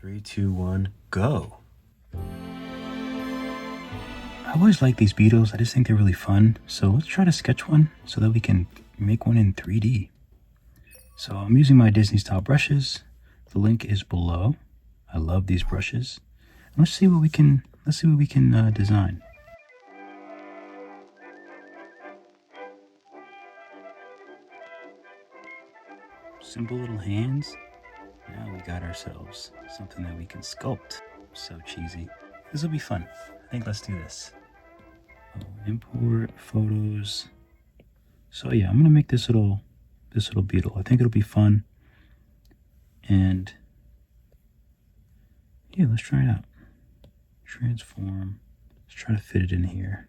3, 2, 1, go. I always like these beetles. I just think they're really fun. So let's try to sketch one so that we can make one in 3D. So I'm using my Disney style brushes. The link is below. I love these brushes. Let's see what we can design. Simple little hands. Now we got ourselves something that we can sculpt. So cheesy. This will be fun. I think let's do this. Import photos. So yeah, I'm gonna make this little beetle. I think it'll be fun. And yeah, let's try it out. Transform. Let's try to fit it in here.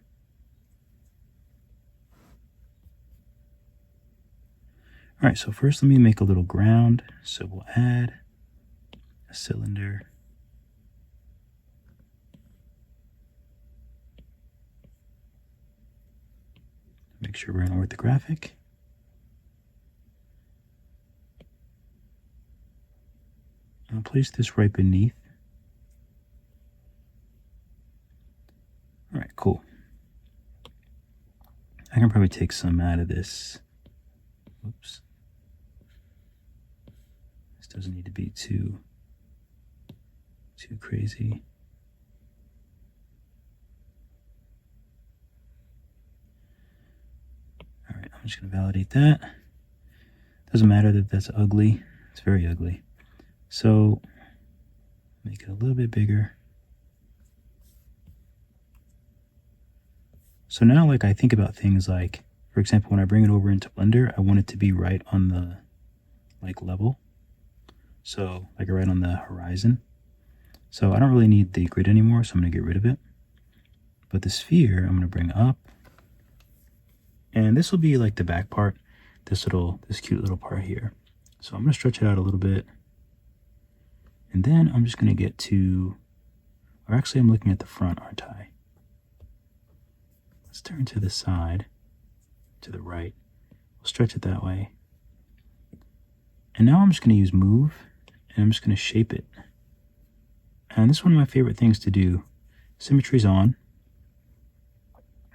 All right, so first let me make a little ground. So we'll add a cylinder. Make sure we're in orthographic. I'll place this right beneath. All right, cool. I can probably take some out of this. Oops. This doesn't need to be too crazy. All right, I'm just gonna validate that. Doesn't matter that that's ugly. It's very ugly. So make it a little bit bigger. So now, like, I think about things like, for example, when I bring it over into Blender, I want it to be right on the level. So like right on the horizon. So I don't really need the grid anymore, so I'm gonna get rid of it. But the sphere, I'm gonna bring up. And this will be like the back part, this cute little part here. So I'm gonna stretch it out a little bit. And then I'm just gonna get to, or actually I'm looking at the front, aren't I? Let's turn to the side, to the right. We'll stretch it that way. And now I'm just gonna use move, and I'm just gonna shape it. And this is one of my favorite things to do. Symmetry's on.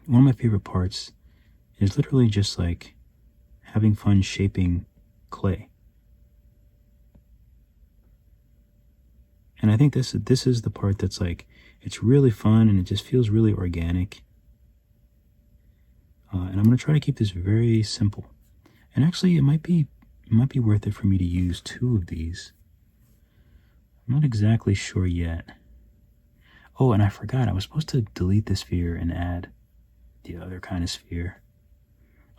One of my favorite parts is literally just like having fun shaping clay. And I think this is the part that's like, it's really fun and it just feels really organic. And I'm gonna try to keep this very simple. And actually it might be worth it for me to use 2 of these. I'm not exactly sure yet. Oh, and I forgot, I was supposed to delete the sphere and add the other kind of sphere.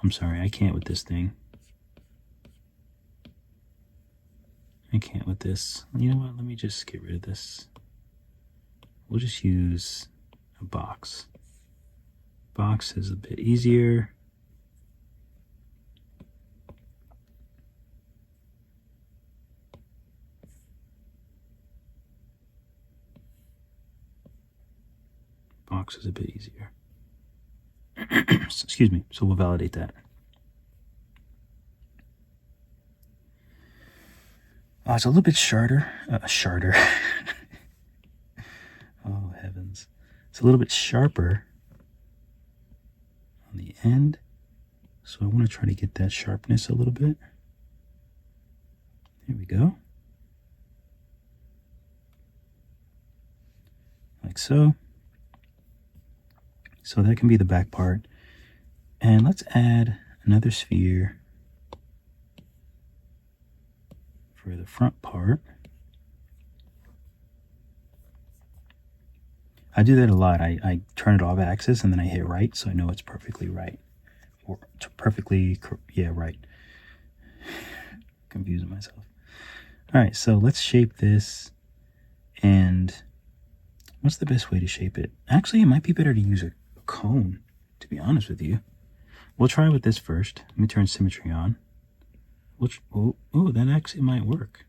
I'm sorry, I can't with this thing. I can't with this. You know what, let me just get rid of this. We'll just use a box. Box is a bit easier. Box is a bit easier. Excuse me, so we'll validate that. It's a little bit shorter. Oh, heavens. It's a little bit sharper on the end. So I want to try to get that sharpness a little bit. There we go. Like so. So that can be the back part. And let's add another sphere for the front part. I do that a lot. I turn it off axis and then I hit right, so I know it's perfectly right. Or perfectly, yeah, right. Confusing myself. All right, so let's shape this. And what's the best way to shape it? Actually, it might be better to use a cone, to be honest with you. We'll try with this first. Let me turn symmetry on. Which, oh, that actually might work.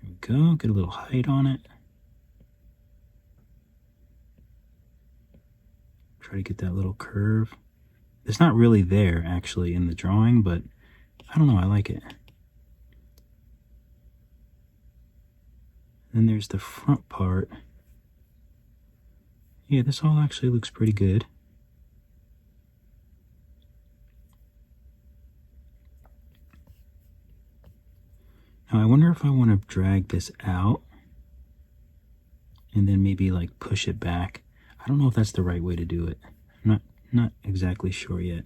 There we go, get a little height on it. Try to get that little curve. it's not really there actually in the drawing, but I don't know, I like it. Then there's the front part. Yeah, this all actually looks pretty good. Now I wonder if I want to drag this out and then maybe like push it back. I don't know if that's the right way to do it. I'm not exactly sure yet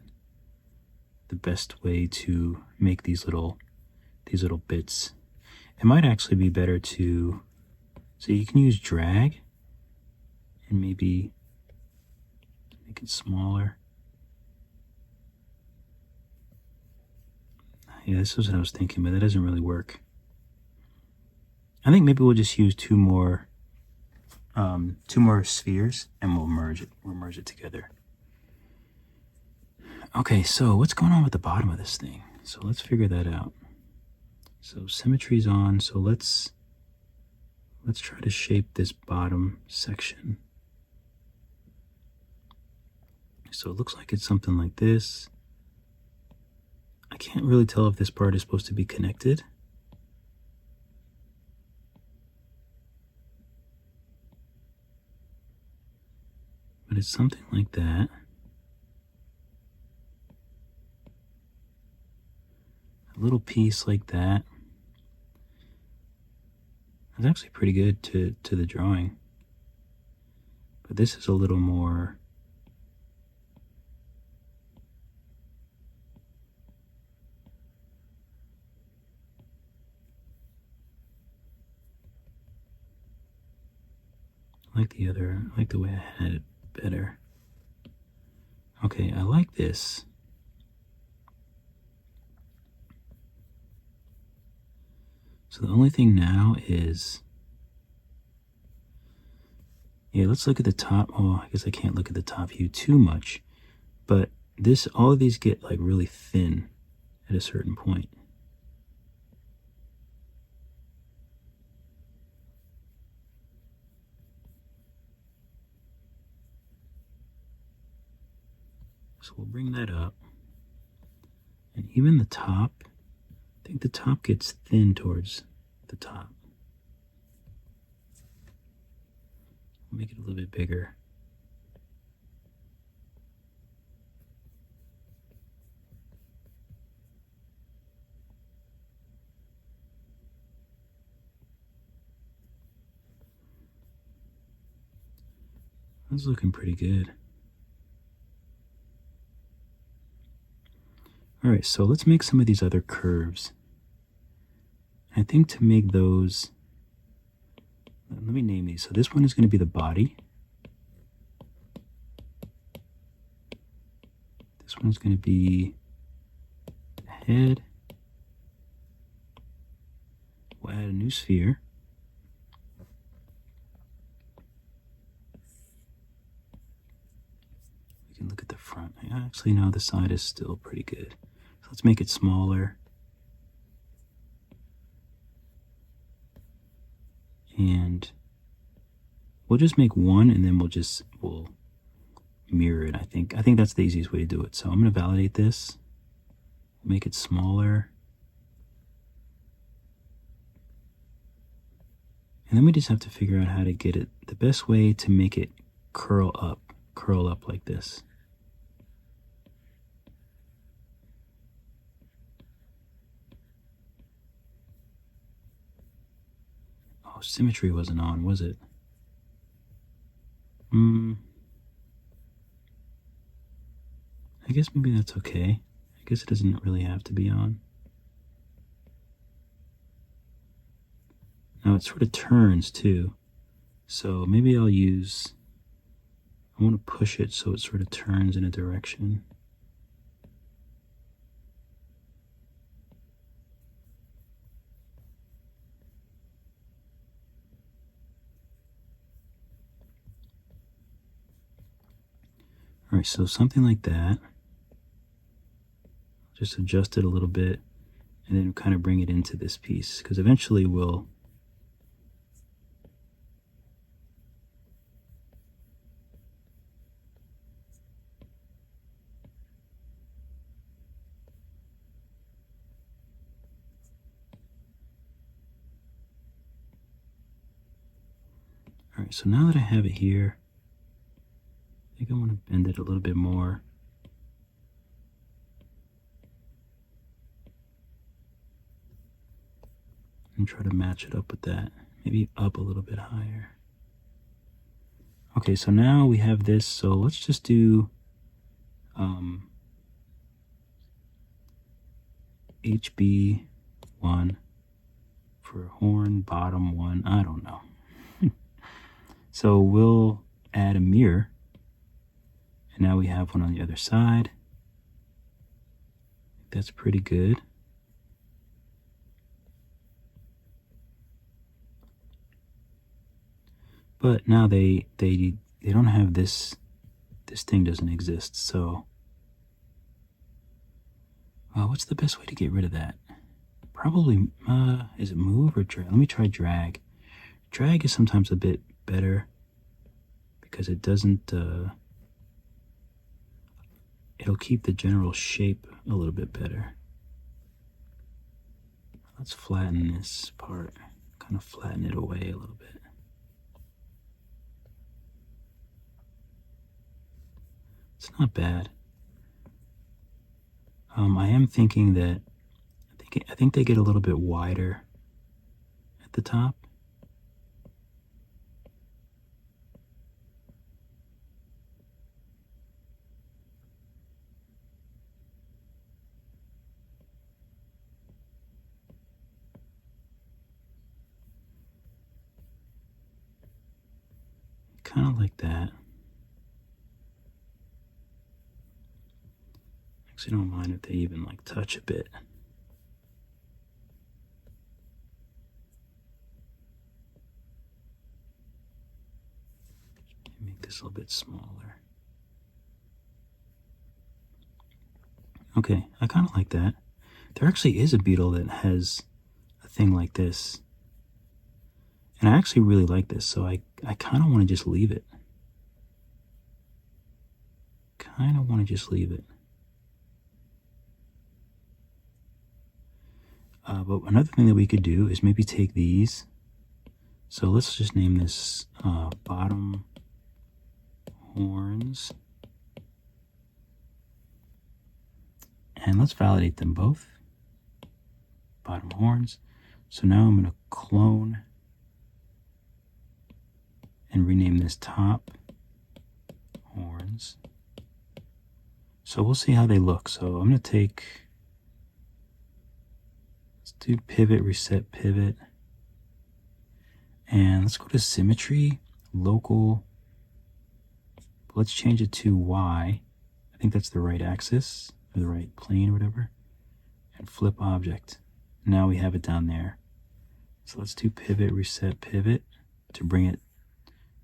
the best way to make these little bits. It might actually be better to, so you can use drag and maybe make it smaller. Yeah, this is what I was thinking, but that doesn't really work. I think maybe we'll just use two more spheres and we'll merge it together. Okay, so what's going on with the bottom of this thing? So let's figure that out. So symmetry's on, so let's try to shape this bottom section. So it looks like it's something like this. I can't really tell if this part is supposed to be connected. But it's something like that. A little piece like that. It's actually pretty good to the drawing. But this is a little more I like the way I had it better. Okay, I like this. So the only thing now is, yeah, let's look at the top. Oh, I guess I can't look at the top view too much, but all of these get like really thin at a certain point. So we'll bring that up. And even the top, I think the top gets thin towards the top. Make it a little bit bigger. That's looking pretty good. All right, so let's make some of these other curves. I think to make those, let me name these. So this one is going to be the body. This one is going to be the head. We'll add a new sphere. We can look at the front. Actually, no, the side is still pretty good. So let's make it smaller. And we'll just make one and then we'll mirror it. I think that's the easiest way to do it. So I'm going to validate this, make it smaller. And then we just have to figure out how to get it, the best way to make it curl up like this. Oh, symmetry wasn't on, was it? I guess maybe that's okay. I guess it doesn't really have to be on. Now it sort of turns too. So maybe I want to push it so it sort of turns in a direction. All right, so something like that. Just adjust it a little bit and then kind of bring it into this piece, because eventually we'll All right, so now that I have it here, I think I want to bend it a little bit more. And try to match it up with that. Maybe up a little bit higher. Okay, so now we have this, so let's just do HB1 for horn, bottom one, I don't know. So we'll add a mirror, and now we have one on the other side. That's pretty good. But now they don't have this thing doesn't exist, so what's the best way to get rid of that? Probably, is it move or drag? Let me try drag. Drag is sometimes a bit better because it doesn't, it'll keep the general shape a little bit better. Let's flatten this part, kind of flatten it away a little bit. It's not bad. I am thinking that I think they get a little bit wider at the top. Kind of like that. Actually, don't mind if they even like touch a bit. Make this a little bit smaller. Okay, I kind of like that. There actually is a beetle that has a thing like this. And I actually really like this, so I kind of want to just leave it. Kind of want to just leave it. But another thing that we could do is maybe take these. So let's just name this bottom horns. And let's validate them both. Bottom horns. So now I'm going to clone and rename this top horns. So we'll see how they look. So I'm going to take, let's do pivot, reset, pivot. And let's go to symmetry, local. Let's change it to Y. I think that's the right axis, or the right plane or whatever. And flip object. Now we have it down there. So let's do pivot, reset, pivot to bring it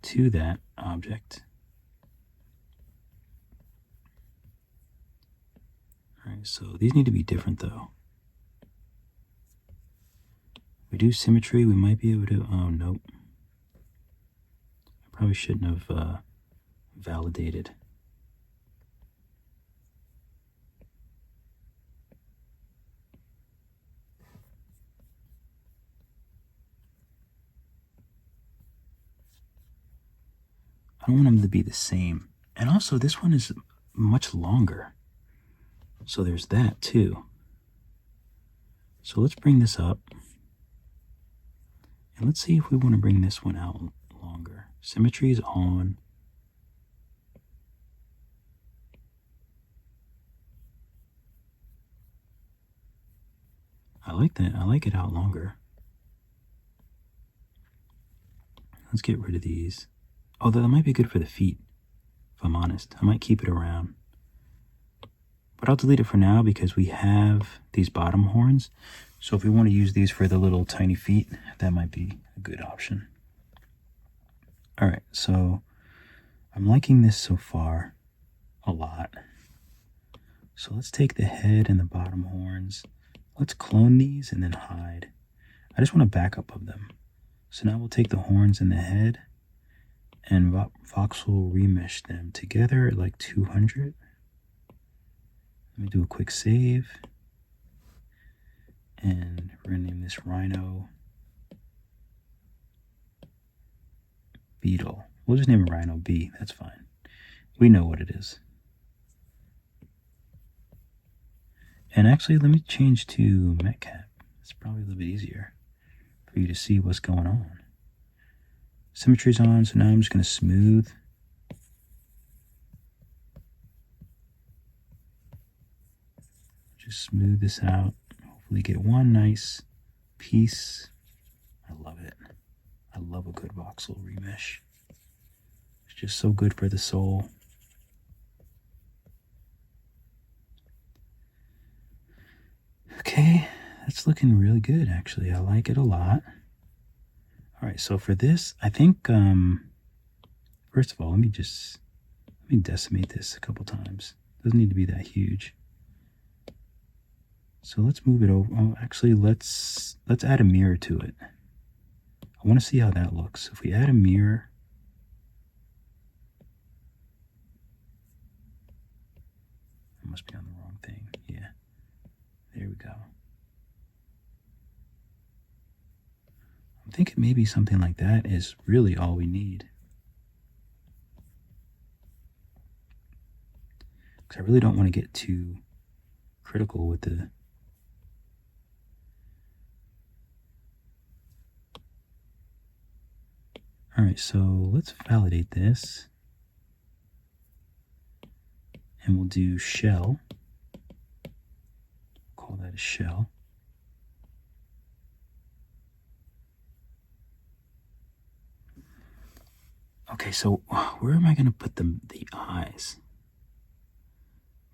to that object. All right, so these need to be different though. We do symmetry, we might be able to, oh nope. I probably shouldn't have validated. I don't want them to be the same. And also this one is much longer. So there's that too. So let's bring this up. And let's see if we want to bring this one out longer. Symmetry is on. I like that. I like it out longer. Let's get rid of these. Oh, that might be good for the feet, if I'm honest. I might keep it around. But I'll delete it for now because we have these bottom horns. So if we want to use these for the little tiny feet, that might be a good option. All right, so I'm liking this so far a lot. So let's take the head and the bottom horns. Let's clone these and then hide. I just want a backup of them. So now we'll take the horns and the head and voxel remesh them together at like 200. Let me do a quick save. And we're gonna name this Rhino. Beetle. We'll just name it Rhino B. That's fine. We know what it is. And actually, let me change to Metcap. It's probably a little bit easier for you to see what's going on. Symmetry's on, so now I'm just going to smooth. Just smooth this out. Hopefully get one nice piece. I love it. I love a good voxel remesh. It's just so good for the soul. Okay, that's looking really good actually. I like it a lot. All right, so for this, I think, first of all, let me decimate this a couple times. Doesn't need to be that huge. So let's move it over. Oh, actually, let's add a mirror to it. I want to see how that looks. If we add a mirror, I must be on the wrong thing. Yeah, there we go. I'm thinking maybe something like that is really all we need. Because I really don't want to get too critical with the... All right, so let's validate this. And we'll do shell. Call that a shell. Okay, so where am I going to put the eyes?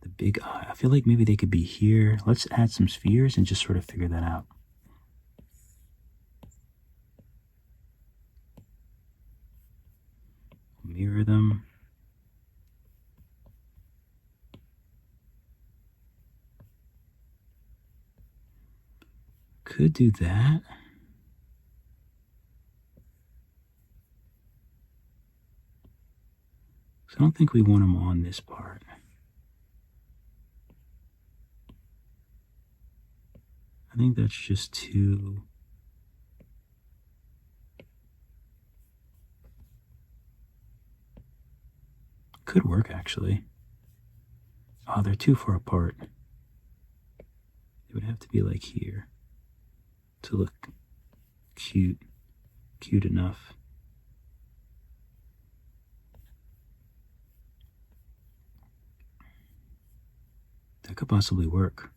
The big eye. I feel like maybe they could be here. Let's add some spheres and just sort of figure that out. Mirror them. Could do that. So I don't think we want them on this part. I think that's just too... Could work, actually. Oh, they're too far apart. It would have to be like here to look cute enough. That could possibly work.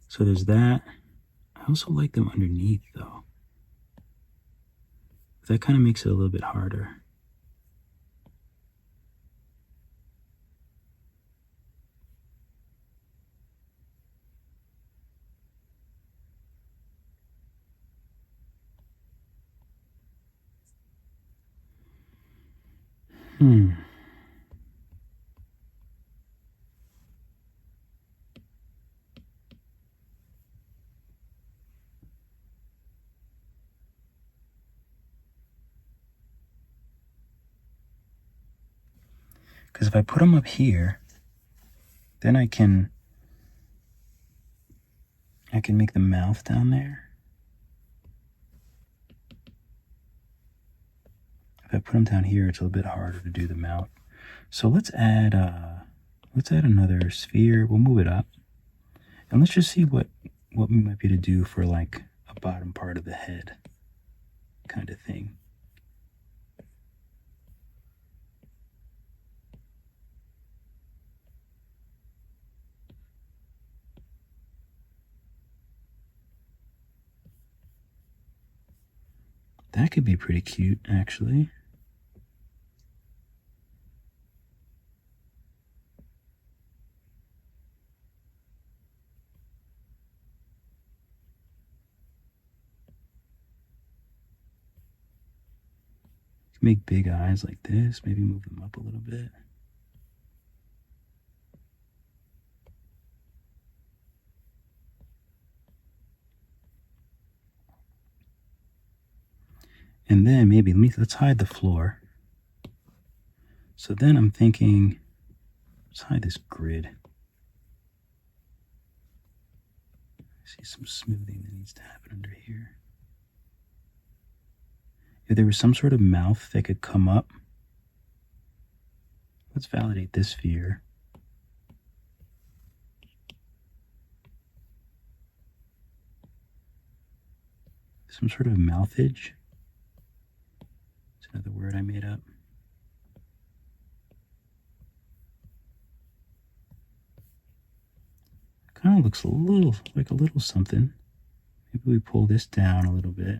So there's that. I also like them underneath, though. That kind of makes it a little bit harder. Because if I put them up here, then I can make the mouth down there. If I put them down here, it's a little bit harder to do the mouth. So let's add another sphere. We'll move it up, and let's just see what we might be able to do for like a bottom part of the head kind of thing. That could be pretty cute, actually. Make big eyes like this, maybe move them up a little bit. And then maybe let's hide the floor. So then I'm thinking, let's hide this grid. I see some smoothing that needs to happen under here. if there was some sort of mouth that could come up. Let's validate this sphere. Some sort of mouthage. It's another word I made up. Kind of looks a little like a little something. Maybe we pull this down a little bit.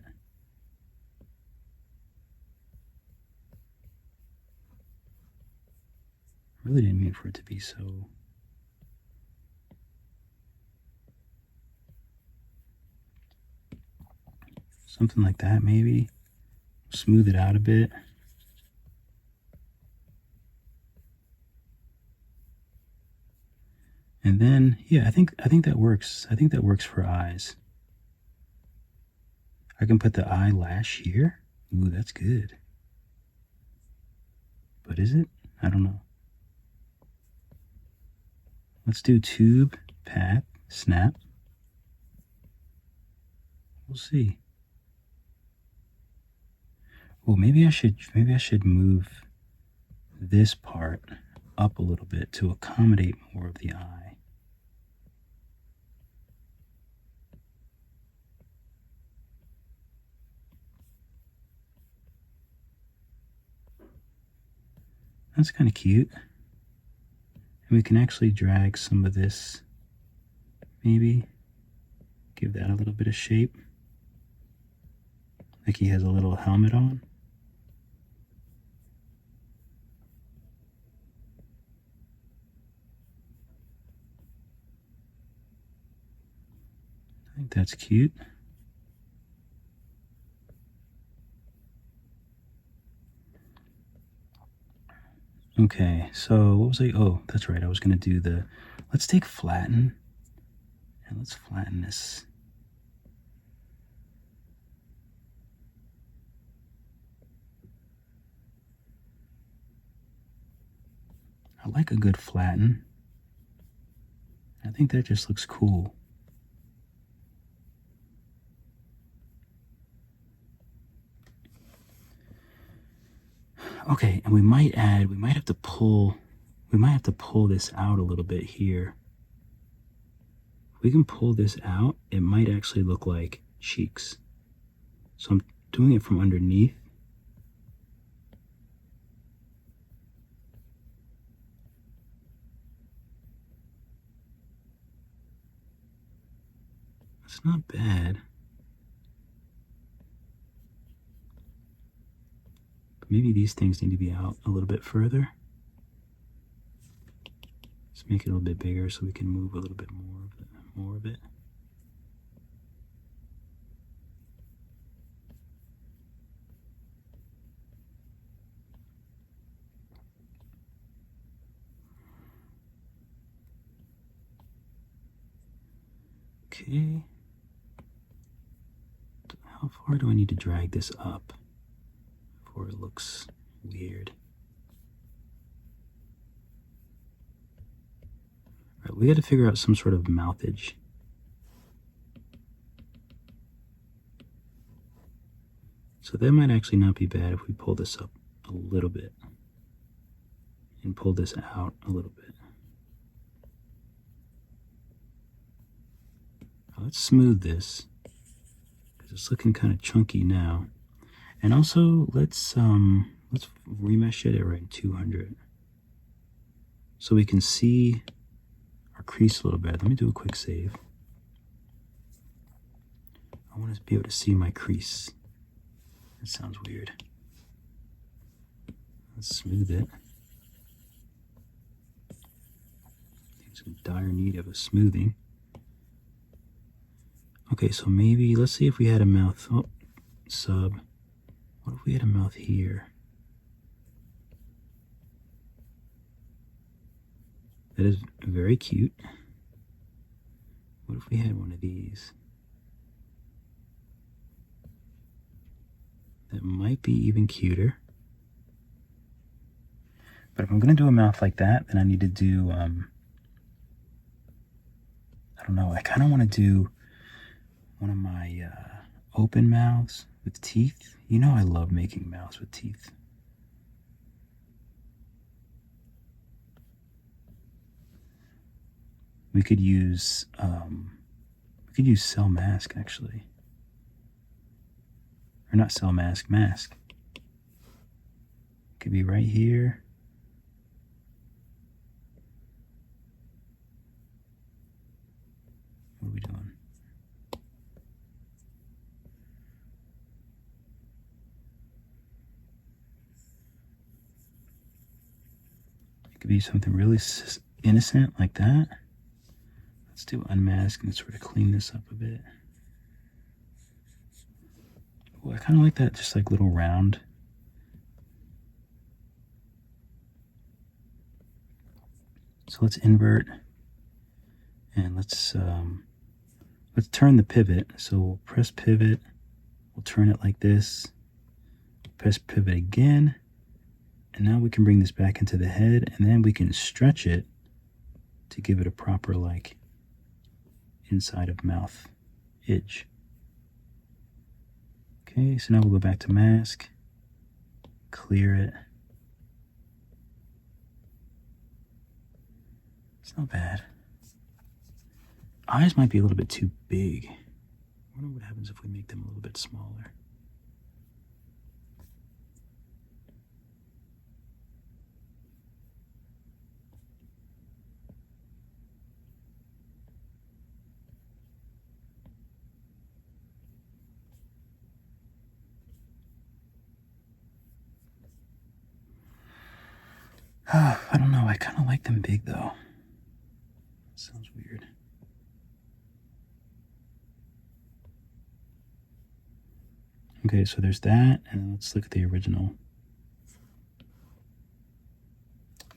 I really didn't mean for it to be so. Something like that, maybe. Smooth it out a bit. And then, yeah, I think that works. I think that works for eyes. I can put the eyelash here. Ooh, that's good. But is it? I don't know. Let's do tube, path, snap. We'll see. Well, maybe I should move this part up a little bit to accommodate more of the eye. That's kind of cute. And we can actually drag some of this, maybe give that a little bit of shape. Like he has a little helmet on. I think that's cute. Okay, so what was I? Oh, that's right. I was going to do the, let's take flatten, and let's flatten this. I like a good flatten. I think that just looks cool. Okay, and we might have to pull this out a little bit here. If we can pull this out, it might actually look like cheeks. So I'm doing it from underneath. It's not bad. Maybe these things need to be out a little bit further. Let's make it a little bit bigger so we can move a little bit more of it. Okay. How far do I need to drag this up before it looks weird? All right, we got to figure out some sort of mouthage. So that might actually not be bad if we pull this up a little bit and pull this out a little bit. Now let's smooth this because it's looking kind of chunky now. And also let's remesh it at right 200 so we can see our crease a little better. Let me do a quick save. I want to be able to see my crease. That sounds weird. Let's smooth it. It's in dire need of a smoothing. Okay, so maybe let's see if we had a mouth. Oh, sub. What if we had a mouth here? That is very cute. What if we had one of these? That might be even cuter. But if I'm going to do a mouth like that, then I need to do, I don't know, I kind of want to do one of my open mouths. with teeth. You know I love making mouths with teeth. We could use cell mask actually. Or not cell mask, mask. It could be right here. What are we doing? It could be something really innocent like that. Let's do unmask and sort of clean this up a bit. Oh, I kind of like that, just like little round. So let's invert and let's turn the pivot. So we'll press pivot, we'll turn it like this, press pivot again, and now we can bring this back into the head, and then we can stretch it to give it a proper like inside of mouth edge. Okay, so now we'll go back to mask, clear it. It's not bad. Eyes might be a little bit too big. I wonder what happens if we make them a little bit smaller. I don't know, I kind of like them big though. Sounds weird. Okay, so there's that, and let's look at the original.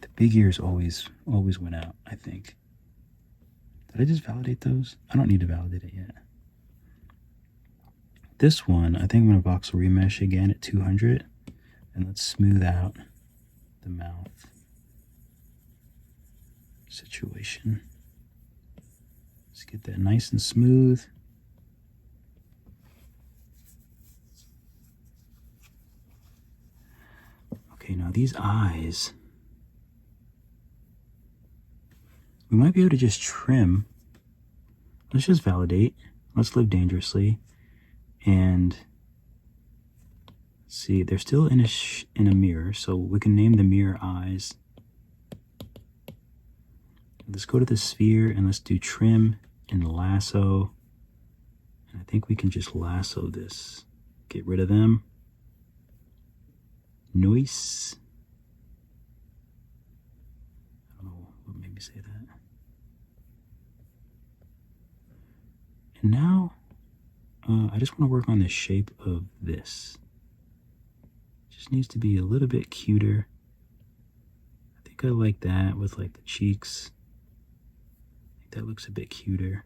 The big ears always went out, I think. Did I just validate those? I don't need to validate it yet. This one, I think I'm going to voxel remesh again at 200, and let's smooth out the mouth situation. Let's get that nice and smooth. Okay, now these eyes, we might be able to just trim. Let's just validate. Let's live dangerously. And see, they're still in a mirror, so we can name the mirror eyes. Let's go to the sphere and let's do trim and lasso. And I think we can just lasso this. Get rid of them. Noise. I don't know what made me say that. And now, I just want to work on the shape of this. Just needs to be a little bit cuter. I think I like that with like the cheeks. I think that looks a bit cuter.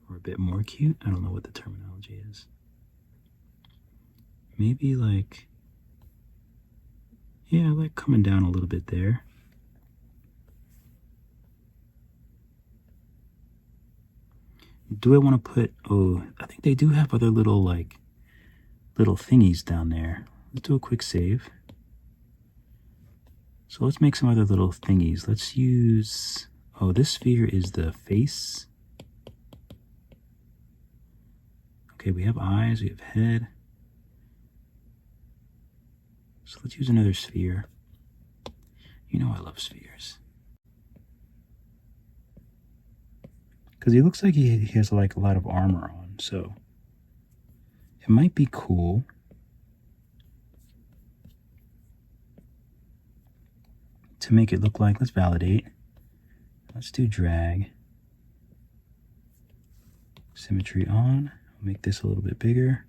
Or a bit more cute. I don't know what the terminology is. Maybe like, yeah, I like coming down a little bit there. Do I want to put, oh, I think they do have other little like, little thingies down there. Let's do a quick save. So let's make some other little thingies. Let's use, oh, this sphere is the face. Okay, we have eyes, we have head. So let's use another sphere. You know I love spheres. Because he looks like he has like a lot of armor on, so it might be cool to make it look like, let's validate. Let's do drag. Symmetry on. I'll make this a little bit bigger.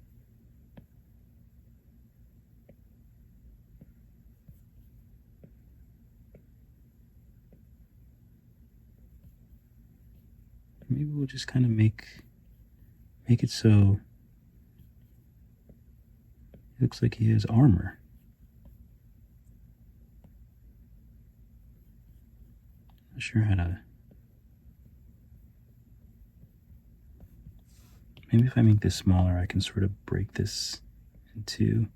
Maybe we'll just kind of make it so it looks like he has armor. Not sure how to. Maybe if I make this smaller, I can sort of break this into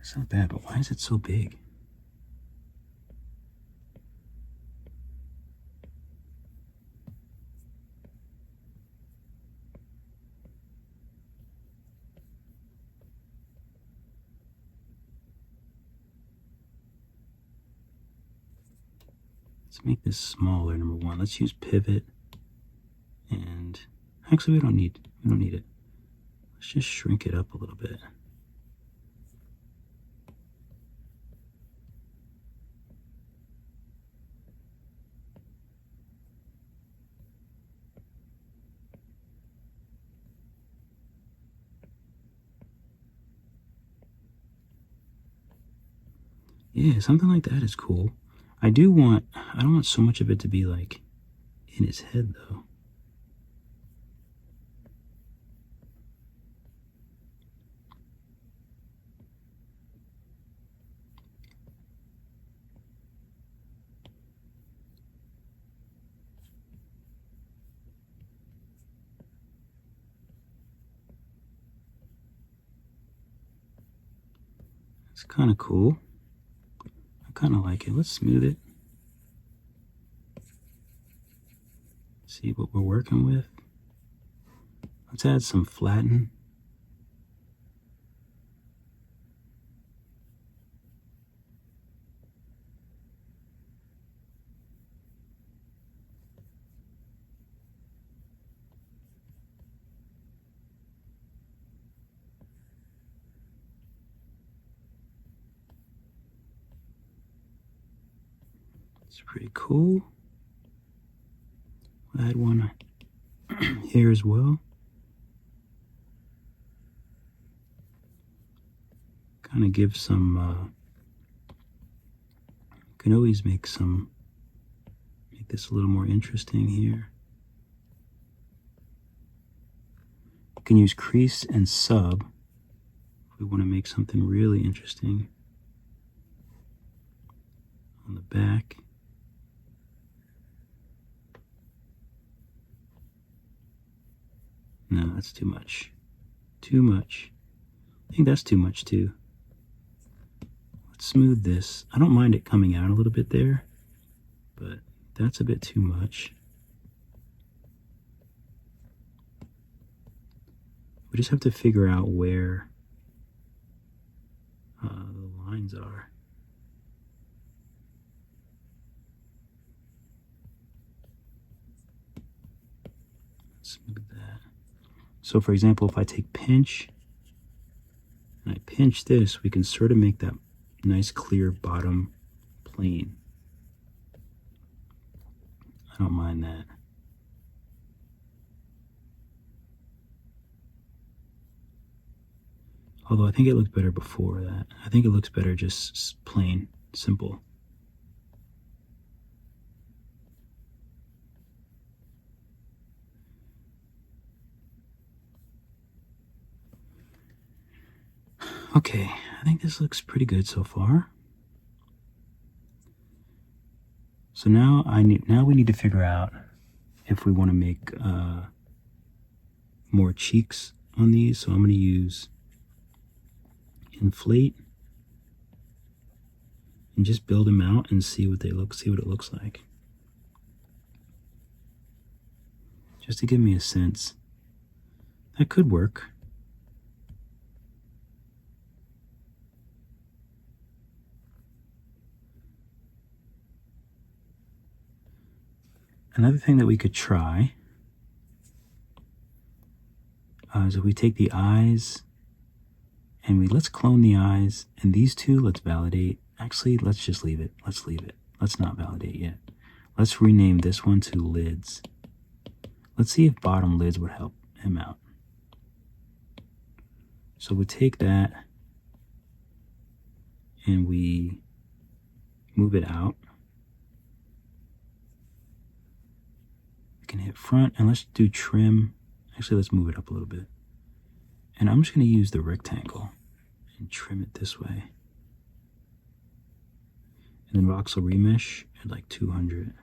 it's not bad, but why is it so big? Let's make this smaller, number one. Let's use pivot, and actually we don't need it. Let's just shrink it up a little bit. Yeah, something like that is cool. I don't want so much of it to be like in his head though. It's kind of cool. I kind of like it. Let's smooth it. See what we're working with. Let's add some flatten. It's pretty cool. We'll add one here as well. Kind of give some, can always make this a little more interesting here. You can use crease and sub if we want to make something really interesting on the back. No, that's too much. Too much. I think that's too much too. Let's smooth this. I don't mind it coming out a little bit there, but that's a bit too much. We just have to figure out where the lines are. Smooth that. So for example, if I take pinch and I pinch this, we can sort of make that nice clear bottom plane. I don't mind that. Although I think it looked better before that. I think it looks better just plain, simple. Okay, I think this looks pretty good so far. So now we need to figure out if we want to make more cheeks on these. So I'm going to use inflate and just build them out and see what it looks like. Just to give me a sense. That could work. Another thing that we could try is if we take the eyes and let's clone the eyes, and these two, let's validate. Actually, let's just leave it. Let's leave it. Let's not validate yet. Let's rename this one to lids. Let's see if bottom lids would help him out. So we take that and we move it out. We can hit hit front, and let's do trim. Actually, let's move it up a little bit. And I'm just going to use the rectangle and trim it this way. And then voxel remesh at like 200.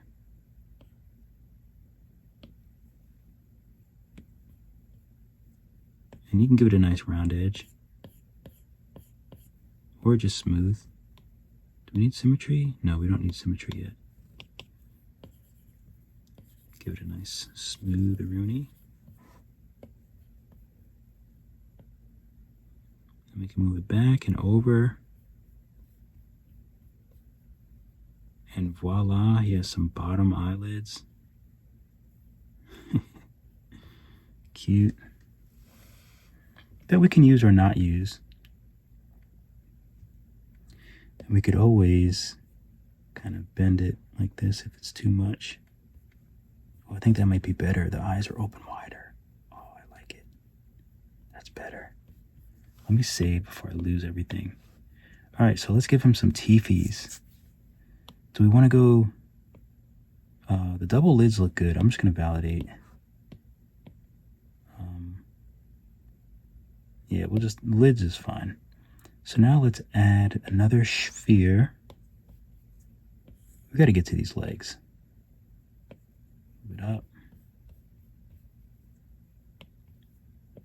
And you can give it a nice round edge. Or just smooth. Do we need symmetry? No, we don't need symmetry yet. Give it a nice smooth rooney. And we can move it back and over. And voila, he has some bottom eyelids. Cute. That we can use or not use. And we could always kind of bend it like this if it's too much. Oh, I think that might be better. The eyes are open wider. Oh, I like it. That's better. Let me save before I lose everything. All right, so let's give him some teefies. Do we want to go... the double lids look good. I'm just going to validate. Yeah, we'll just... lids is fine. So now let's add another sphere. We got to get to these legs. Move it up.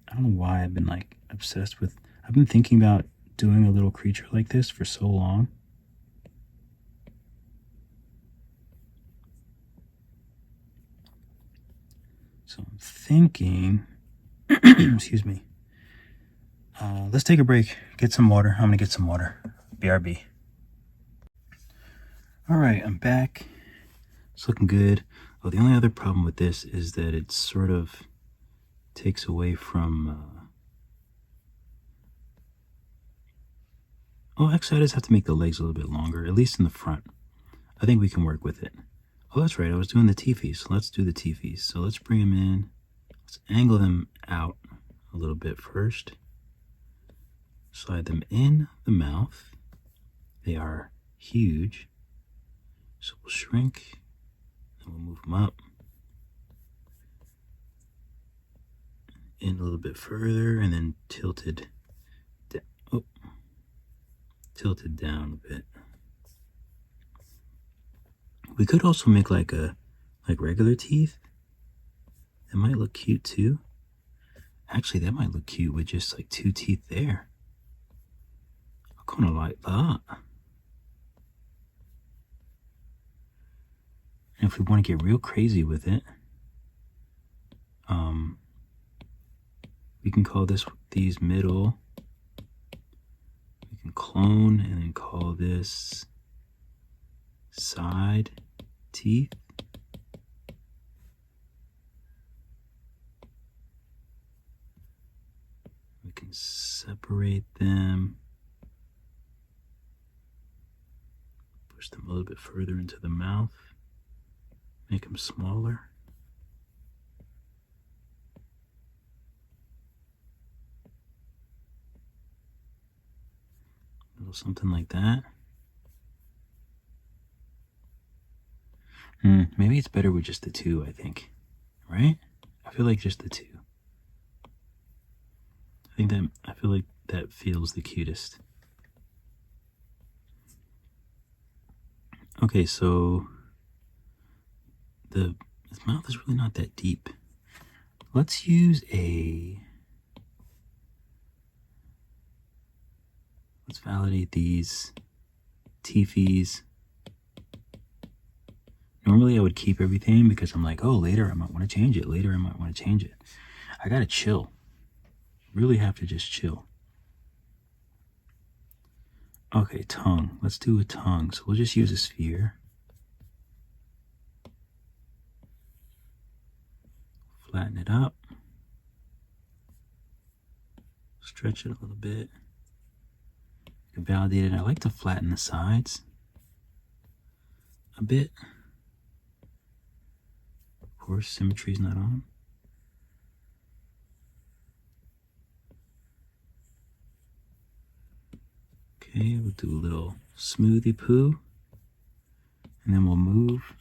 I don't know why I've been like obsessed with... I've been thinking about doing a little creature like this for so long. So I'm thinking... excuse me. Let's take a break, get some water. I'm gonna get some water. BRB. All right, I'm back. It's looking good. Oh, the only other problem with this is that it sort of takes away from... Oh, actually, I just have to make the legs a little bit longer, at least in the front. I think we can work with it. Oh, that's right, I was doing the teefies. So let's do the teefies. So let's bring them in. Let's angle them out a little bit first. Slide them in the mouth. They are huge. So we'll shrink and we'll move them up. In a little bit further and then tilted down a bit. We could also make like regular teeth. That might look cute too. Actually, that might look cute with just like 2 teeth there. I kind of like that. And if we want to get real crazy with it, we can call these middle. We can clone and then call this side teeth. We can separate them. Push them a little bit further into the mouth. Make them smaller. A little something like that. Maybe it's better with just the 2, I think. Right? I feel like just the 2. I feel like that feels the cutest. Okay, so his mouth is really not that deep. Let's use let's validate these teefies. Normally I would keep everything because I'm like, oh, later I might want to change it. Later I might want to change it. I gotta chill. Really have to just chill. Okay, tongue. Let's do a tongue. So we'll just use a sphere. Flatten it up. Stretch it a little bit. You can validate it. I like to flatten the sides a bit. Of course, symmetry's not on. Okay, we'll do a little smoothie poo. And then we'll move.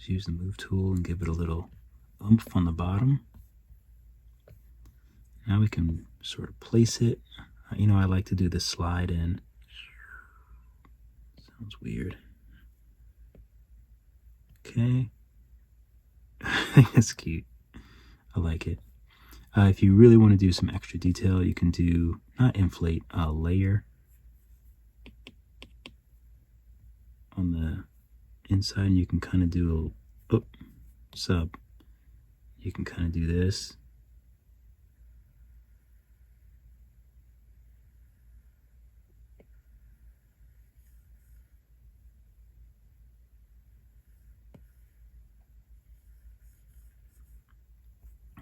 Just use the move tool and give it a little oomph on the bottom. Now we can sort of place it. You know, I like to do the slide in. Sounds weird. Okay. That's cute. I like it. If you really want to do some extra detail, you can do, not inflate, layer on the inside, and you can kind of do a sub. You can kind of do this.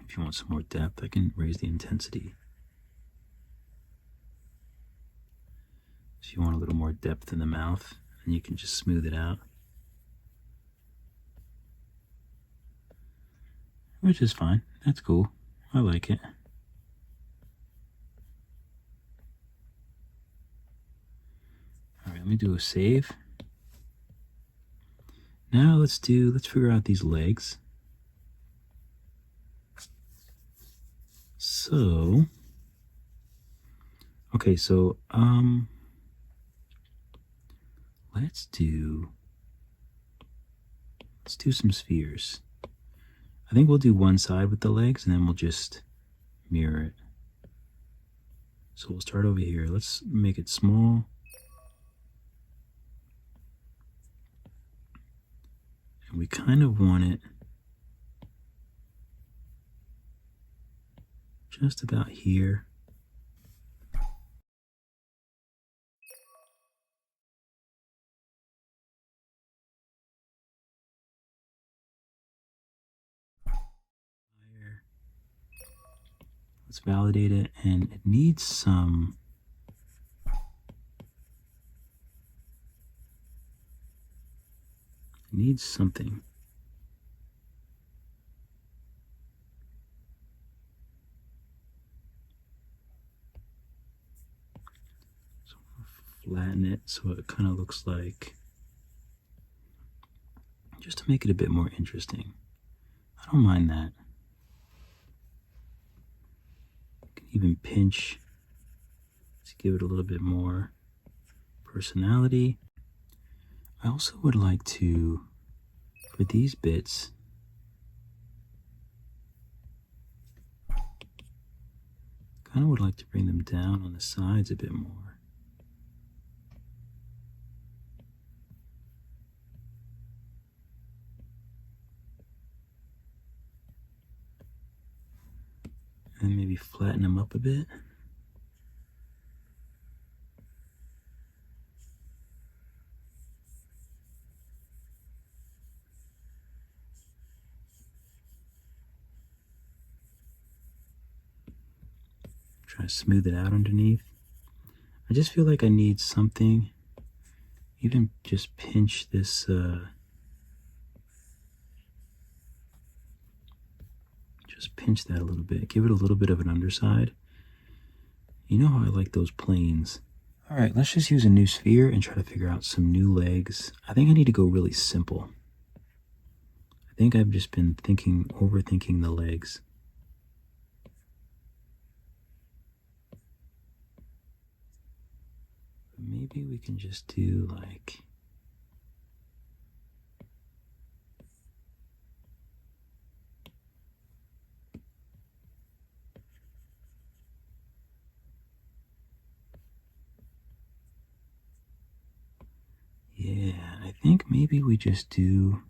If you want some more depth, I can raise the intensity. If you want a little more depth in the mouth, and you can just smooth it out. Which is fine. That's cool. I like it. All right, let me do a save. Now let's figure out these legs. So, okay, so let's do some spheres. I think we'll do one side with the legs, and then we'll just mirror it. So we'll start over here. Let's make it small. And we kind of want it just about here. Let's validate it, and it needs some something. So we'll flatten it so it kind of looks like, just to make it a bit more interesting. I don't mind that. Even pinch to give it a little bit more personality. I also would like to, for these bits, kind of would like to bring them down on the sides a bit more. And maybe flatten them up a bit. Try to smooth it out underneath. I just feel like I need something. Even just pinch this, just pinch that a little bit. Give it a little bit of an underside. You know how I like those planes. All right, let's just use a new sphere and try to figure out some new legs. I think I need to go really simple. I think I've just been overthinking the legs. Maybe we can just do like, yeah, I think maybe we just do,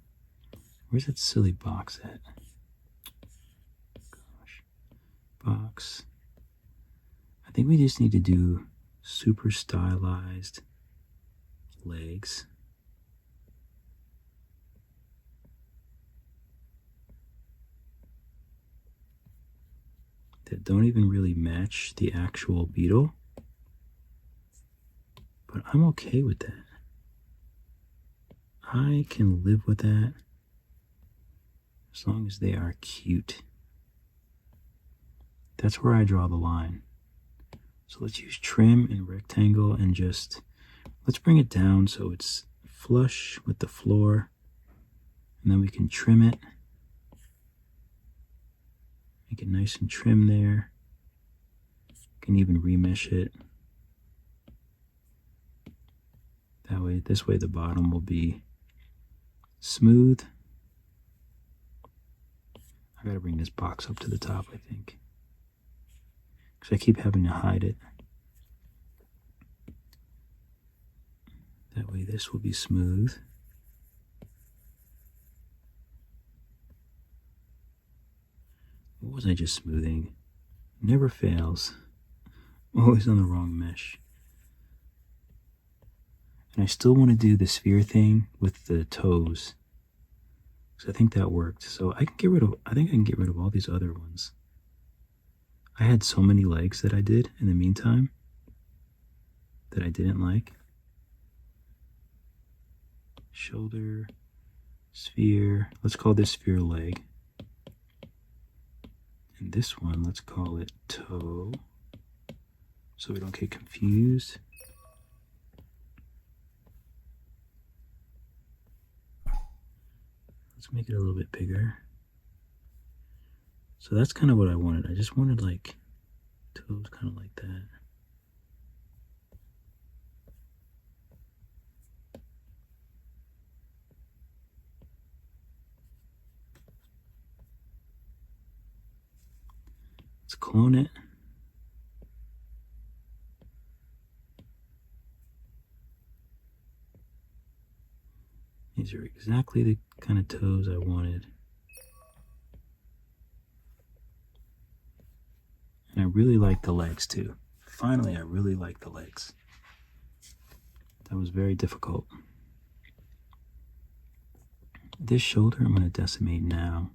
where's that silly box at? Gosh, box. I think we just need to do super stylized legs. That don't even really match the actual beetle. But I'm okay with that. I can live with that as long as they are cute. That's where I draw the line. So let's use trim and rectangle and just, let's bring it down so it's flush with the floor. And then we can trim it. Make it nice and trim there. Can even remesh it. That way, this way the bottom will be smooth. I gotta bring this box up to the top, I think, because I keep having to hide it. That way this will be smooth. What was I just smoothing? Never fails. Always on the wrong mesh. And I still want to do the sphere thing with the toes, because I think that worked. So I think I can get rid of all these other ones. I had so many legs that I did in the meantime that I didn't like. Shoulder, sphere. Let's call this sphere leg. And this one, let's call it toe, so we don't get confused. Let's make it a little bit bigger. So that's kind of what I wanted. I just wanted like toes kind of like that. Let's clone it. These are exactly the kind of toes I wanted. And I really like the legs too. Finally, I really like the legs. That was very difficult. This shoulder I'm going to decimate now.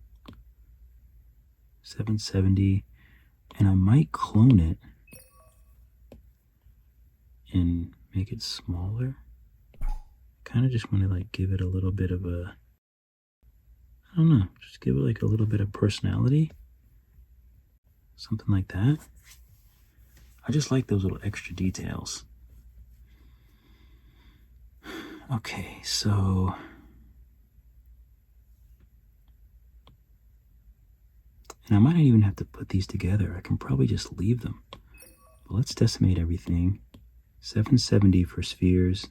770. And I might clone it and make it smaller. Kind of just want to like give it a little bit of a, I don't know, just give it like a little bit of personality. Something like that. I just like those little extra details. Okay, so and I might not even have to put these together. I can probably just leave them. But let's decimate everything. 770 for spheres.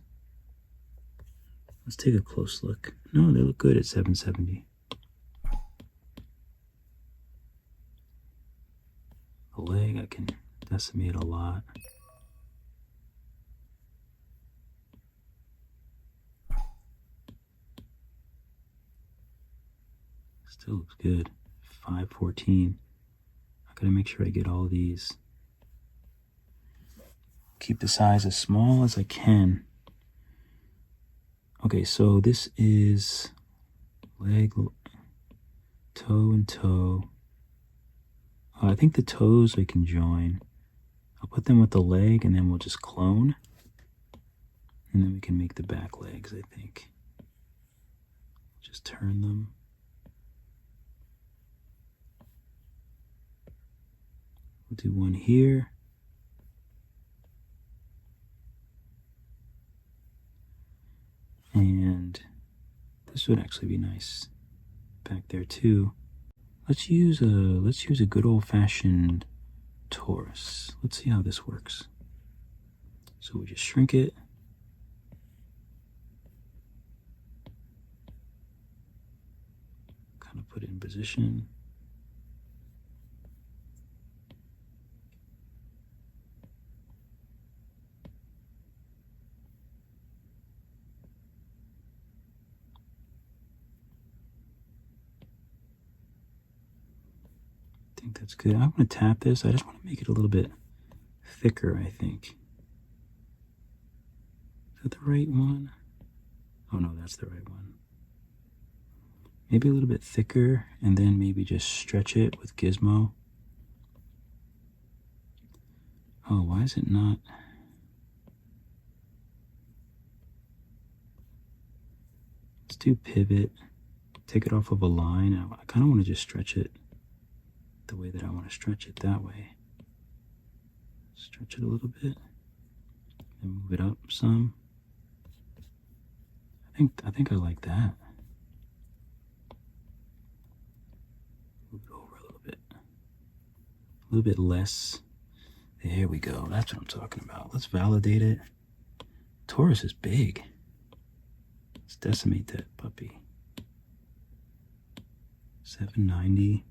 Let's take a close look. No, they look good at 770. The leg I can decimate a lot. Still looks good. 514. I gotta make sure I get all these. Keep the size as small as I can. Okay, so this is leg, toe, and toe. I think the toes I can join. I'll put them with the leg and then we'll just clone. And then we can make the back legs, I think. Just turn them. We'll do one here. And this would actually be nice back there too. Let's use a good old-fashioned torus. Let's see how this works. So we just shrink it. Kind of put it in position. I think that's good. I'm going to tap this. I just want to make it a little bit thicker, I think. Is that the right one? Oh no, that's the right one. Maybe a little bit thicker, and then maybe just stretch it with Gizmo. Oh, why is it not? Let's do pivot. Take it off of a line. I kind of want to just stretch it the way that I want to stretch it, that way. Stretch it a little bit and move it up some. I think I like that. little bit less. There we go. That's what I'm talking about. Let's validate it. Taurus is big. Let's decimate that puppy. 790.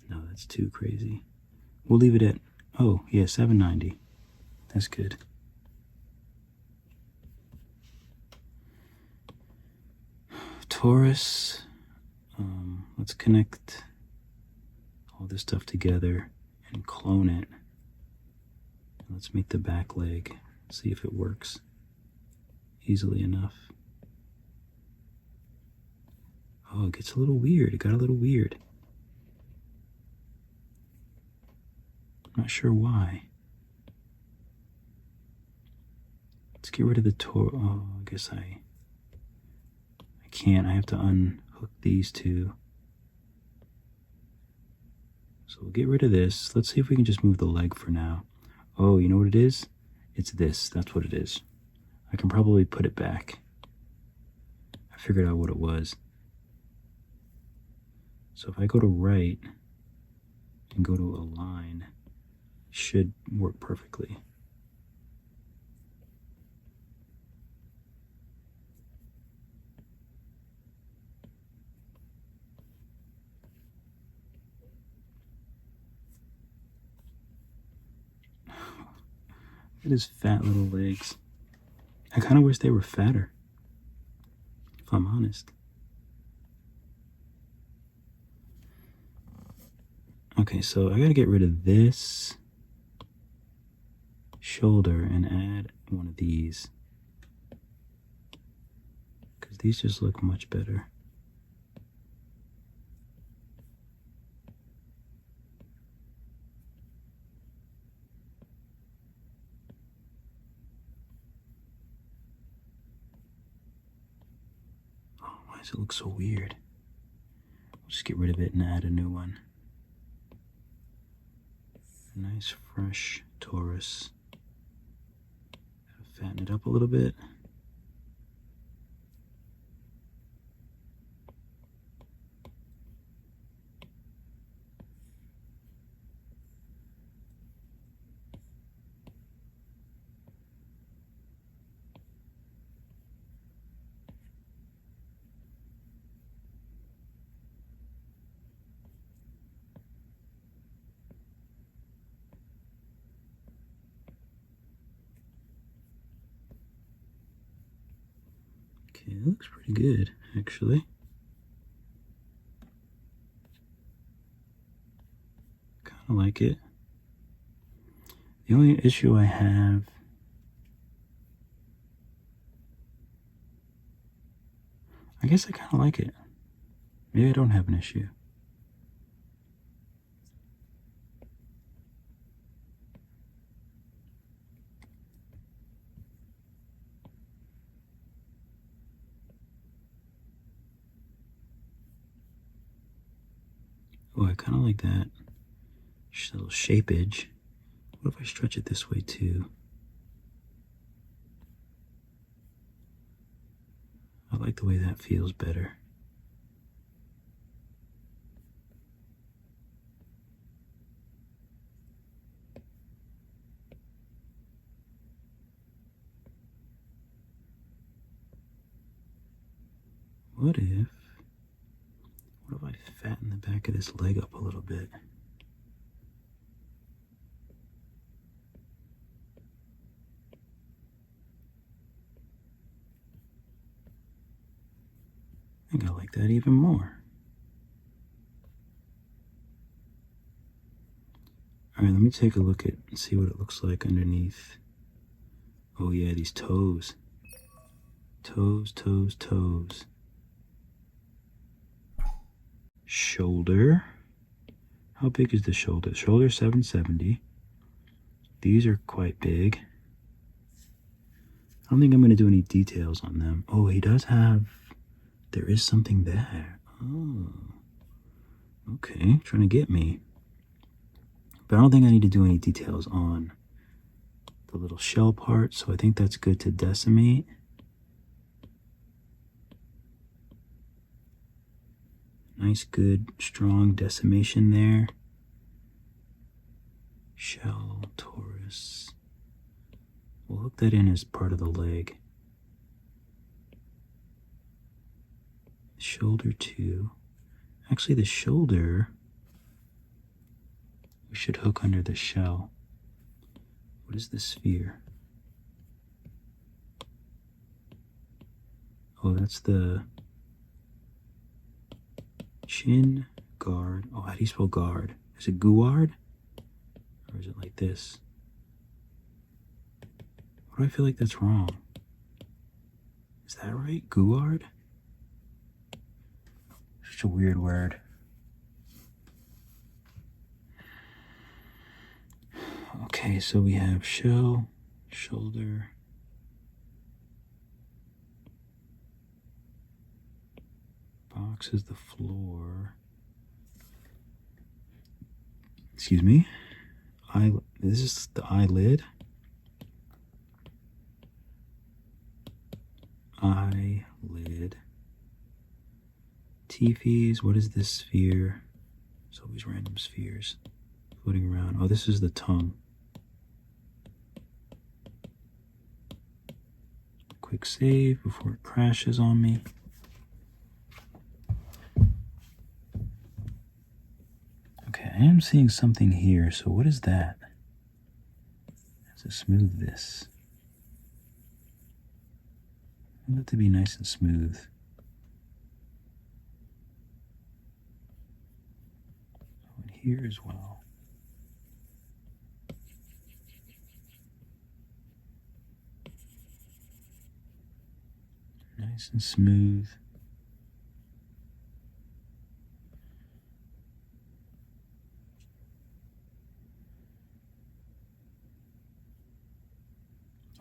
No, that's too crazy. We'll leave it at, oh, yeah, 790. That's good. Taurus. Let's connect all this stuff together and clone it. Let's make the back leg, see if it works easily enough. Oh, it gets a little weird. It got a little weird. I'm not sure why. Let's get rid of the oh, I guess I can't. I have to unhook these two. So we'll get rid of this. Let's see if we can just move the leg for now. Oh, you know what it is? It's this. That's what it is. I can probably put it back. I figured out what it was. So if I go to right and go to align, it should work perfectly. It is fat little legs. I kind of wish they were fatter, if I'm honest. Okay, so I gotta get rid of this shoulder and add one of these, because these just look much better. Why does it look so weird? I'll just get rid of it and add a new one. A nice fresh Taurus. Fatten it up a little bit. Okay, it looks pretty good, actually. Kind of like it. The only issue I have I guess I kind of like it. Maybe I don't have an issue. Oh, I kind of like that little shapeage. What if I stretch it this way too? I like the way that feels better. What if I fatten the back of this leg up a little bit? I think I like that even more. All right, let me take a look at and see what it looks like underneath. Oh yeah, these toes. Toes, toes, toes. Shoulder. How big is the shoulder? Shoulder 770. These are quite big. I don't think I'm going to do any details on them. Oh, he does have... There is something there. Oh. Okay, trying to get me. But I don't think I need to do any details on the little shell part, so I think that's good to decimate. Nice, good, strong decimation there. shell, torus. We'll hook that in as part of the leg. Shoulder too. Actually, the shoulder we should hook under the shell. What is the sphere? Oh, that's the chin guard. Oh, how do you spell guard? Is it guard? Or is it like this? Why do I feel like that's wrong? Is that right? Guard? Such a weird word. Okay, so we have shell, shoulder, box is the floor. Excuse me. This is the eyelid. Eyelid. Teepees. What is this sphere? There's always random spheres floating around. Oh, this is the tongue. Quick save before it crashes on me. Okay, I am seeing something here. So what is that? Let's smooth this. I want it to be nice and smooth. And here as well. Nice and smooth.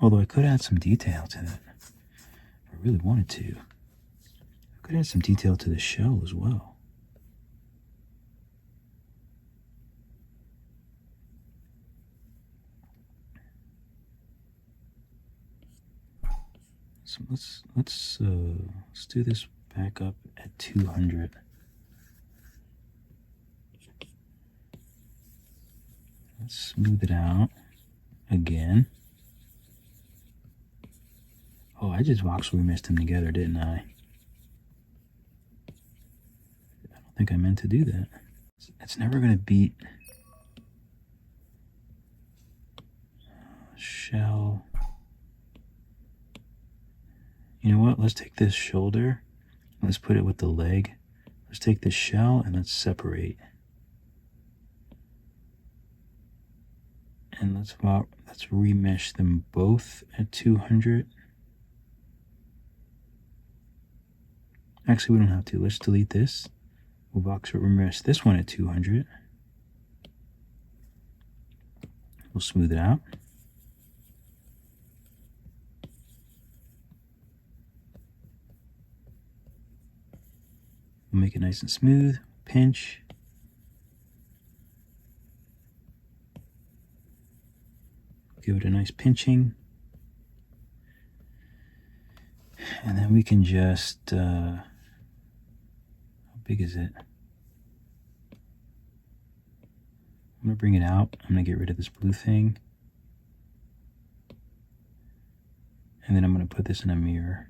Although I could add some detail to that. If I really wanted to. I could add some detail to the shell as well. So let's do this back up at 200. Let's smooth it out again. Oh, I just actually messed them together, didn't I? I don't think I meant to do that. It's never going to beat shell. You know what? Let's take this shoulder. Let's put it with the leg. Let's take this shell and let's separate. And let's remesh them both at 200. Actually, we don't have to. Let's delete this. We'll box or remesh this one at 200. We'll smooth it out. We'll make it nice and smooth. Pinch. Give it a nice pinching. And then we can just, how big is it? I'm going to bring it out. I'm going to get rid of this blue thing. And then I'm going to put this in a mirror.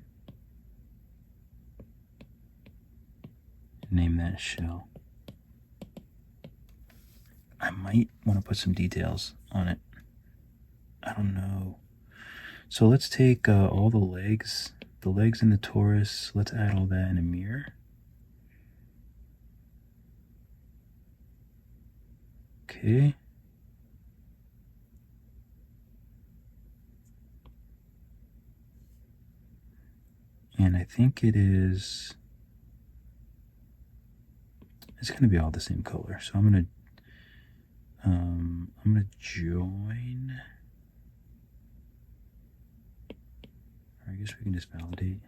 Name that shell. I might want to put some details on it. I don't know. So let's take all the legs and the torus. Let's add all that in a mirror. Okay. And I think it's going to be all the same color. So I'm going to join. Or I guess we can just validate.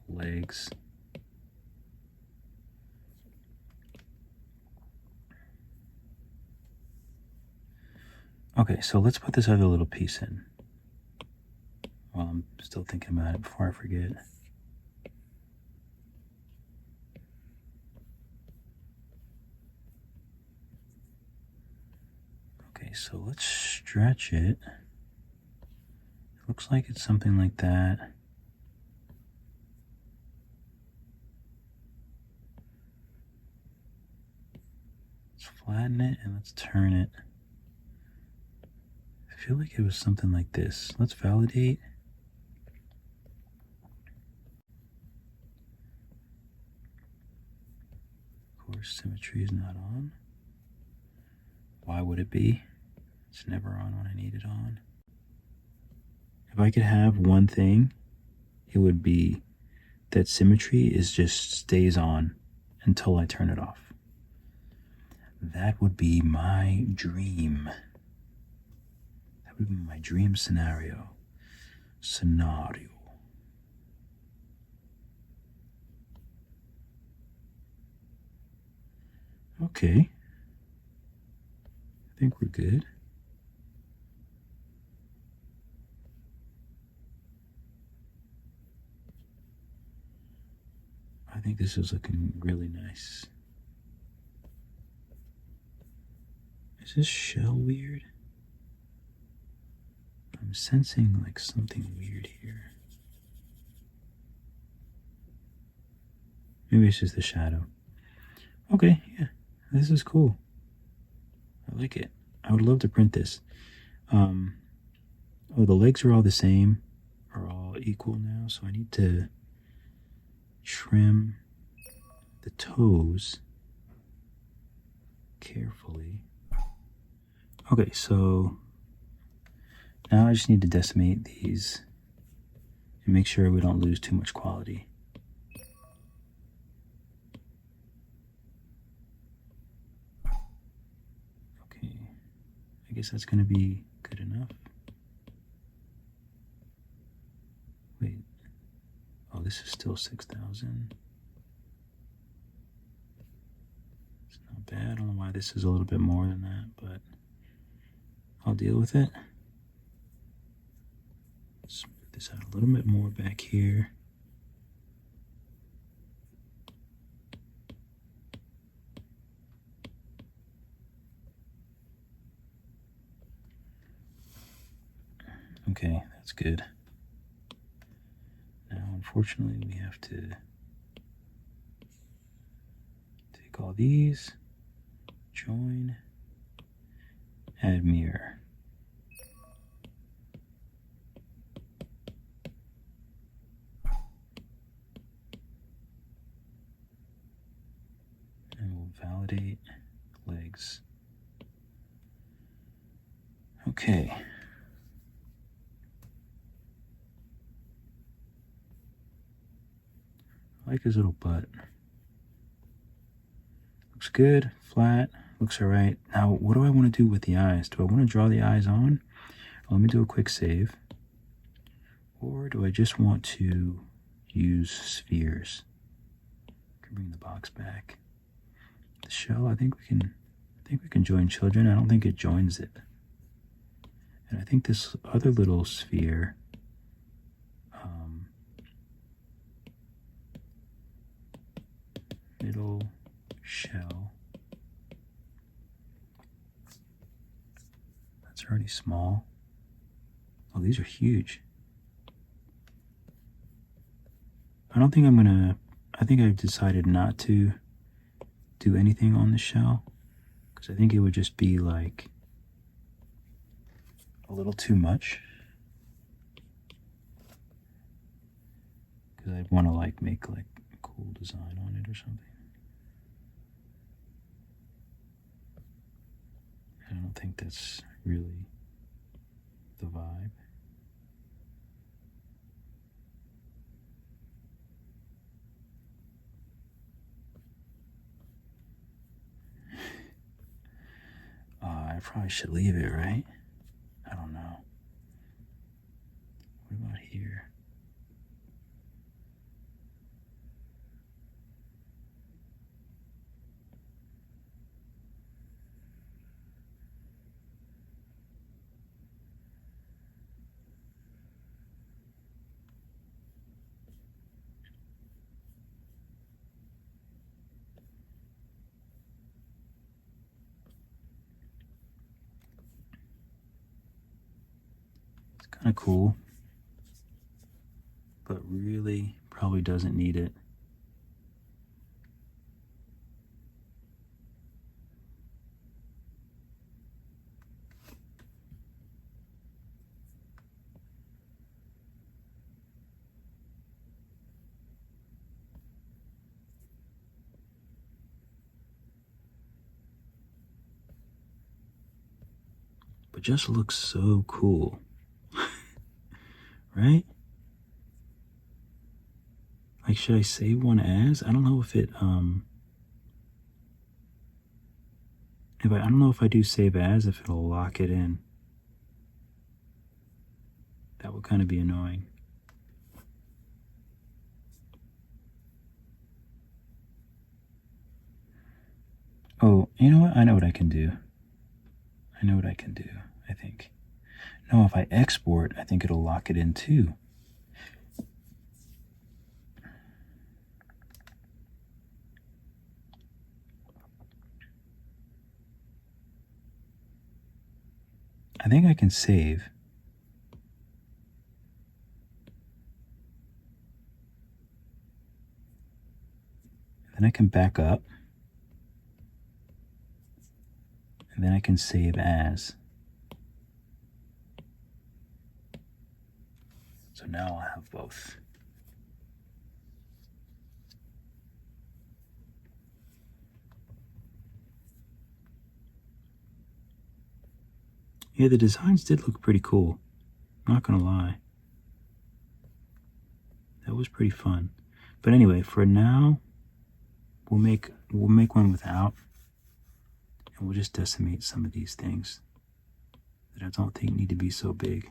Legs. Okay, so let's put this other little piece in. Well, I'm still thinking about it before I forget. so let's stretch it. It looks like it's something like that. Let's flatten it and let's turn it. I feel like it was something like this. Let's validate. Of course, symmetry is not on. Why would it be? It's never on when I need it on. If I could have one thing, it would be that symmetry just stays on until I turn it off. That would be my dream. That would be my dream scenario. Okay. I think we're good. I think this is looking really nice. Is this shell weird? I'm sensing like something weird here. Maybe it's just the shadow. Okay, yeah, this is cool. I like it. I would love to print this. Oh, the legs are all the same, are all equal now, so I need to trim the toes carefully. Okay, so now I just need to decimate these and make sure we don't lose too much quality. Okay, I guess that's gonna be good enough. Wait, oh, this is still 6,000. It's not bad. I don't know why this is a little bit more than that, but I'll deal with it. Let's move this out a little bit more back here. Okay, that's good. Now, unfortunately, we have to take all these, join, add mirror. And we'll validate legs. Okay. I like his little butt. Looks good, flat, looks all right. Now, what do I want to do with the eyes? Do I want to draw the eyes on? Let me do a quick save. Or do I just want to use spheres? I can bring the box back. The shell, I think we can join children. I don't think it joins it. And I think this other little sphere, middle shell, that's already small. Oh, these are huge. I think I've decided not to do anything on the shell because I think it would just be like a little too much. Because I'd want to like make like a cool design on it or something. I don't think that's really the vibe. I probably should leave it, right? I don't know. What about here? Kind of cool, but really probably doesn't need it. But just looks so cool, right? Like, should I save one as? I don't know if it, I don't know if I do save as, if it'll lock it in. That would kind of be annoying. Oh, you know what? I know what I can do. I know what I can do, I think. No, if I export, I think it'll lock it in too. I think I can save. Then I can back up. And then I can save as. So now I'll have both. Yeah, the designs did look pretty cool. Not gonna lie. That was pretty fun. But anyway, for now, we'll make one without, and we'll just decimate some of these things that I don't think need to be so big.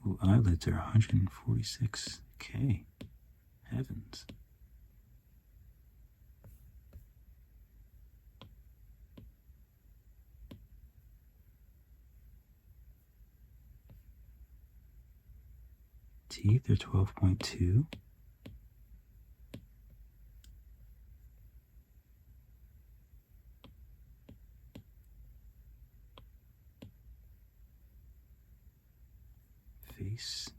Ooh, eyelids are 146K. Heavens. Teeth are 12.2. Face.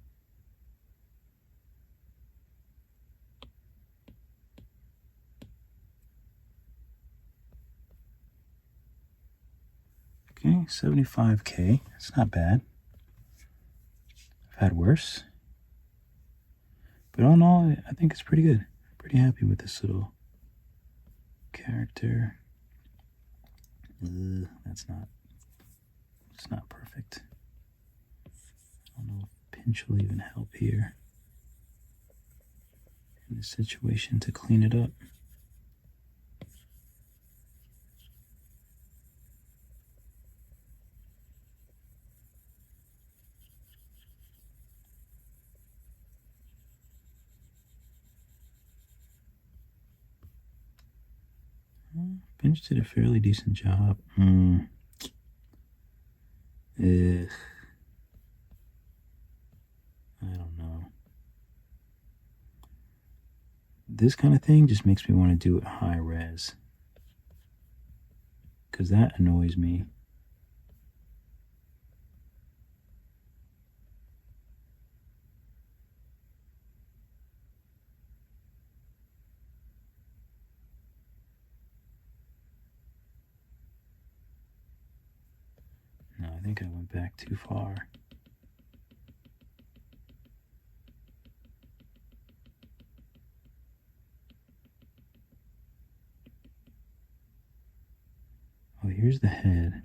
Okay, 75K. That's not bad. I've had worse. But all in all, I think it's pretty good. Pretty happy with this little character. It's not perfect. I don't know if pinch will even help here in this situation to clean it up. Pinch did a fairly decent job. Ugh. I don't know. This kind of thing just makes me want to do it high res, because that annoys me. No, I think I went back too far. Oh, here's the head.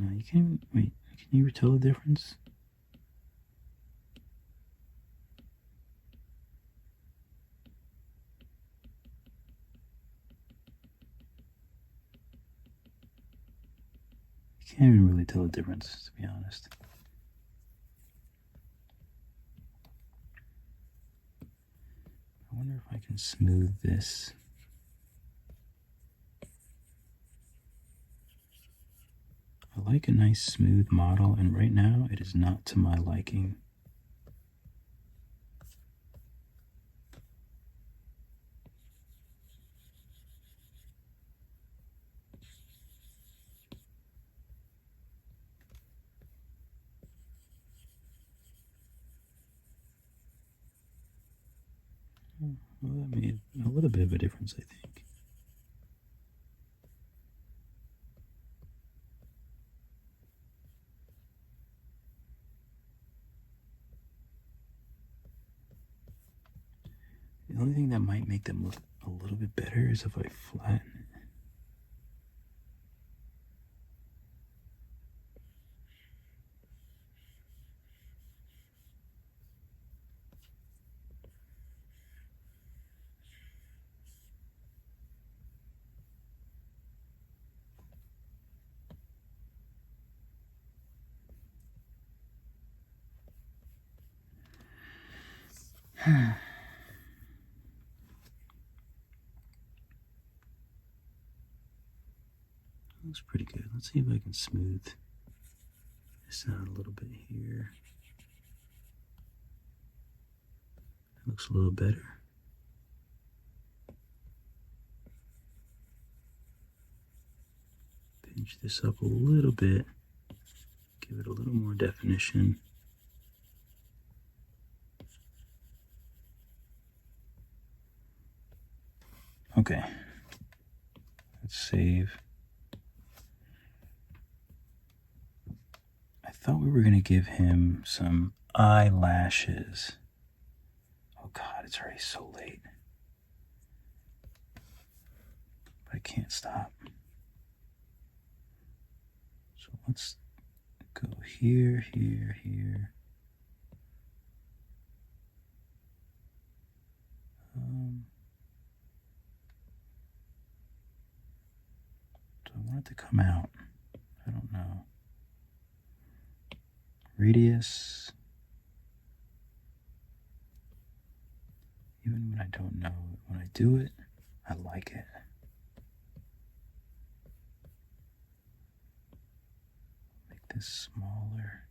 No, you can't. Wait, can you tell the difference? can't even really tell the difference, to be honest. I wonder if I can smooth this. I like a nice smooth model, and right now it is not to my liking. Well, that made a little bit of a difference, I think. The only thing that might make them look a little bit better is if I flatten it. Looks pretty good. Let's see if I can smooth this out a little bit here. That looks a little better. Pinch this up a little bit. Give it a little more definition. Okay. Let's save. I thought we were going to give him some eyelashes. Oh God, it's already so late. But I can't stop. So let's go here, here, here. Do I want it to come out? I don't know. Radius. Even when I don't know it, when I do it, I like it. Make this smaller.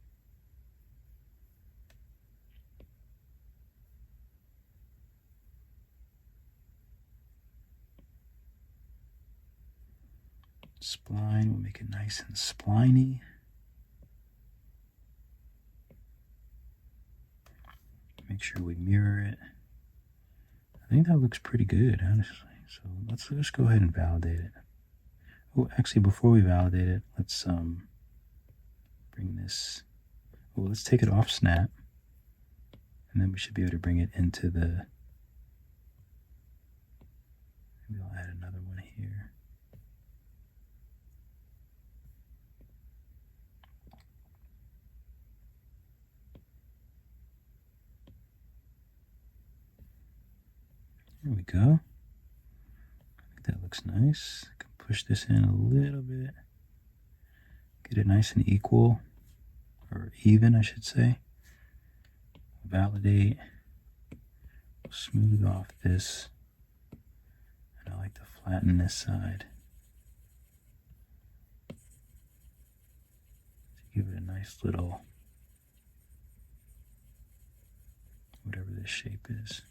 Spline, we'll make it nice and spliny. Make sure we mirror it. I think that looks pretty good, honestly. So let's just go ahead and validate it. Oh, actually, before we validate it, let's bring this. Oh, let's take it off snap, and then we should be able to bring it into the. Maybe I'll add another one here. There we go. I think that looks nice. I can push this in a little bit. Get it nice and equal, or even, I should say. Validate. Smooth off this. And I like to flatten this side. To give it a nice little, whatever this shape is.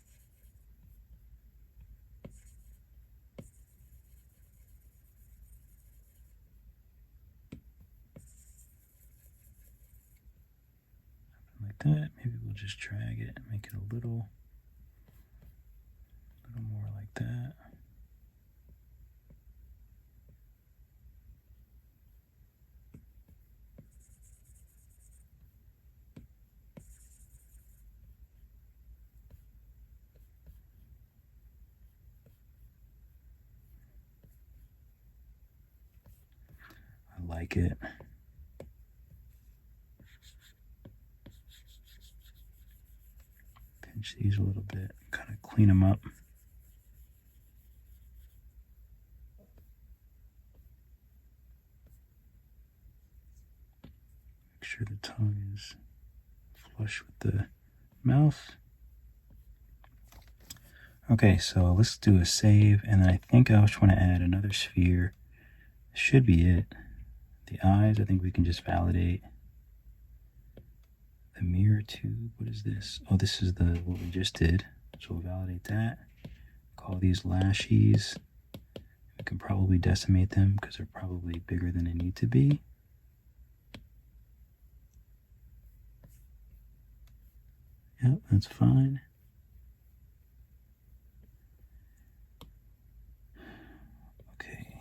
Like that. Maybe we'll just drag it and make it a little more like that. I like it. Pinch these a little bit, kind of clean them up. sure the tongue is flush with the mouth. Okay, so let's do a save, and then I think I just want to add another sphere. Should be it. The eyes, I think we can just validate. The mirror tube, what is this? Oh, this is what we just did. So we'll validate that. Call these lashes. We can probably decimate them because they're probably bigger than they need to be. Yep, that's fine. Okay.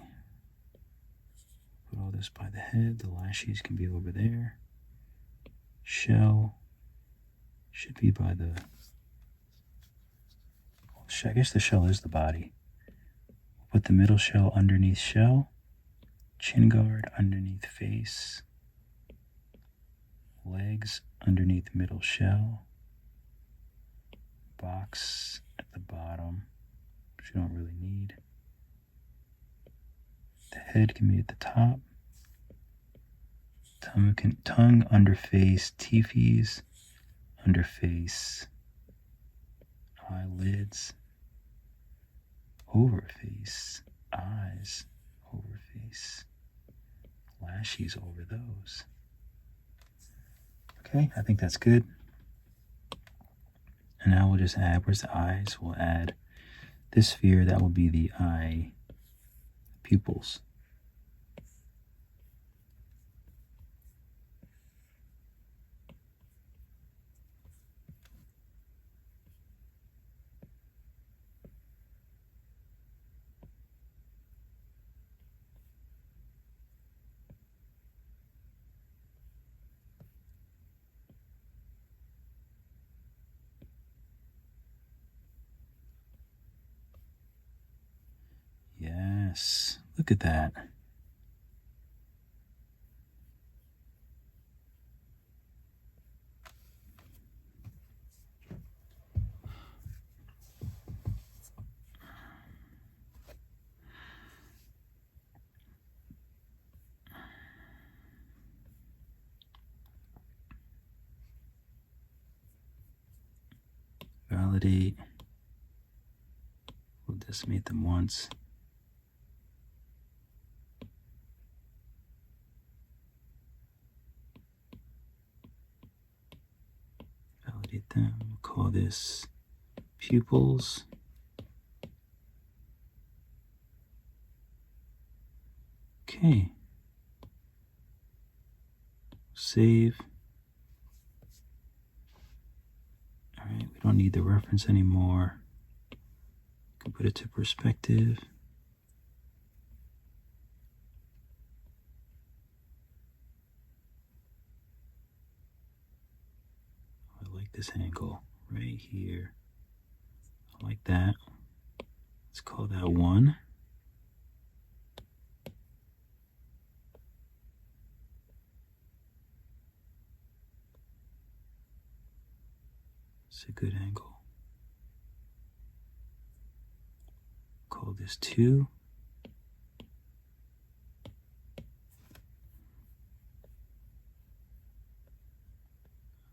Put all this by the head. The lashes can be over there. Shell should be by the... I guess the shell is the body. Put the middle shell underneath shell. Chin guard underneath face. Legs underneath middle shell. Box at the bottom, which you don't really need. The head can be at the top. Tongue under face, teethies under face, eyelids over face, eyes over face, lashes over those. Okay, I think that's good. And now we'll just add, where's the eyes? We'll add this sphere, that will be the eye pupils. Yes, look at that. Validate. We'll decimate them once. Validate them. We'll call this pupils. Okay. Save. All right, we don't need the reference anymore. We can put it to perspective. I like this angle right here. I like that. Let's call that 1. It's a good angle. Call this 2.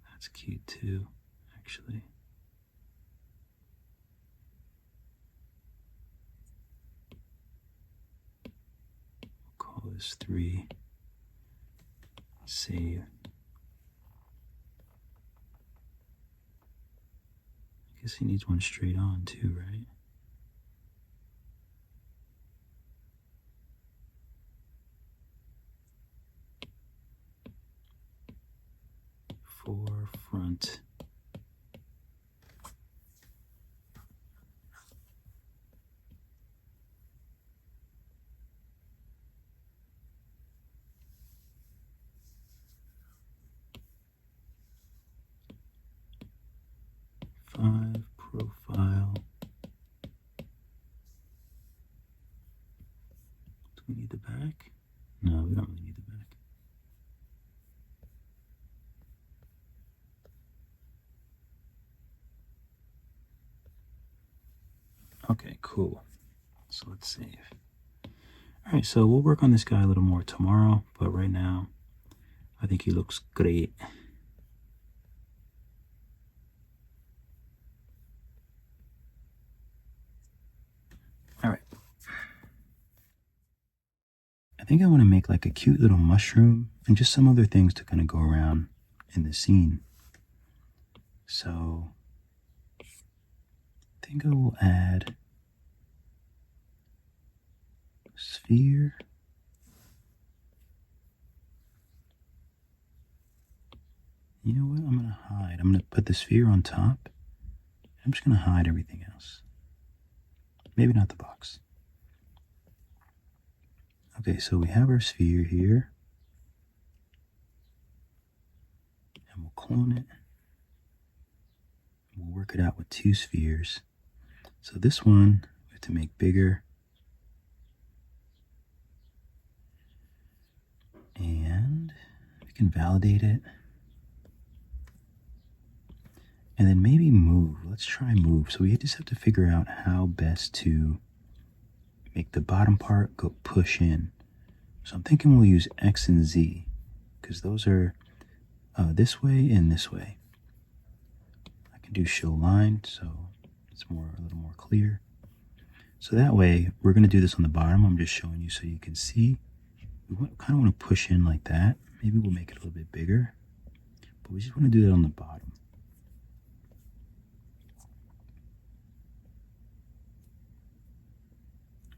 That's cute too, actually. We'll call this 3. Save. I guess he needs one straight on too, right? Forefront. Profile. Do we need the back? No, we don't really need the back. Okay, cool. So let's save. All right, so we'll work on this guy a little more tomorrow, but right now I think he looks great. All right. I think I want to make like a cute little mushroom and just some other things to kind of go around in the scene. So I think I will add a sphere. You know what? I'm going to hide. I'm going to put the sphere on top. I'm just going to hide everything else. Maybe not the box. Okay, so we have our sphere here. And we'll clone it. We'll work it out with two spheres. So this one we have to make bigger. And we can validate it. And then maybe move. Let's try move. So we just have to figure out how best to make the bottom part go push in. So I'm thinking we'll use X and Z because those are this way and this way. I can do show line so it's a little more clear. So that way we're going to do this on the bottom. I'm just showing you so you can see. We kind of want to push in like that. Maybe we'll make it a little bit bigger, but we just want to do that on the bottom.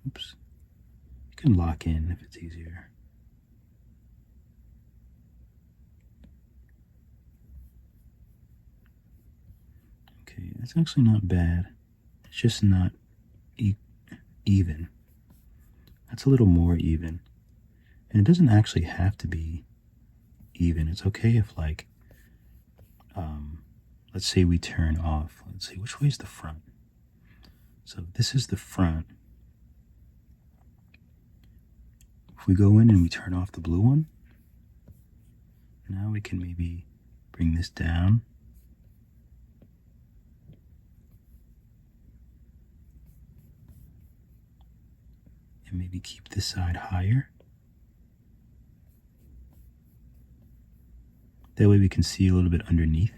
Oops. You can lock in if it's easier. Okay, that's actually not bad. It's just not even. That's a little more even. And it doesn't actually have to be even. It's okay if like, let's say we turn off. Let's see, which way is the front? So this is the front. If we go in and we turn off the blue one, now we can maybe bring this down. And maybe keep this side higher. That way we can see a little bit underneath.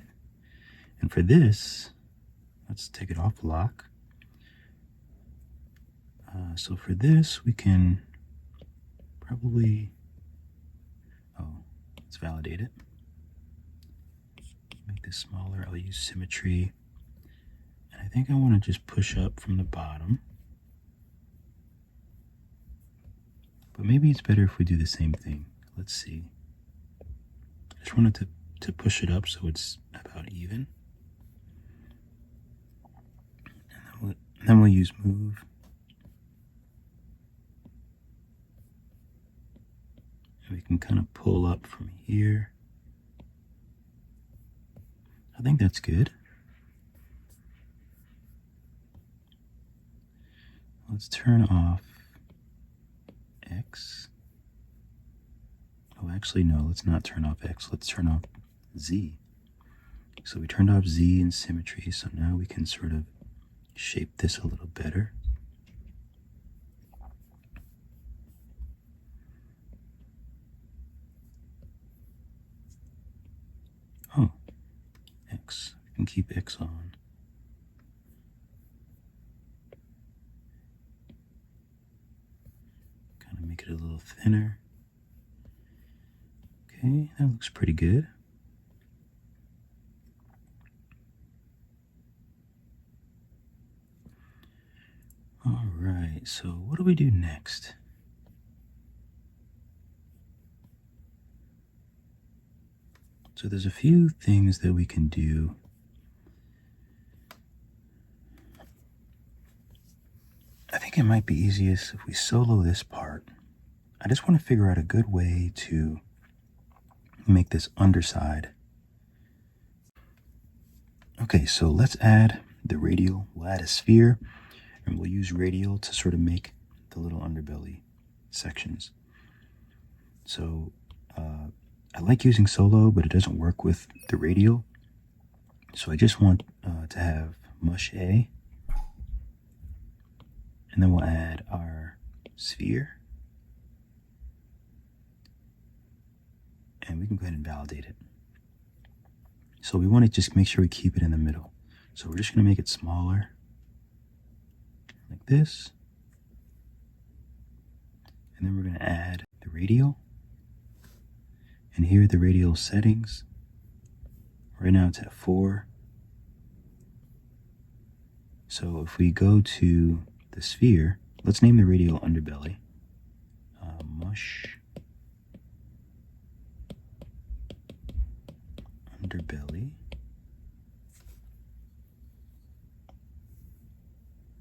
And for this, let's take it off lock. So for this, we can probably, let's validate it. Make this smaller. I'll use symmetry. And I think I want to just push up from the bottom. But maybe it's better if we do the same thing. Let's see. I just wanted to push it up so it's about even. And then we'll use move. And we can kind of pull up from here. I think that's good. Let's turn off X. Oh, actually, no, let's not turn off X. Let's turn off Z. So we turned off Z in symmetry, so now we can sort of shape this a little better. Oh, X. I can keep X on. Kind of make it a little thinner. Okay, that looks pretty good. All right, so what do we do next? So there's a few things that we can do. I think it might be easiest if we solo this part. I just want to figure out a good way to make this underside. Okay, so let's add the radial. We'll add a sphere, and we'll use radial to sort of make the little underbelly sections. So I like using solo, but it doesn't work with the radial. So I just want to have mush A, and then we'll add our sphere. and we can go ahead and validate it. So we want to just make sure we keep it in the middle. So we're just going to make it smaller, like this. And then we're going to add the radial. And here are the radial settings. Right now it's at 4. So if we go to the sphere, let's name the radial underbelly. Mush underbelly.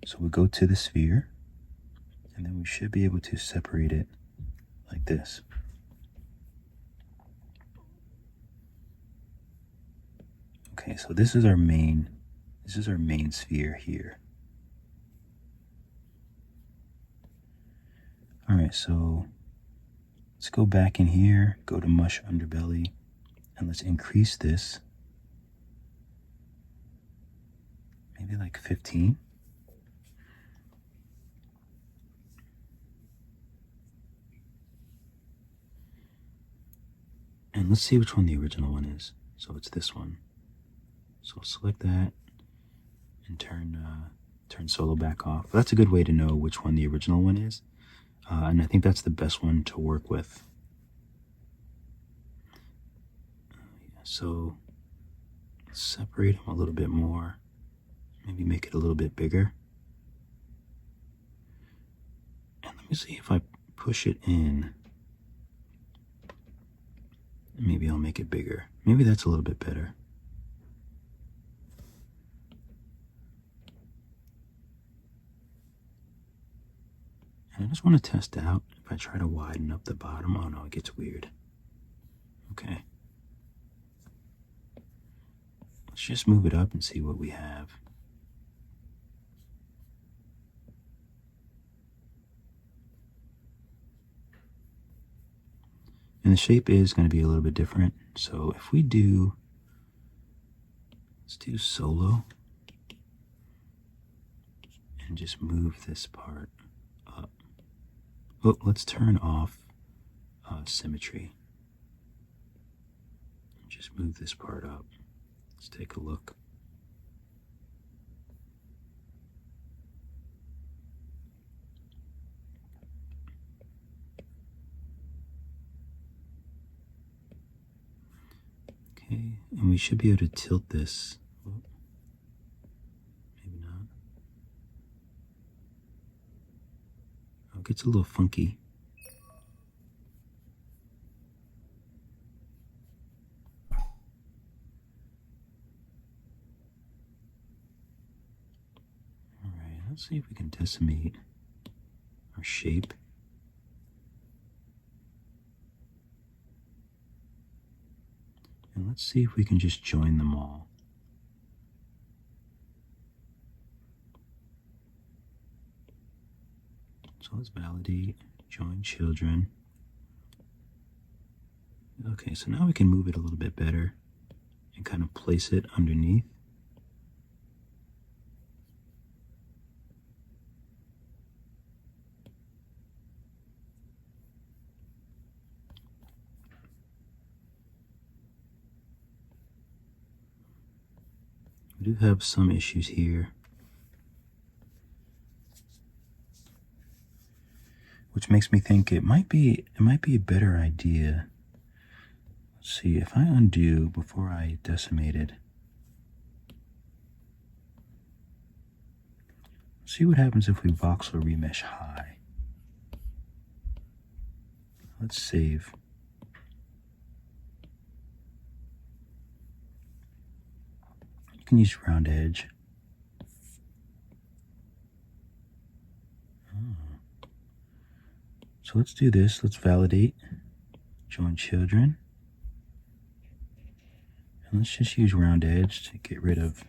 So we go to the sphere, and then we should be able to separate it like this. Okay, so this is our main sphere here. All right, so let's go back in here, go to mush underbelly, and let's increase this. Maybe like 15. And let's see which one the original one is. So it's this one. So select that and turn solo back off. That's a good way to know which one the original one is. And I think that's the best one to work with. So let's separate them a little bit more. Maybe make it a little bit bigger. And let me see if I push it in. Maybe I'll make it bigger. Maybe that's a little bit better. And I just want to test out if I try to widen up the bottom. Oh no, it gets weird. Okay. Let's just move it up and see what we have. And the shape is going to be a little bit different. So if we do, let's do solo and just move this part up. Oh, let's turn off symmetry. Just move this part up. Let's take a look. Okay, and we should be able to tilt this. Oh, maybe not. Oh, it gets a little funky. Alright, let's see if we can decimate our shape. And let's see if we can just join them all. So let's validate, join children. Okay, so now we can move it a little bit better and kind of place it underneath. We do have some issues here, which makes me think it might be a better idea. Let's see, if I undo before I decimate it, see what happens if we voxel remesh high. Let's save. You can use round edge. So let's do this. Let's validate, join children. And let's just use round edge to get rid of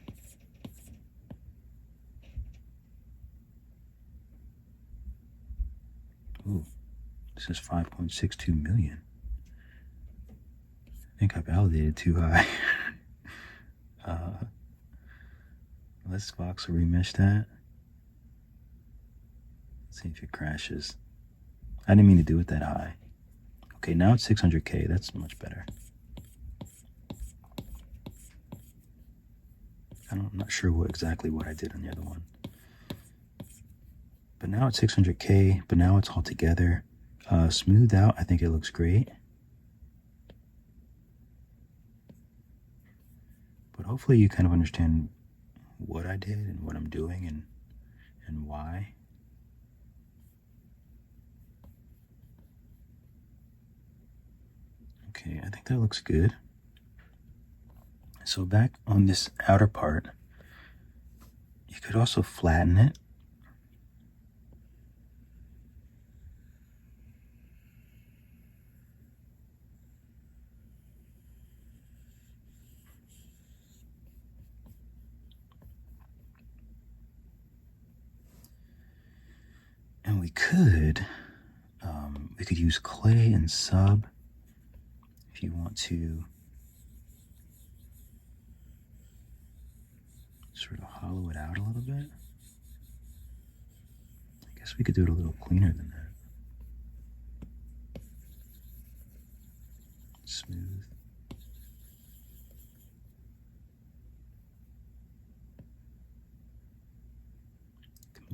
this is 5.62 million. I think I validated too high. Let's voxel remesh that. Let's see if it crashes. I didn't mean to do it that high. Okay, now it's 600K. That's much better. I'm not sure exactly what I did on the other one. But now it's 600K, but now it's all together. Smoothed out, I think it looks great. But hopefully you kind of understand what I did and what I'm doing and why. Okay, I think that looks good. So back on this outer part, you could also flatten it. And we could use clay and sub if you want to sort of hollow it out a little bit. I guess we could do it a little cleaner than that. Smooth.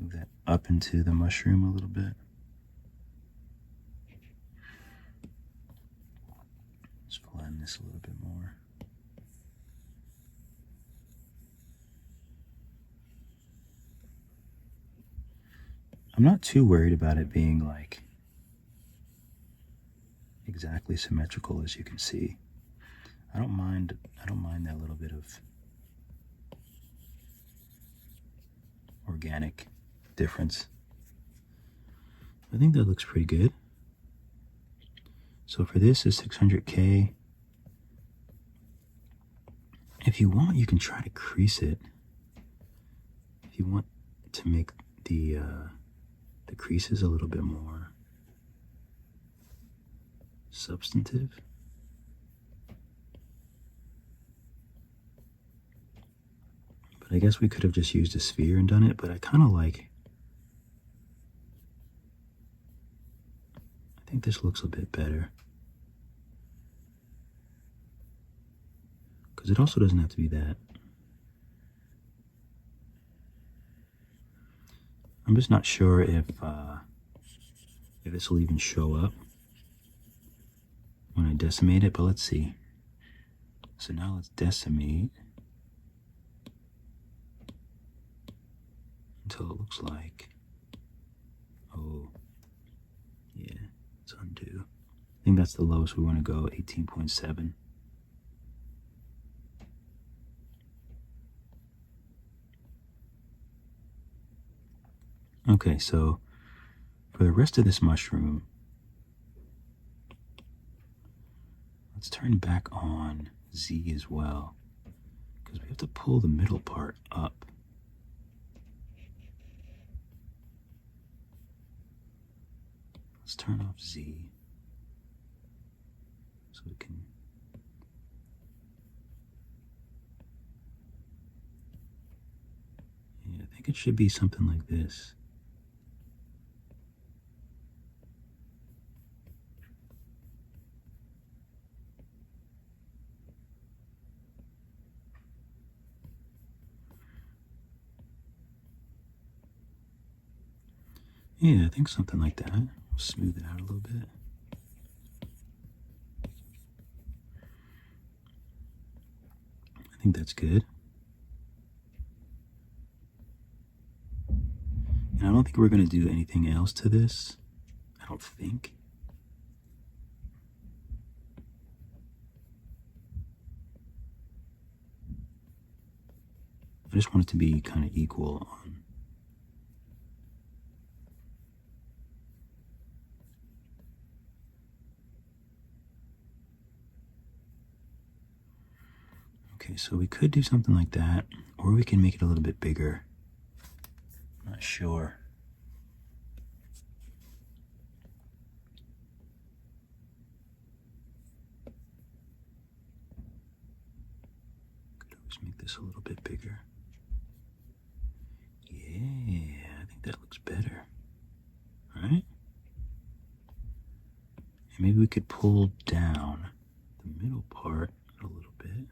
Move that up into the mushroom a little bit. Let's flatten this a little bit more. I'm not too worried about it being like exactly symmetrical, as you can see. I don't mind that little bit of organic difference. I think that looks pretty good. So for this is 600K. If you want, you can try to crease it. If you want to make the creases a little bit more substantive. But I guess we could have just used a sphere and done it, but I kind of like, I think this looks a bit better. Because it also doesn't have to be that. I'm just not sure if this will even show up when I decimate it, but let's see. So now let's decimate until it looks like, oh, yeah, it's undo. I think that's the lowest we want to go, 18.7. Okay, so for the rest of this mushroom, let's turn back on Z as well, because we have to pull the middle part up. Let's turn off Z so we can, yeah, I think it should be something like this. Yeah, I think something like that. We'll smooth it out a little bit. I think that's good. And I don't think we're going to do anything else to this. I don't think. I just want it to be kind of equal on. Okay, so we could do something like that, or we can make it a little bit bigger. I'm not sure. Could always make this a little bit bigger. Yeah, I think that looks better. Right? maybe we could pull down the middle part a little bit.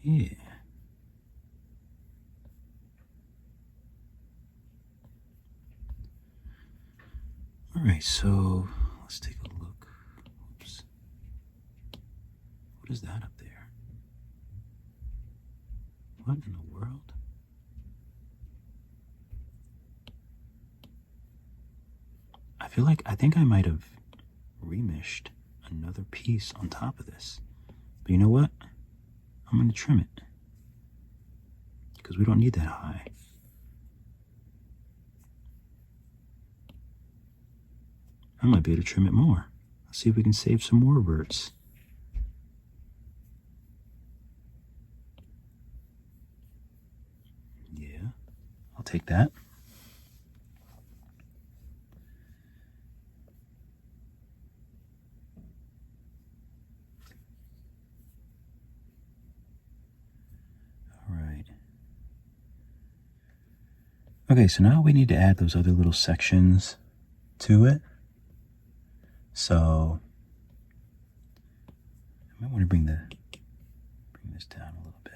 Yeah. All right, so let's take a look. Oops. What is that up there? What in the world? I think I might have remished another piece on top of this. But you know what? I'm going to trim it because we don't need that high. I might be able to trim it more. Let's see if we can save some more verts. Yeah, I'll take that. All right. Okay, so now we need to add those other little sections to it. So I might want to bring this down a little bit.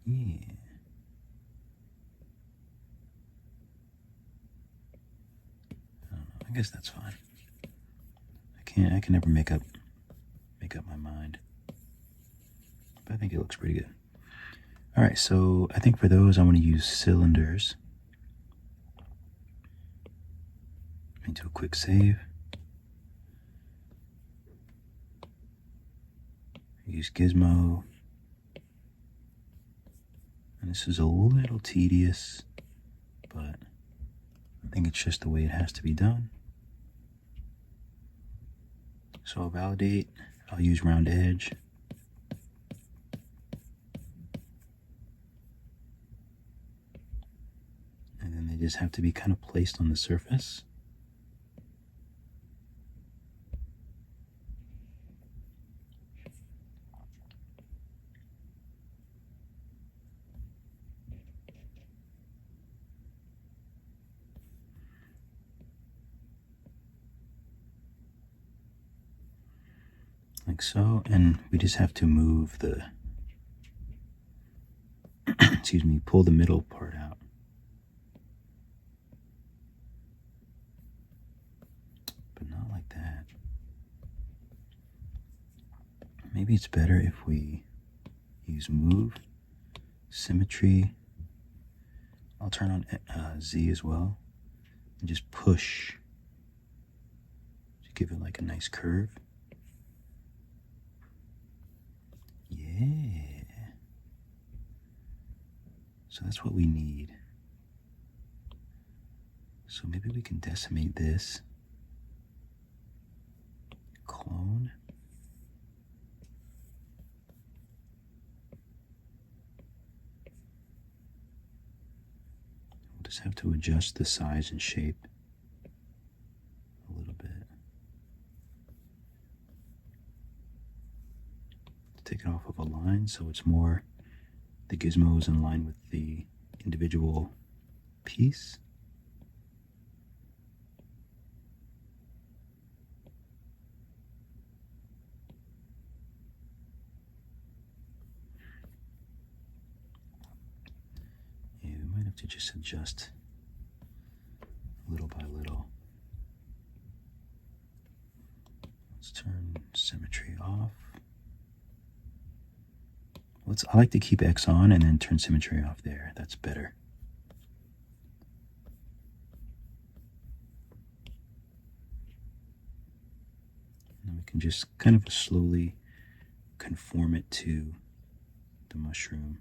Yeah. I don't know. I guess that's fine. I can never make up my mind. But I think it looks pretty good. All right, so I think for those I want to use cylinders. Let me do a quick save. Use Gizmo. And this is a little tedious, but I think it's just the way it has to be done. So I'll validate. I'll use round edge. And then they just have to be kind of placed on the surface. Like so, and we just have to move the, excuse me, pull the middle part out. But not like that. Maybe it's better if we use move, symmetry. I'll turn on Z as well, and just push to give it like a nice curve. Yeah. So that's what we need. So maybe we can decimate this. Clone. We'll just have to adjust the size and shape a little bit. Take it off of a line so it's more, the gizmo is in line with the individual piece. Yeah, we might have to just adjust little by little. Let's turn symmetry off. I like to keep X on and then turn symmetry off there. That's better. And we can just kind of slowly conform it to the mushroom.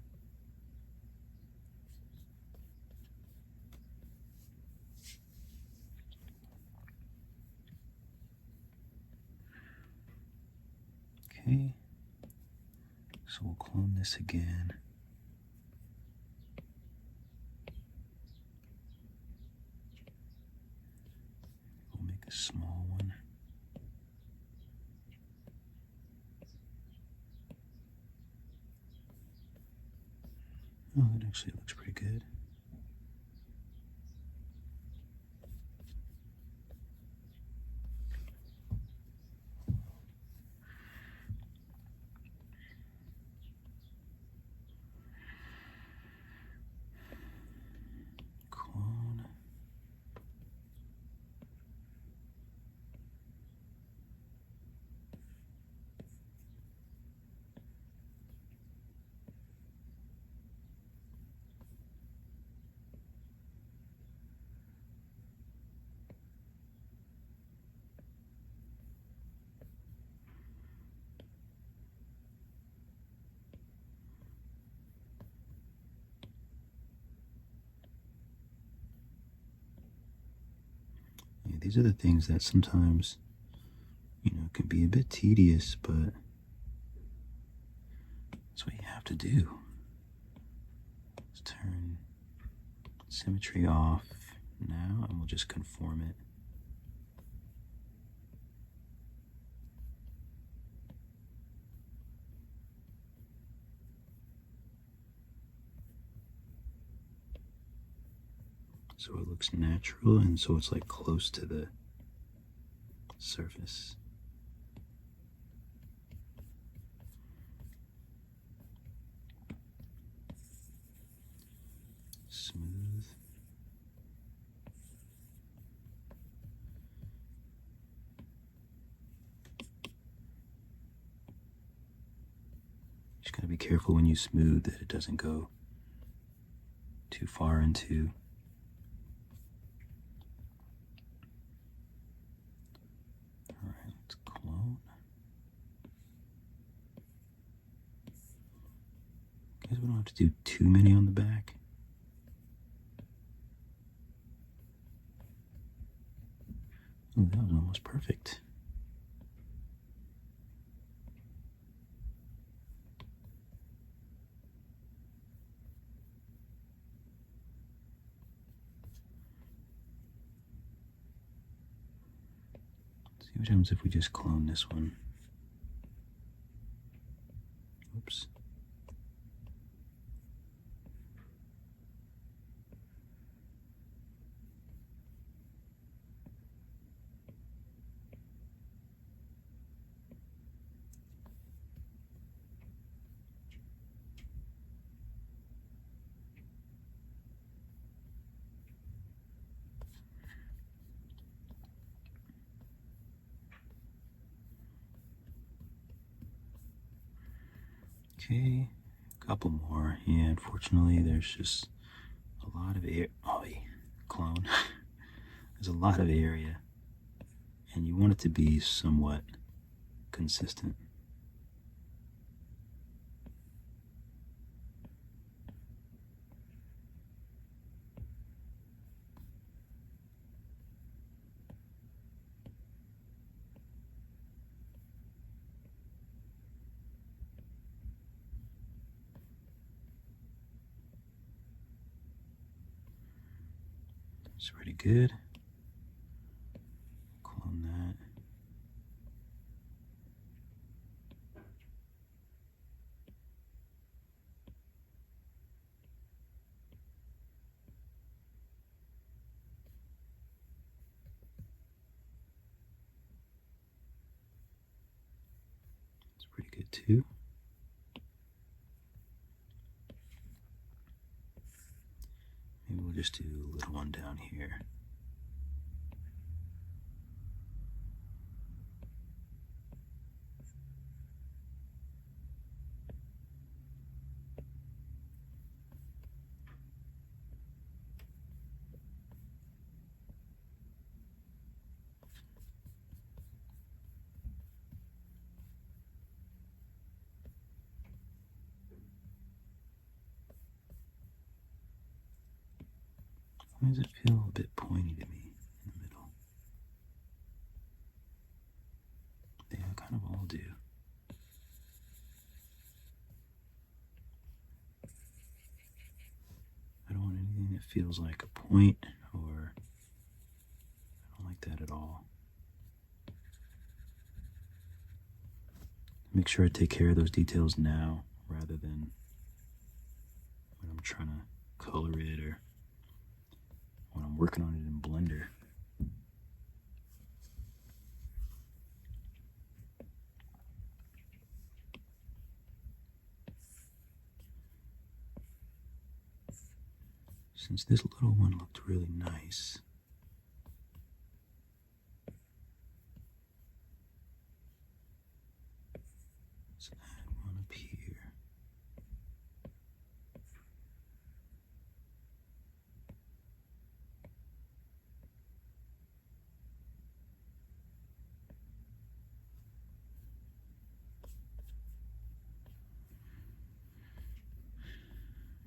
Okay. So we'll clone this again. We'll make a small one. Oh, it actually looks pretty good. these are the things that sometimes, you know, can be a bit tedious, but that's what you have to do. Let's turn symmetry off now, and we'll just conform it. So it looks natural, and so it's like close to the surface. Smooth. Just gotta be careful when you smooth that it doesn't go too far into. Alright, let's clone. Guess we don't have to do too many on the back. Ooh, that was almost perfect. Let's see what happens if we just clone this one. Oops. Okay, a couple more. Yeah, unfortunately, there's just a lot of air. Oh, clone. There's a lot of area, and you want it to be somewhat consistent. It's pretty good. Clone that. It's pretty good too. Maybe we'll just do a little one down here. Why does it feel a bit pointy to me in the middle? They kind of all do. I don't want anything that feels like a point, or I don't like that at all. Make sure I take care of those details now rather than when I'm trying to color it or when I'm working on it in Blender. Since this little one looked really nice, let's add one up here.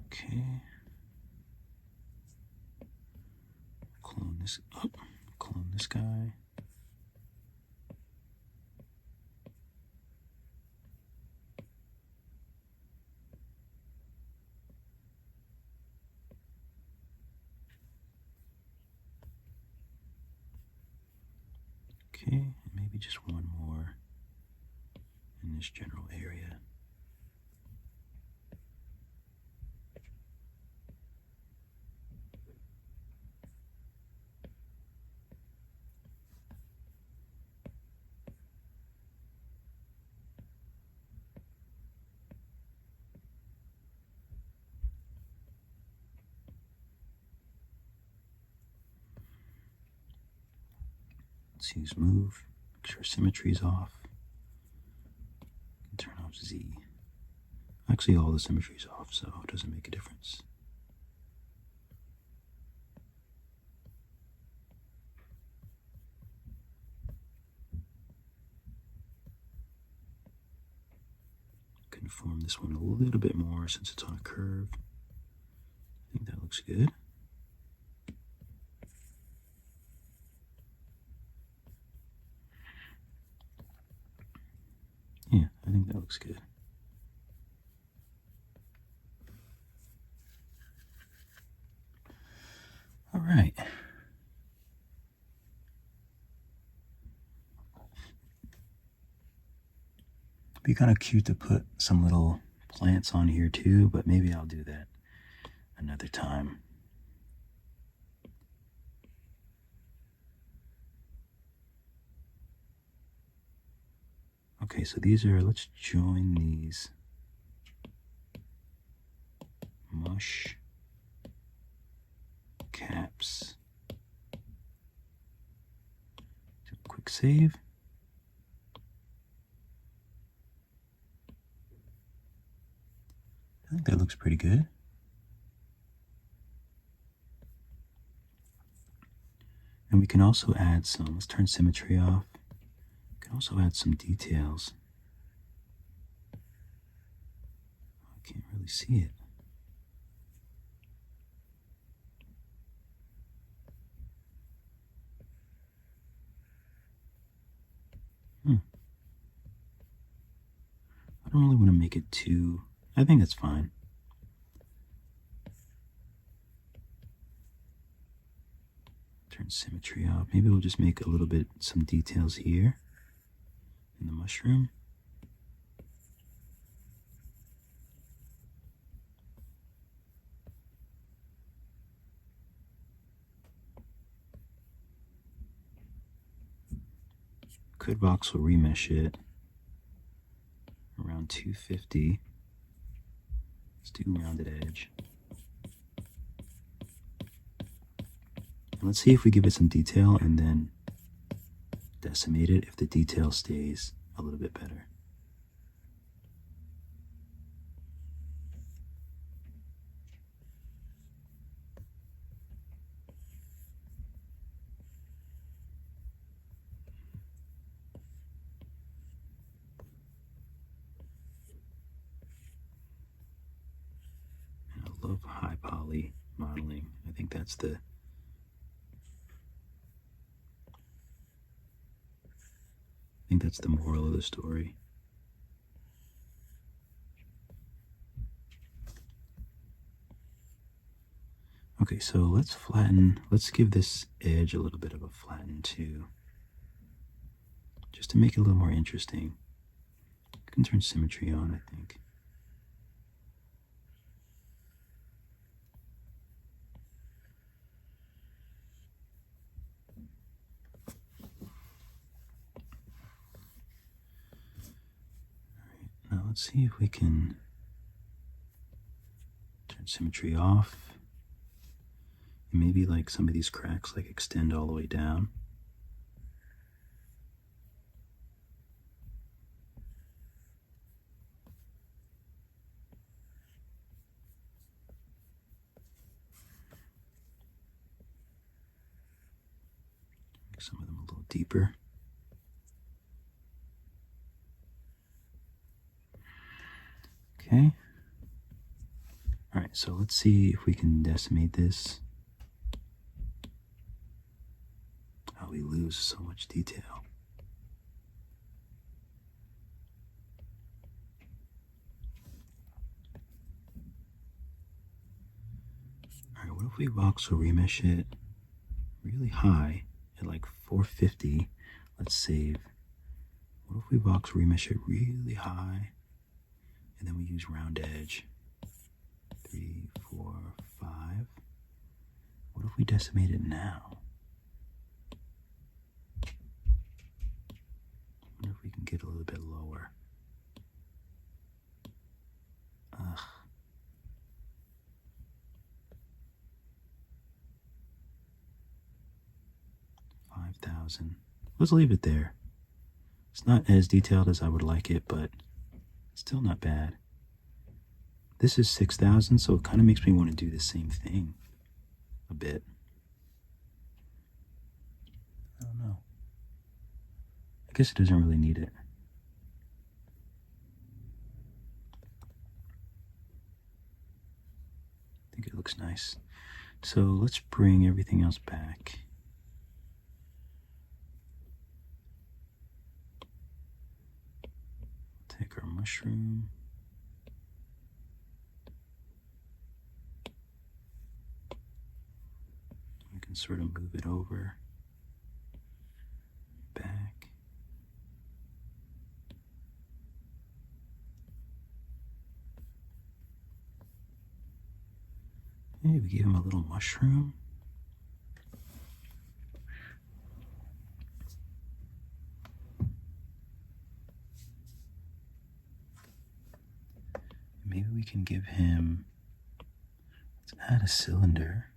Okay. Clone this up, clone this guy. Okay, and maybe just one more in this general area. Let's use move, make sure symmetry's off. Turn off Z. Actually, all the symmetry's off, so it doesn't make a difference. Conform this one a little bit more since it's on a curve. I think that looks good. Yeah, I think that looks good. All right. It'd be kind of cute to put some little plants on here too, but maybe I'll do that another time. Okay, so these are, let's join these. Mush caps. Do a quick save. I think that looks pretty good. And we can also add some, let's turn symmetry off. We can also add some details. I can't really see it. I don't really want to make it too, I think that's fine. Turn symmetry off. Maybe we'll just make a little bit, some details here in the mushroom. Could voxel remesh it around 250. Let's do rounded edge. And let's see if we give it some detail and then decimate it if the detail stays a little bit better. I love high poly modeling. I think that's the moral of the story. Okay, so let's flatten, let's give this edge a little bit of a flatten too, just to make it a little more interesting. I can turn symmetry on, I think. Now let's see if we can turn symmetry off. And maybe like some of these cracks like extend all the way down. Make some of them a little deeper. Okay. All right, so let's see if we can decimate this. Oh, we lose so much detail. Alright, what if we voxel remesh it really high at like 450? Let's save. What if we voxel remesh it really high and then we use round edge? 3, 4, 5. What if we decimate it now? I wonder if we can get a little bit lower. Ugh. 5,000. Let's leave it there. It's not as detailed as I would like it, but still not bad. This is 6,000, so it kind of makes me want to do the same thing a bit. I don't know. I guess it doesn't really need it. I think it looks nice. So let's bring everything else back. Take our mushroom. We can sort of move it over, back. Hey, we gave him a little mushroom. Maybe we can give him, let's add a cylinder.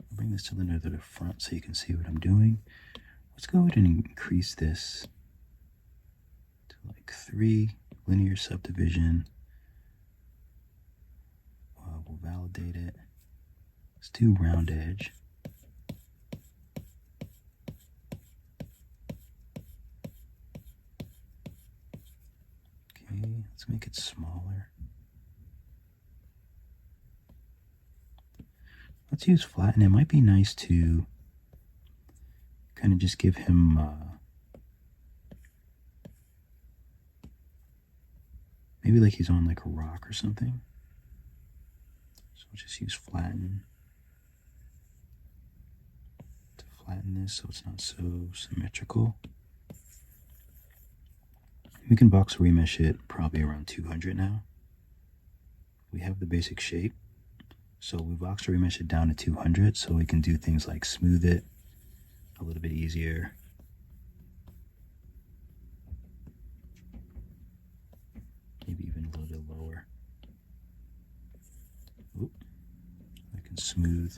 I'll bring the cylinder to the front so you can see what I'm doing. Let's go ahead and increase this to like 3 linear subdivision. We'll validate it. Let's do round edge. Okay, let's make it smaller. Let's use flatten. It might be nice to kind of just give him maybe like he's on like a rock or something. So we'll just use flatten to flatten this so it's not so symmetrical. We can voxel remesh it probably around 200 now. We have the basic shape. So we voxel remesh it down to 200 so we can do things like smooth it a little bit easier. Maybe even a little bit lower. Oop. I can smooth.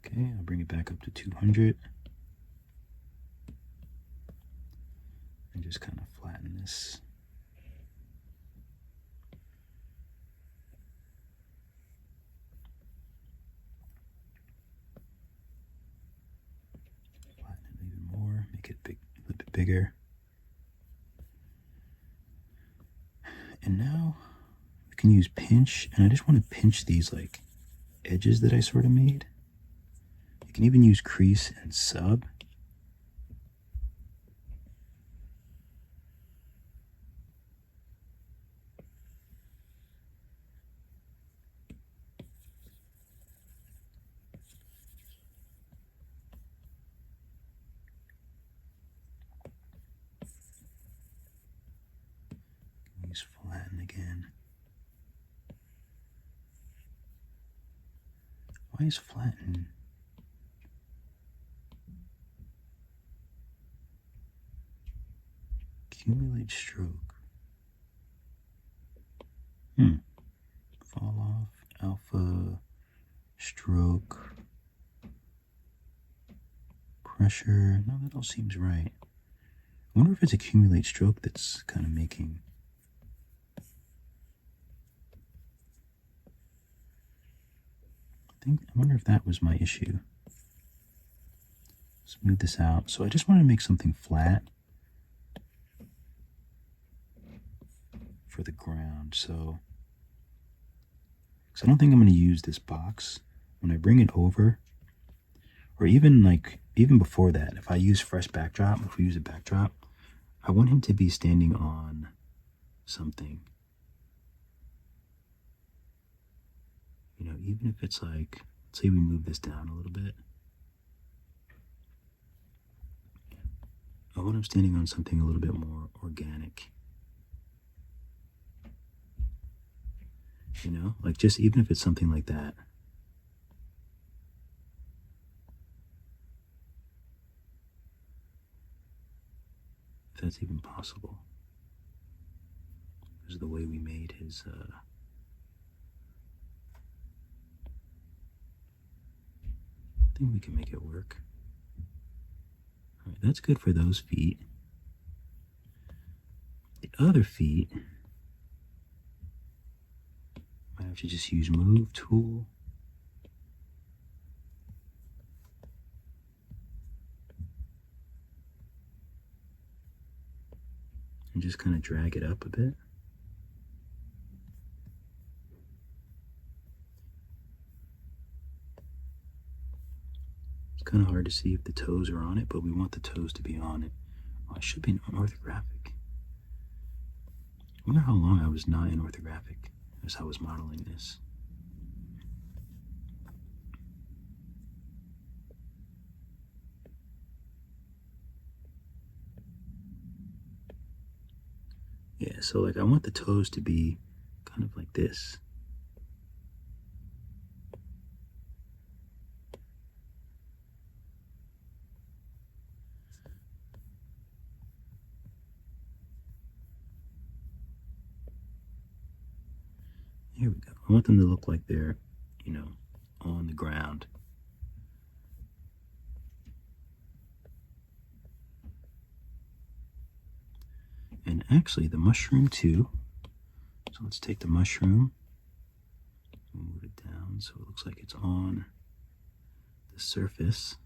Okay, I'll bring it back up to 200. And just kind of flatten this. Flatten it even more, make it big, a little bit bigger. And now we can use pinch, and I just want to pinch these like edges that I sort of made. You can even use crease and sub. Flatten again. Why is flatten? Accumulate stroke. Fall off, alpha, stroke, pressure. No, that all seems right. I wonder if it's accumulate stroke that's kind of making. I wonder if that was my issue. Smooth this out. So I just want to make something flat for the ground. So because I don't think I'm going to use this box. When I bring it over, or even before that, if I use fresh backdrop, if we use a backdrop, I want him to be standing on something. You know, even if it's like, let's say we move this down a little bit. I want him standing on something a little bit more organic. You know, like just even if it's something like that. If that's even possible. Because of the way we made his, I think we can make it work. All right, that's good for those feet. The other feet, I have to just use Move Tool. And just kind of drag it up a bit. It's kind of hard to see if the toes are on it, but we want the toes to be on it. Oh, I should be in orthographic. I wonder how long I was not in orthographic as I was modeling this. Yeah, so like I want the toes to be kind of like this. Here we go. I want them to look like they're, you know, on the ground. And actually the mushroom too. So let's take the mushroom, move it down so it looks like it's on the surface.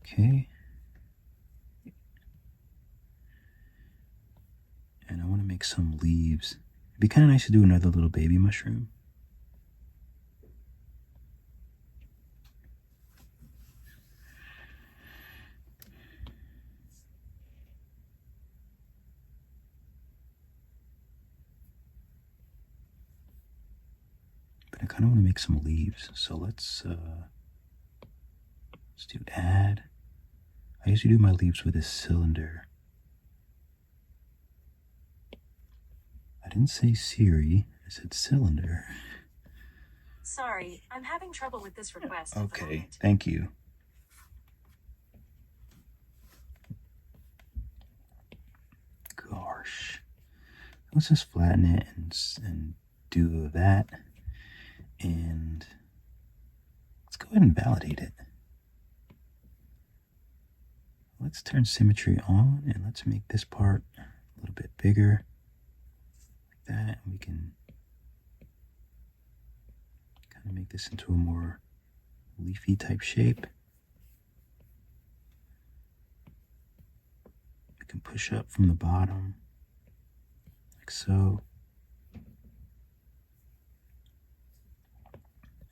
Okay. And I want to make some leaves. It'd be kind of nice to do another little baby mushroom. But I kind of want to make some leaves. So let's do add. I usually do my leaves with a cylinder. I didn't say Siri, I said cylinder. Sorry, I'm having trouble with this request. Okay, thank you. Gosh. Let's just flatten it and do that. And let's go ahead and validate it. Let's turn symmetry on and let's make this part a little bit bigger. Like that. And we can kind of make this into a more leafy type shape. We can push up from the bottom like so.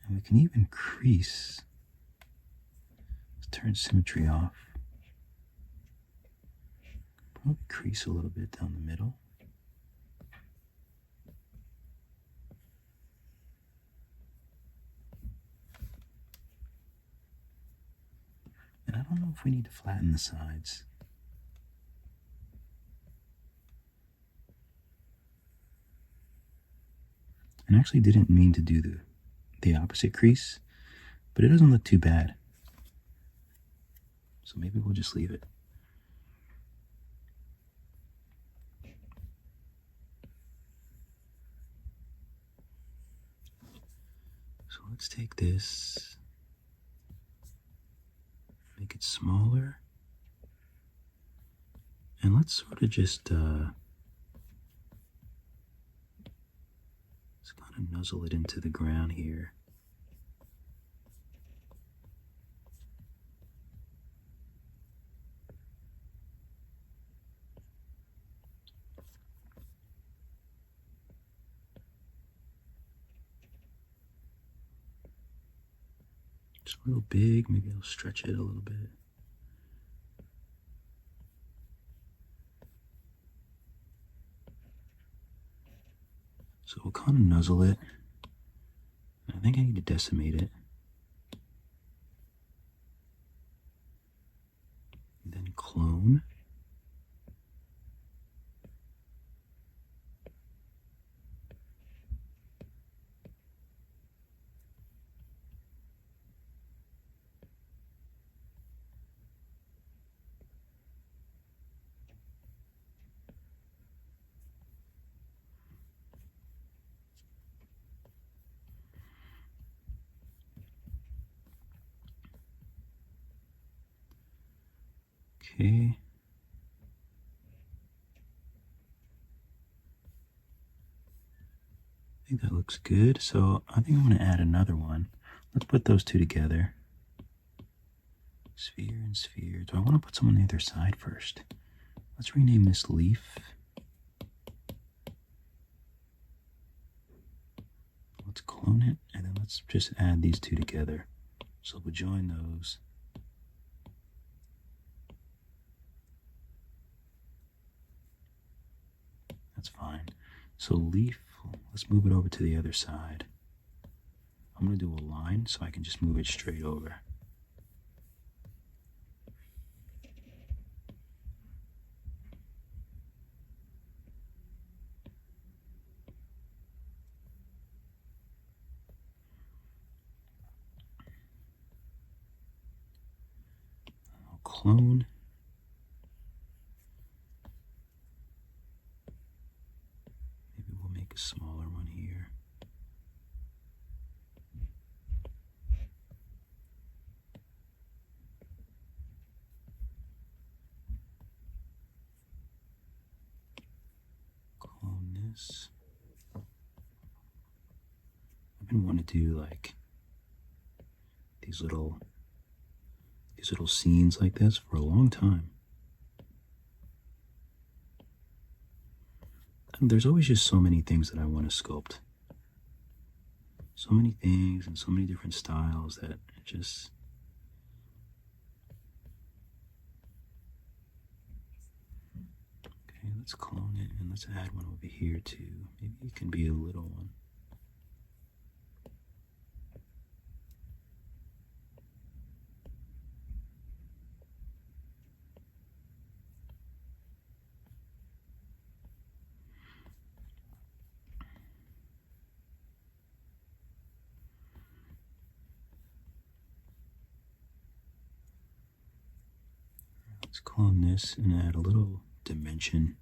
And we can even crease. Let's turn symmetry off. Probably crease a little bit down the middle. And I don't know if we need to flatten the sides. And I actually didn't mean to do the opposite crease, but it doesn't look too bad. So maybe we'll just leave it. So let's take this, make it smaller, and let's sort of just kind of nuzzle it into the ground here. It's a little big. Maybe I'll stretch it a little bit. So we'll kind of nuzzle it. I think I need to decimate it. And then clone. Okay. I think that looks good. So I think I'm going to add another one. Let's put those two together. Sphere and sphere. Do I want to put some on the other side first? Let's rename this leaf. Let's clone it, and then let's just add these two together. So we'll join those. That's fine. So leaf, let's move it over to the other side. I'm going to do a line so I can just move it straight over. I'll clone. Maybe we'll make a smaller one here. Clone this. I've been wanting to do like these little scenes like this for a long time. And there's always just so many things that I want to sculpt. So many things and so many different styles that it just... Okay, let's clone it and let's add one over here too. Maybe it can be a little one. Let's clone this and add a little dimension.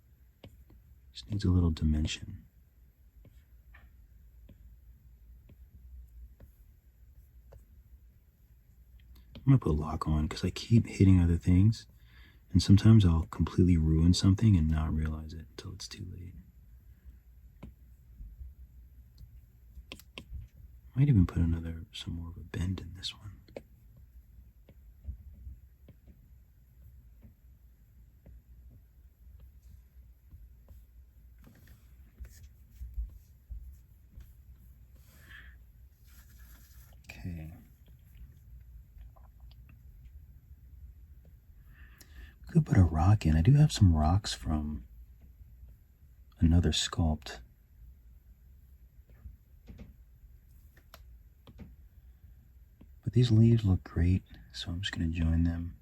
Just needs a little dimension. I'm gonna put lock on because I keep hitting other things, and sometimes I'll completely ruin something and not realize it until it's too late. Might even put some more of a bend in this one. Okay. Could put a rock in. I do have some rocks from another sculpt. But these leaves look great, so I'm just going to join them.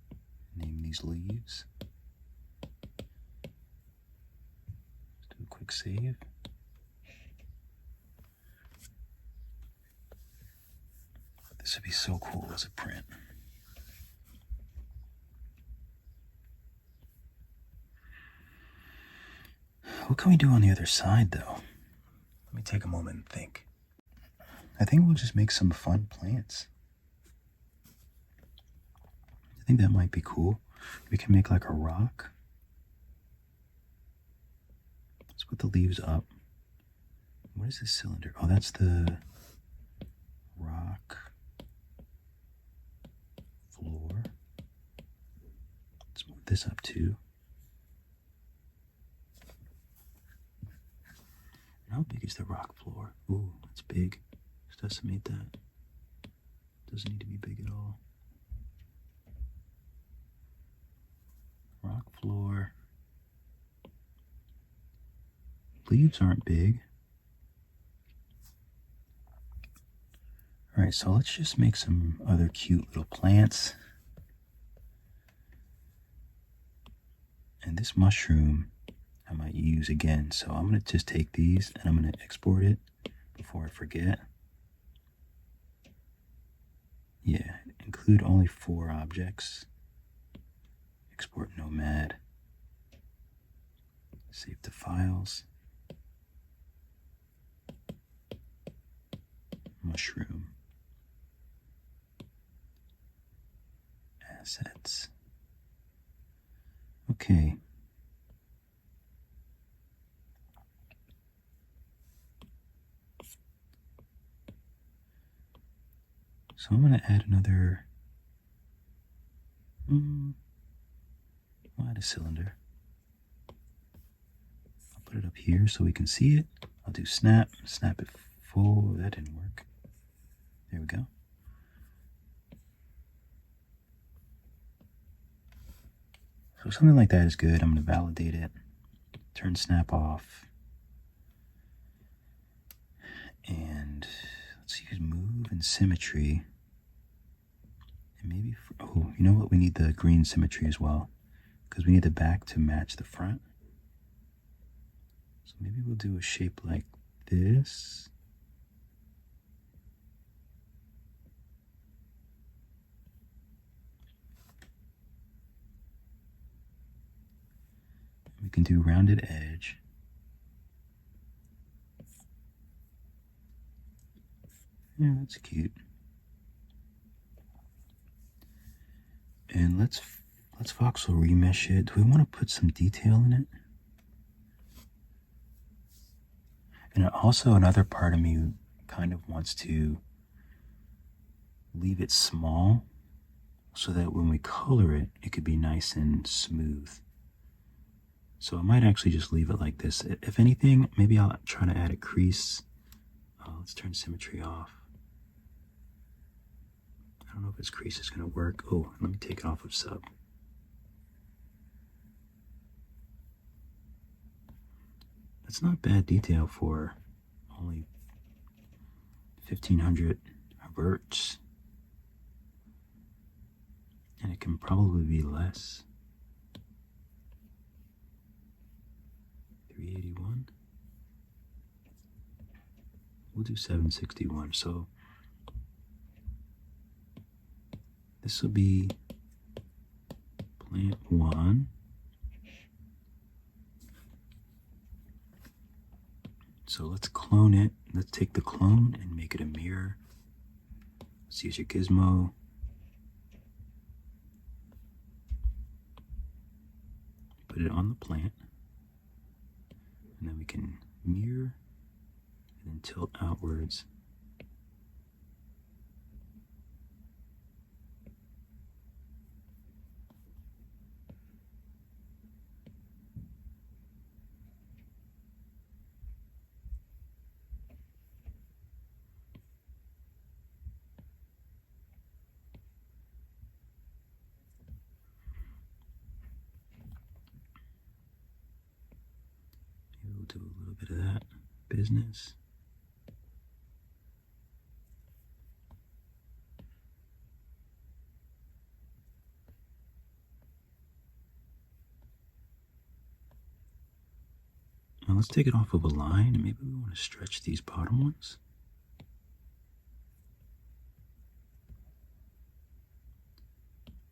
Name these leaves. Let's do a quick save. This would be so cool as a print. What can we do on the other side, though? Let me take a moment and think. I think we'll just make some fun plants. I think that might be cool. We can make like a rock. Let's put the leaves up. What is this cylinder? Oh, that's the rock floor. Let's move this up too. How big is the rock floor? Ooh, that's big. Let's decimate that. doesn't need to be big at all. Rock floor. Leaves aren't big. Alright, so let's just make some other cute little plants. And this mushroom I might use again. So I'm going to just take these and I'm going to export it before I forget. Yeah, include only 4 objects. Export Nomad. Save to files. Mushroom. Assets. Okay. So I'm going to add another, I'll add a cylinder. I'll put it up here so we can see it. I'll do snap it full. That didn't work. There we go. So something like that is good. I'm going to validate it. Turn snap off. And let's use move and symmetry. And maybe, oh, you know what? We need the green symmetry as well, because we need the back to match the front. So maybe we'll do a shape like this. We can do rounded edge. Yeah, that's cute. And let's voxel remesh it. Do we want to put some detail in it? And also another part of me kind of wants to leave it small so that when we color it, it could be nice and smooth. So I might actually just leave it like this. If anything, maybe I'll try to add a crease. Let's turn symmetry off. I don't know if this crease is going to work. Oh, let me take it off of sub. That's not bad detail for only 1500 verts. And it can probably be less. 381. We'll do 761. So this will be plant 1. So let's clone it. Let's take the clone and make it a mirror. Let's use your gizmo. Put it on the plant. And then we can mirror and then tilt outwards. We'll do a little bit of that business. Now let's take it off of a line, and maybe we want to stretch these bottom ones.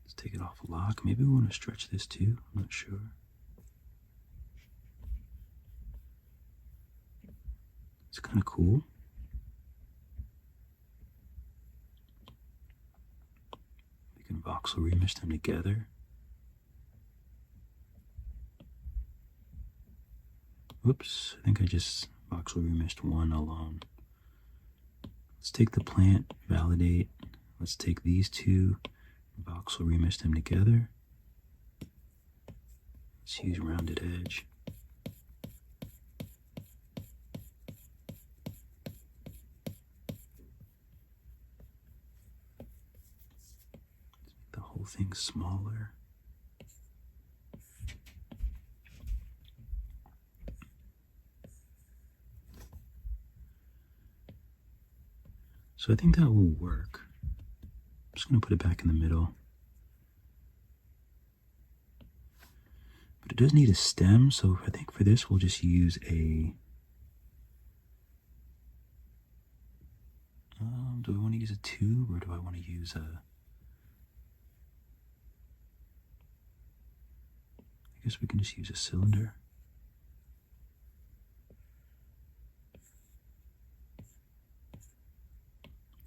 Let's take it off a lock. Maybe we want to stretch this too. I'm not sure. It's kind of cool. We can voxel remesh them together. Whoops, I think I just voxel remeshed one alone. Let's take the plant, validate. Let's take these two, voxel remesh them together. Let's use rounded edge. things smaller. So I think that will work. I'm just going to put it back in the middle. But it does need a stem, so I think for this we'll just use a... do I want to use a tube, or do I want to use a... I guess we can just use a cylinder.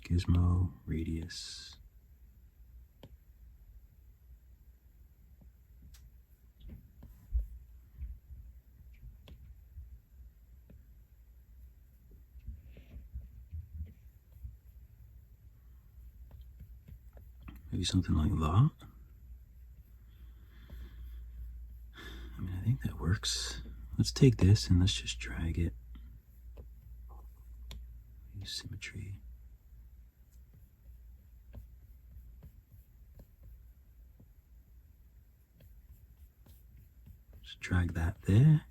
Gizmo, radius. Maybe something like that. I mean, I think that works. Let's take this and let's just drag it. Use symmetry. Just drag that there.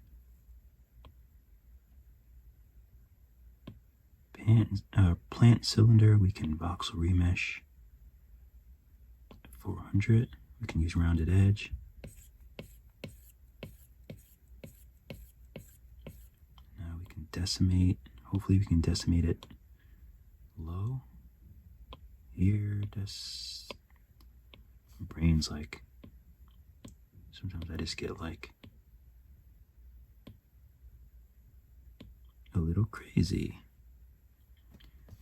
Plant cylinder, we can voxel remesh. 400, we can use rounded edge. Now we can decimate. Hopefully we can decimate it low. Here, my brain's like, sometimes I just get like a little crazy.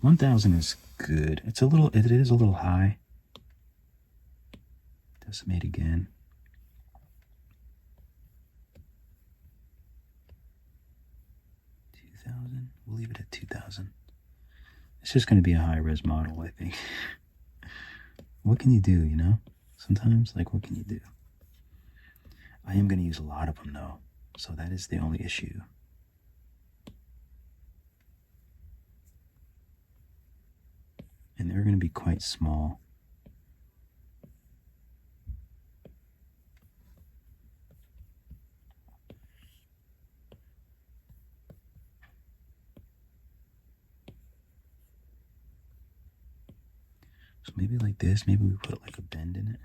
1000 is good. It is a little high. Decimate again. 2000. We'll leave it at 2000. It's just going to be a high-res model, I think. What can you do, you know? Sometimes, like, what can you do? I am going to use a lot of them, though. So that is the only issue. And they're going to be quite small. So maybe like this, maybe we put like a bend in it.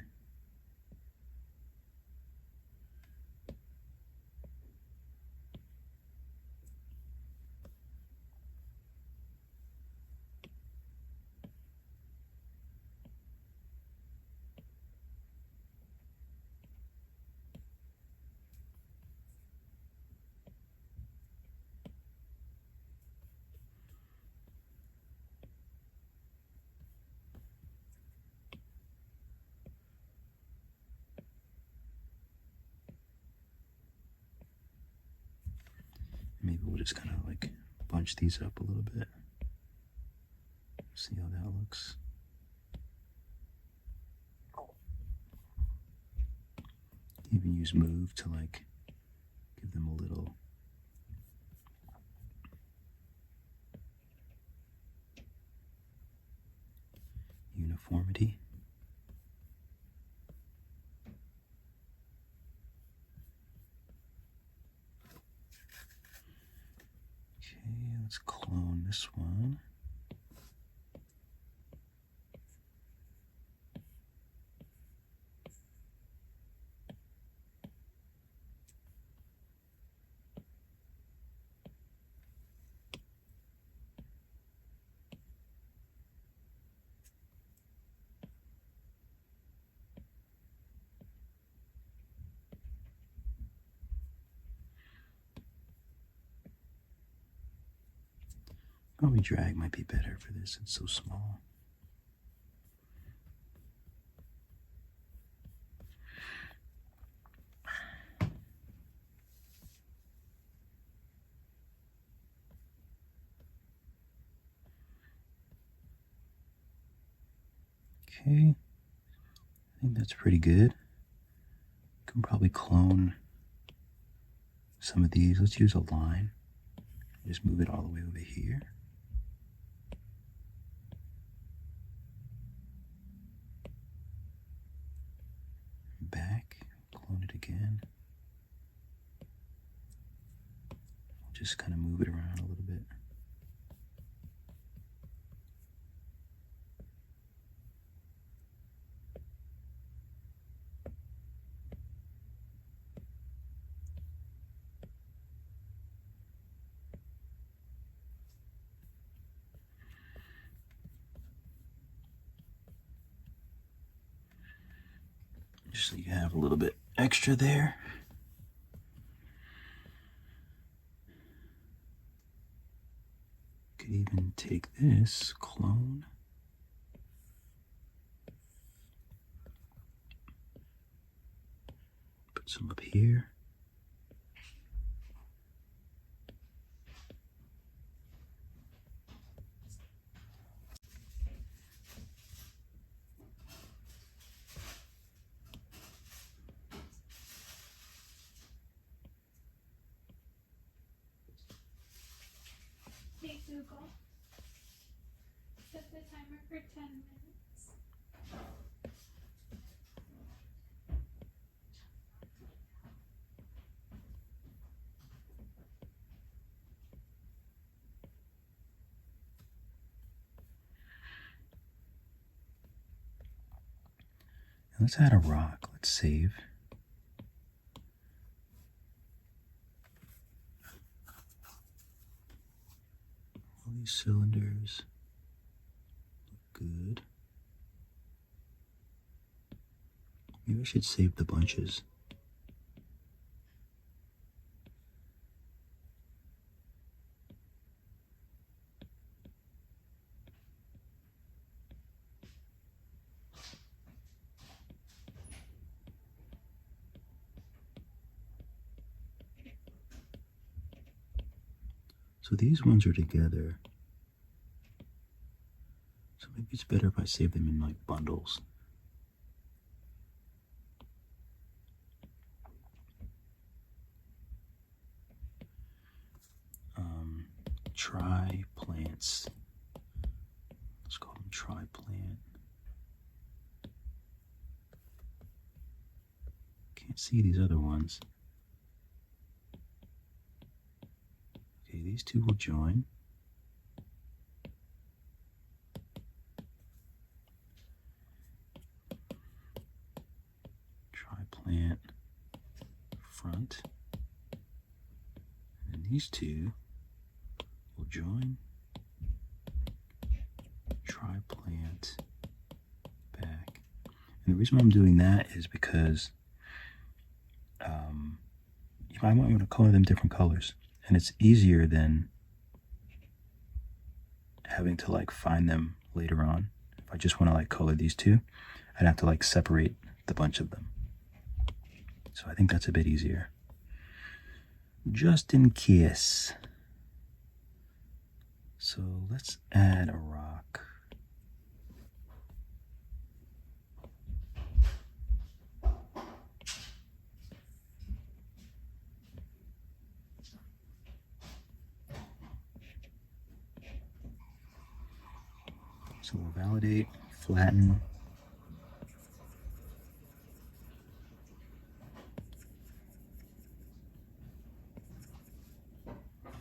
Maybe we'll just kind of like bunch these up a little bit. See how that looks. Even use move to like give them a little uniformity. Okay, let's clone this one. Probably drag might be better for this, it's so small. Okay, I think that's pretty good. Can probably clone some of these. Let's use a line. Just move it all the way over here. back, clone it again. Just kind of move it around a little bit. Just so you have a little bit extra there. Could even take this, clone. Put some up here. Hey Google, set the timer for 10 minutes. Let's add a rock. Let's save. All these cylinders look good. Maybe I should save the bunches. So these ones are together. So maybe it's better if I save them in like bundles. Try plants. Let's call them try plant. Can't see these other ones. Okay, these two will join. Try plant front. And then these two will join. Try plant back. And the reason why I'm doing that is because if I want to color them different colors, and it's easier than having to like find them later on. If I just want to like color these two, I'd have to like separate the bunch of them. So I think that's a bit easier. Just in case. So let's add a rock. So we'll validate, flatten.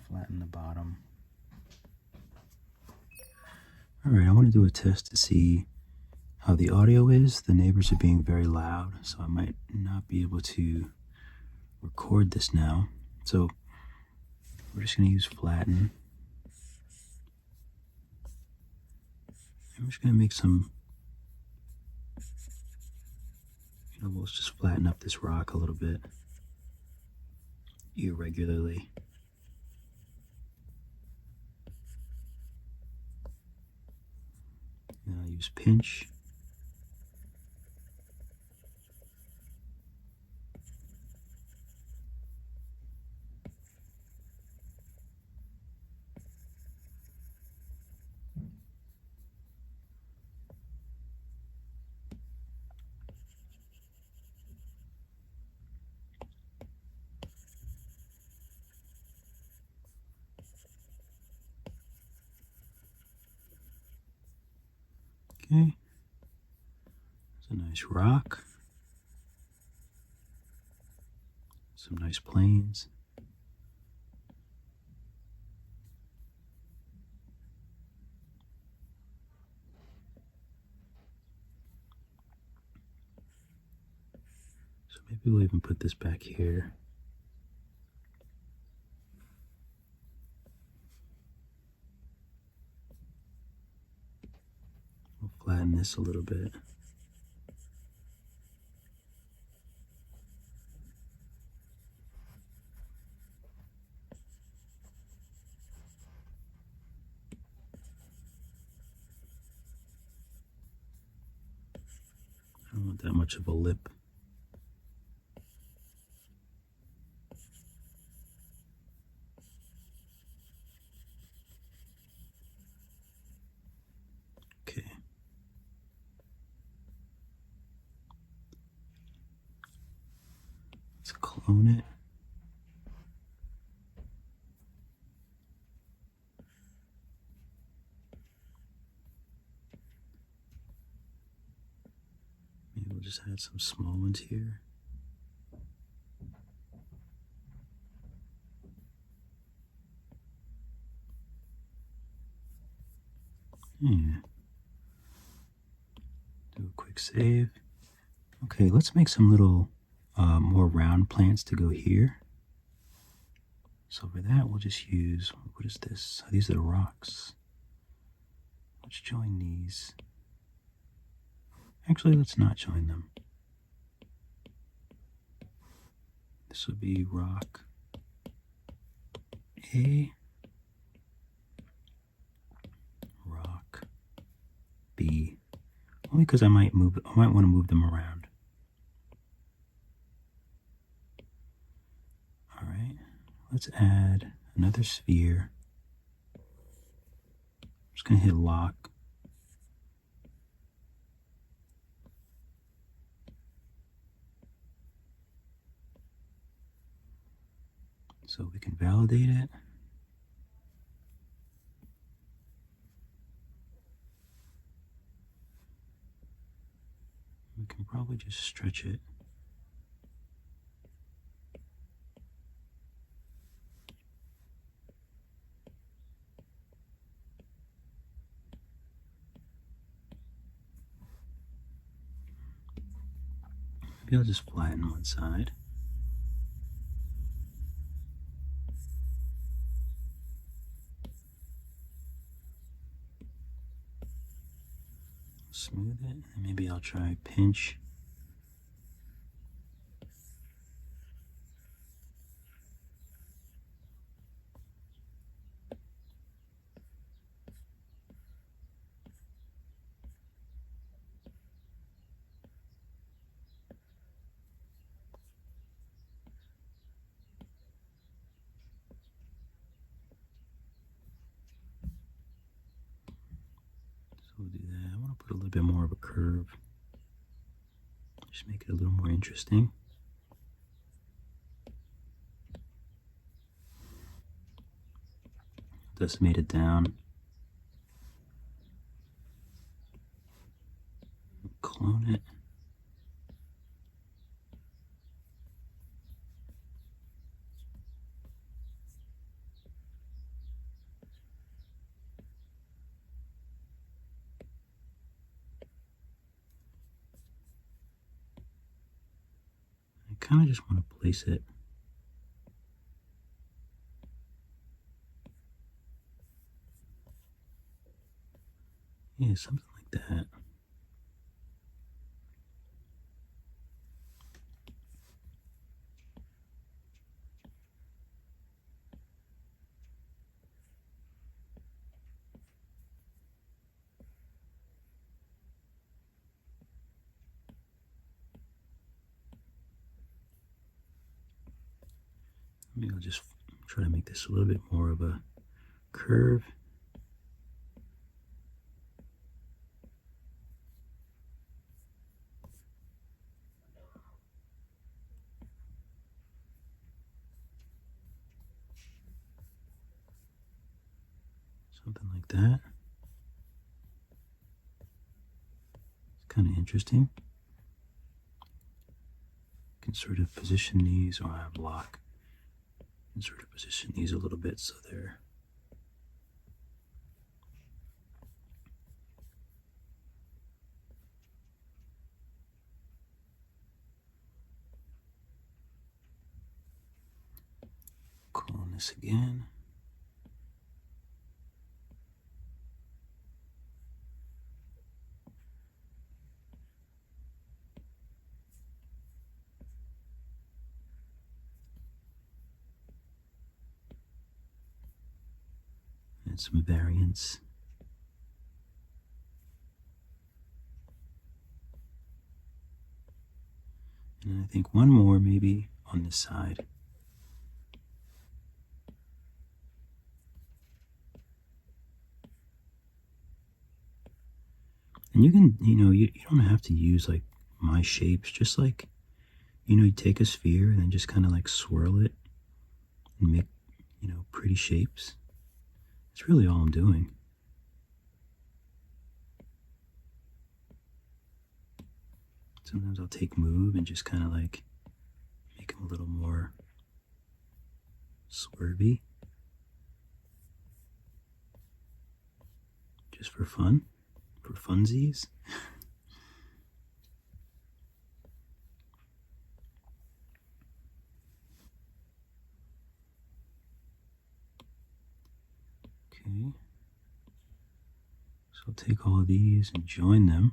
Flatten the bottom. All right, I want to do a test to see how the audio is. The neighbors are being very loud, so I might not be able to record this now. So we're just going to use flatten. And we're just going to make some, we'll just flatten up this rock a little bit irregularly. And I'll use pinch. Okay, it's a nice rock. Some nice planes. So maybe we'll even put this back here. We'll flatten this a little bit. I don't want that much of a lip. Okay. Let's clone it. Maybe we'll just add some small ones here. Yeah. Do a quick save. Okay, let's make some little more round plants to go here. So for that, we'll just use, what is this? These are the rocks. Let's join these. Actually, let's not join them. This will be rock A, rock B. Only because I might want to move them around. All right, let's add another sphere. I'm just going to hit lock. So we can validate it. We can probably just stretch it. Maybe I'll just flatten one side. Smooth it, and maybe I'll try pinch. So we'll do that. I want to put a little bit more of a curve. Just make it a little more interesting. Decimate it down. Clone it. I kind of just want to place it something like that. Maybe I'll just try to make this a little bit more of a curve. Something like that. It's kind of interesting. You can sort of position these, or I have lock, and sort of position these a little bit so they're clone this again. And some variants. And I think one more maybe on this side. And you can, you don't have to use like my shapes, just like, you take a sphere and then just kind of like swirl it and make, pretty shapes. That's really all I'm doing. Sometimes I'll take move and just kind of like make them a little more swervy. Just for fun, for funsies. Okay. So I'll take all of these and join them.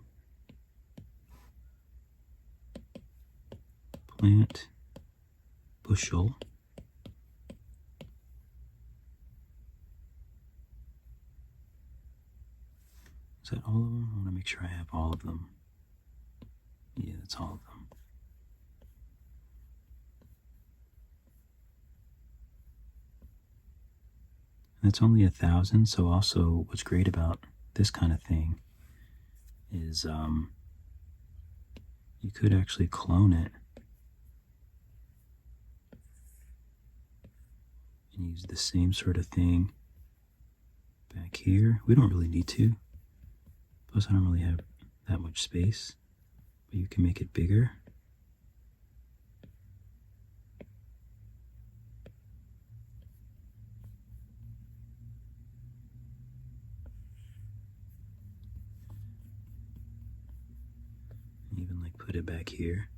Plant, bushel. Is that all of them? I want to make sure I have all of them. Yeah, that's all of them. And it's only 1,000, so also what's great about this kind of thing is you could actually clone it and use the same sort of thing back here. We don't really need to. Plus, I don't really have that much space, but you can make it bigger. Even like put it back here.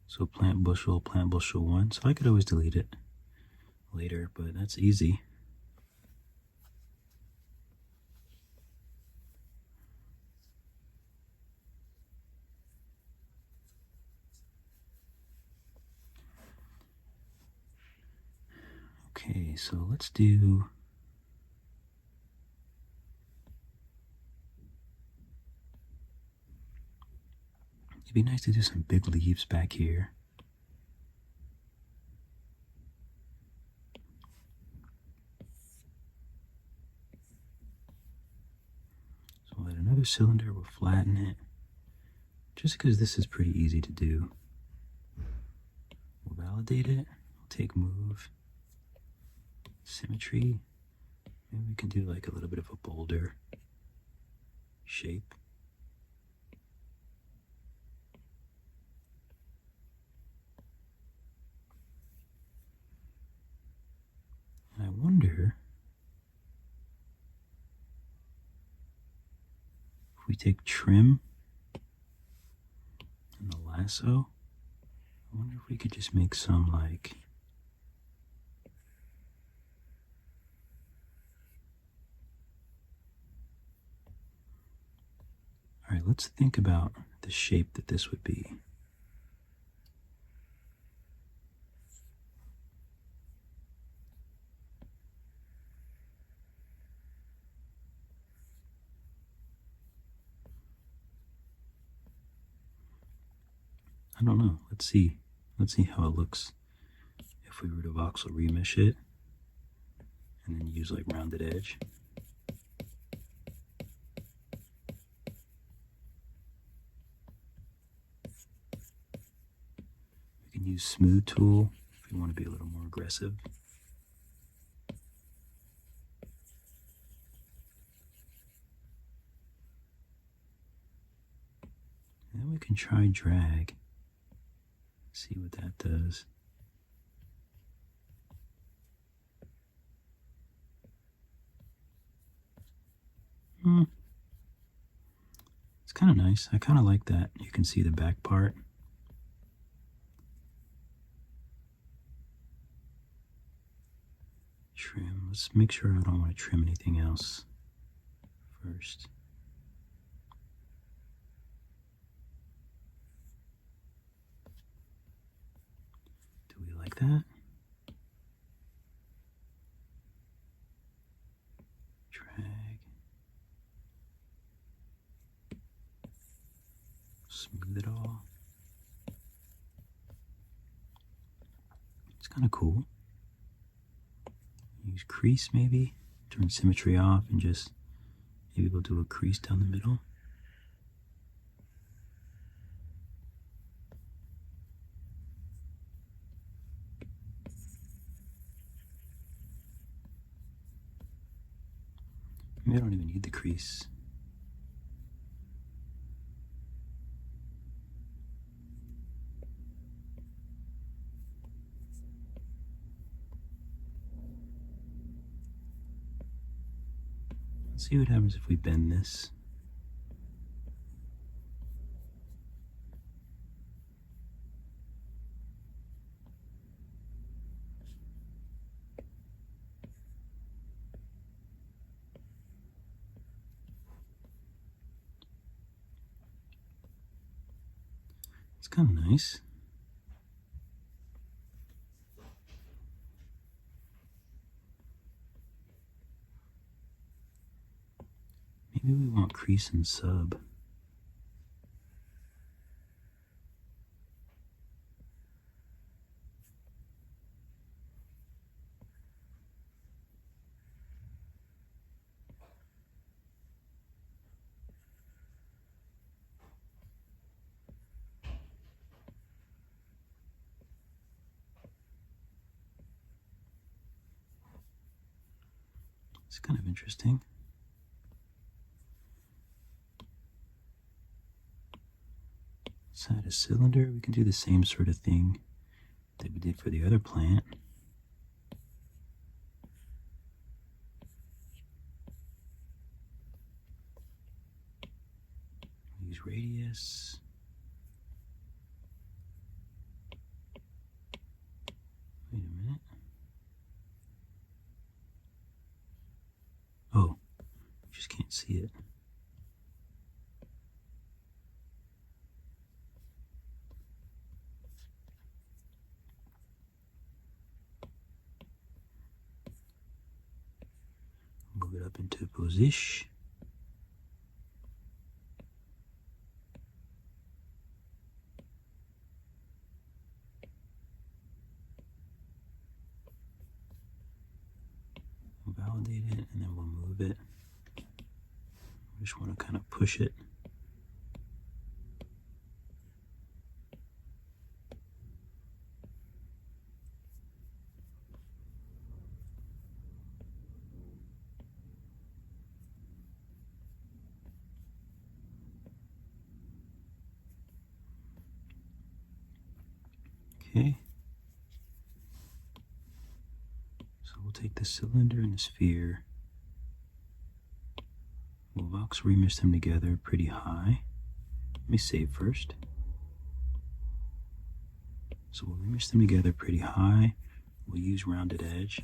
So plant bushel 1. So I could always delete it later, but that's easy. Okay, so let's do it'd be nice to do some big leaves back here. So we'll add another cylinder, we'll flatten it. Just because this is pretty easy to do. We'll validate it, we'll take move, symmetry. Maybe we can do like a little bit of a bolder shape. And I wonder if we take trim and the lasso, I wonder if we could just make some like all right, let's think about the shape that this would be. I don't know. Let's see. Let's see how it looks if we were to voxel remesh it and then use like rounded edge. We can use smooth tool if you want to be a little more aggressive. And then we can try drag. See what that does. It's kind of nice. I kind of like that. You can see the back part. Trim. Let's make sure I don't want to trim anything else first. Do we like that? Drag. Smooth it all. It's kind of cool. Use crease maybe, turn symmetry off, and just maybe we'll do a crease down the middle. Maybe I don't even need the crease. Let's see what happens if we bend this. It's kind of nice. Maybe we want crease and sub. It's kind of interesting. Let's add a cylinder. We can do the same sort of thing that we did for the other plant. Use radius. Wait a minute. Oh, you just can't see it. Move it up into position. We'll validate it and then we'll move it. We just want to kind of push it. Okay. So we'll take the cylinder and the sphere. We'll Vox remix them together pretty high. Let me save first. So we'll remix them together pretty high. We'll use rounded edge.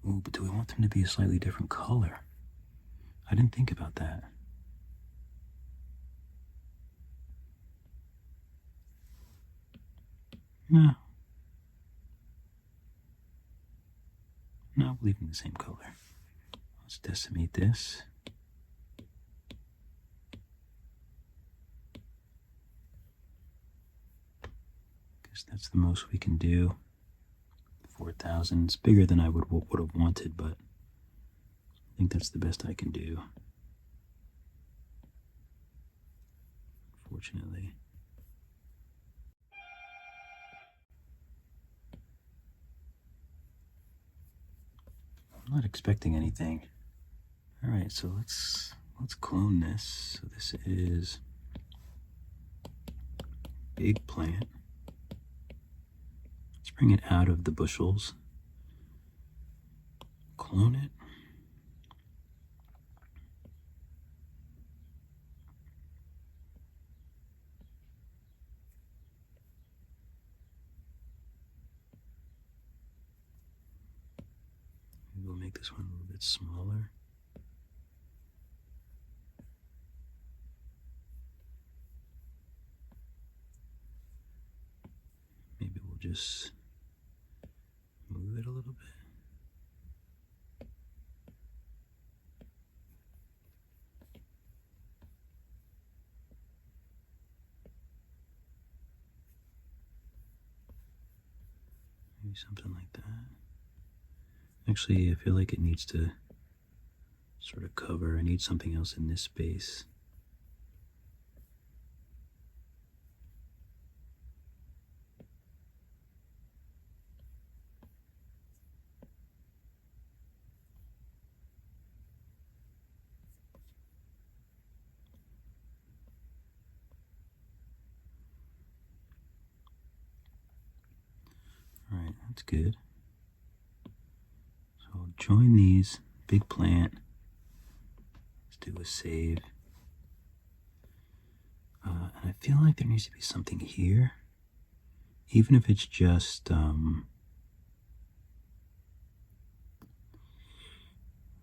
Ooh, but do we want them to be a slightly different color? I didn't think about that. No. No, we'll leave them the same color. Let's decimate this. Guess that's the most we can do. 4,000. It's bigger than I would have wanted, but I think that's the best I can do. unfortunately. I'm not expecting anything. All right, so let's clone this. So this is big plant. Let's bring it out of the bushels. Clone it. Maybe we'll make this one a little bit smaller. Maybe we'll just move it a little bit. Maybe something like that. Actually, I feel like it needs to sort of cover. I need something else in this space. All right, that's good. So I'll join these, big plant. Let's do a save. And I feel like there needs to be something here, even if it's just,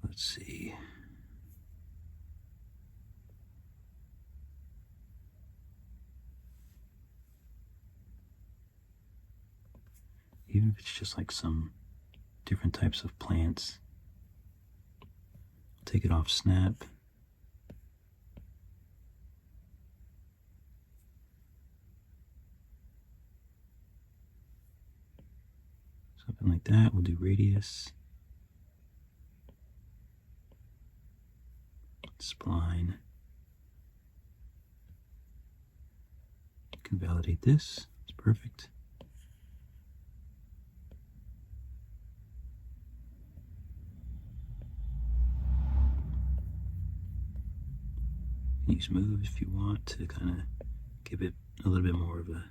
let's see. Even if it's just like some different types of plants. I'll take it off snap. Something like that. We'll do radius. Spline. You can validate this. It's perfect. You can use move if you want to kind of give it a little bit more of a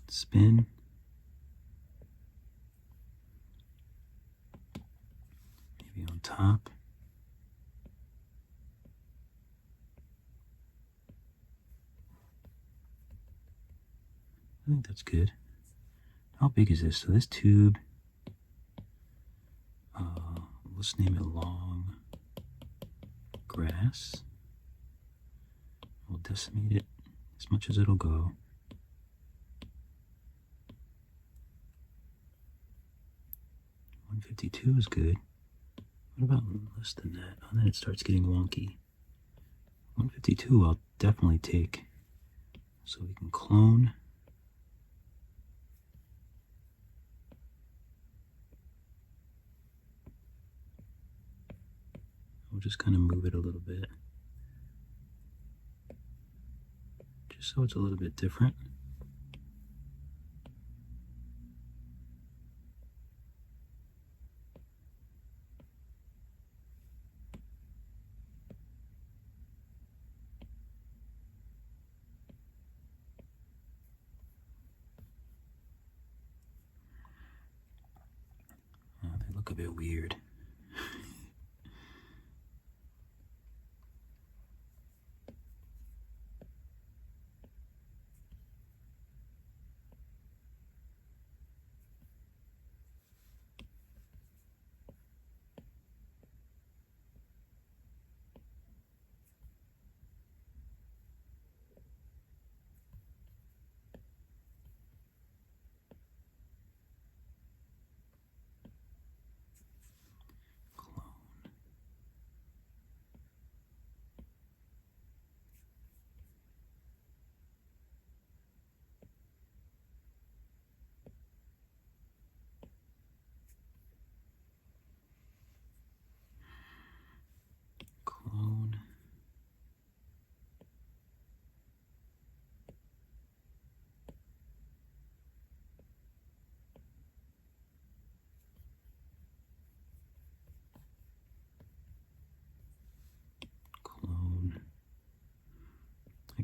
spin. Maybe on top. I think that's good. How big is this? So this tube, let's name it long grass. We'll decimate it as much as it'll go. $152 is good. What about less than that? Oh, then it starts getting wonky. 152 I'll definitely take. So we can clone. We'll just kind of move it a little bit, just so it's a little bit different. Oh, they look a bit weird.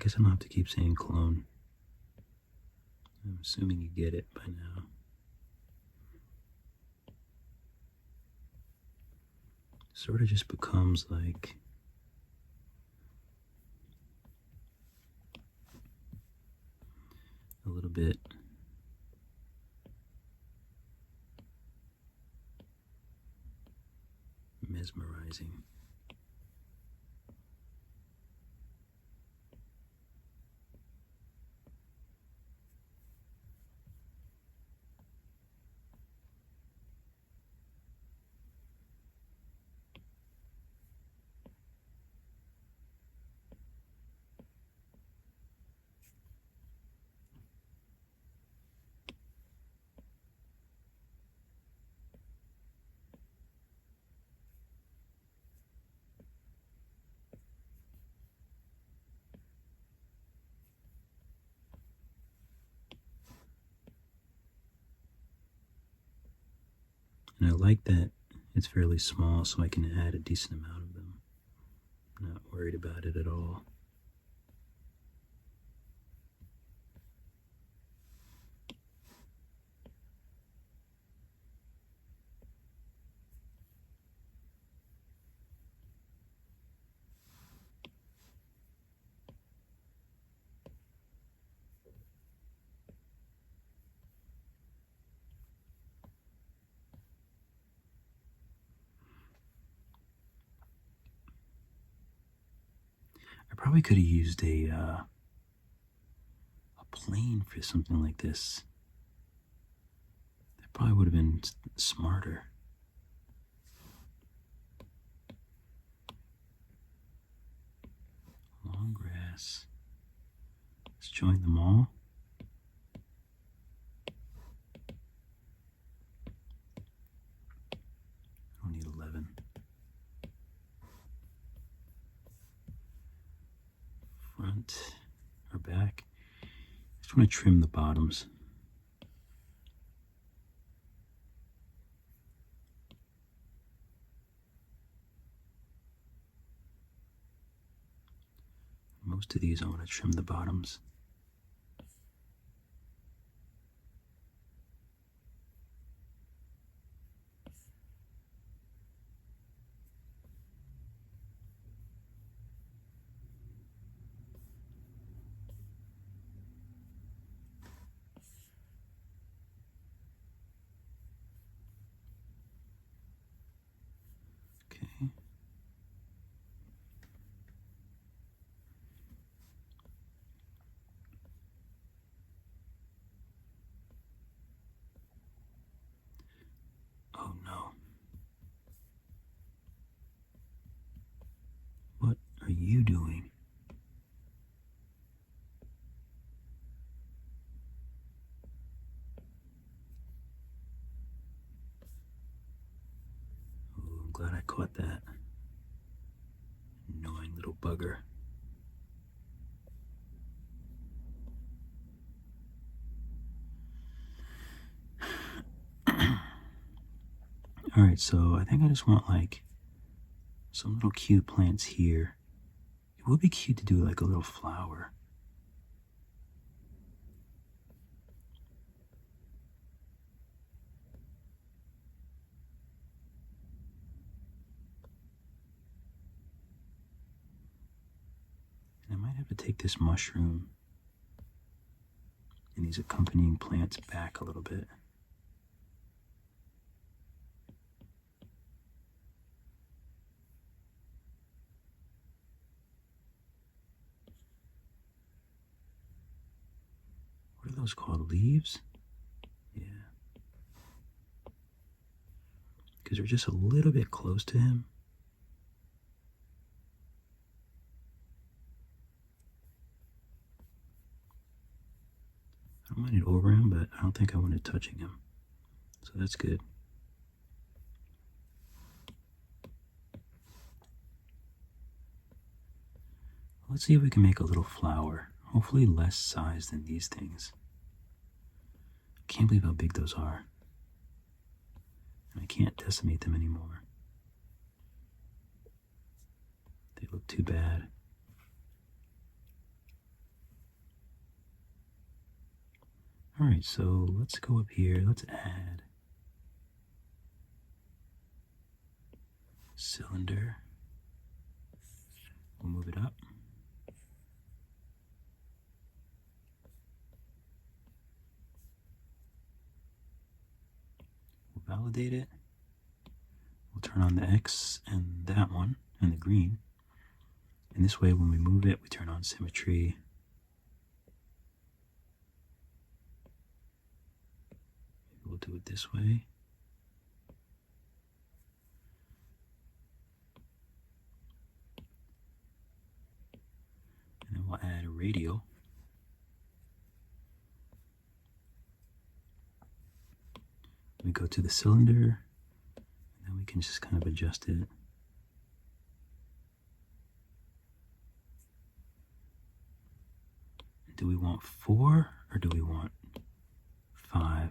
guess I don't have to keep saying clone. I'm assuming you get it by now. Sort of just becomes like a little bit mesmerizing. And I like that it's fairly small, so I can add a decent amount of them. I'm not worried about it at all. I probably could have used a plane for something like this. That probably would have been smarter. Long grass. Let's join them all. I don't need 11. Front or back. Just want to trim the bottoms. Most of these I want to trim the bottoms. Okay. Oh no. What are you doing? Oh, I'm glad I caught that. Annoying little bugger. Alright, so I think I just want like some little cute plants here. It would be cute to do like a little flower. And I might have to take this mushroom and these accompanying plants back a little bit. What are those called? Leaves? Yeah. Because they're just a little bit close to him. I don't mind it over him, but I don't think I want it touching him. So that's good. Let's see if we can make a little flower. Hopefully less size than these things. Can't believe how big those are. And I can't decimate them anymore. They look too bad. All right, so let's go up here. Let's add cylinder. We'll move it up. We'll validate it. We'll turn on the X and that one and the green. And this way, when we move it, we turn on symmetry. We'll do it this way. And then we'll add a radial. We go to the cylinder, and then we can just kind of adjust it. Do we want 4 or do we want 5?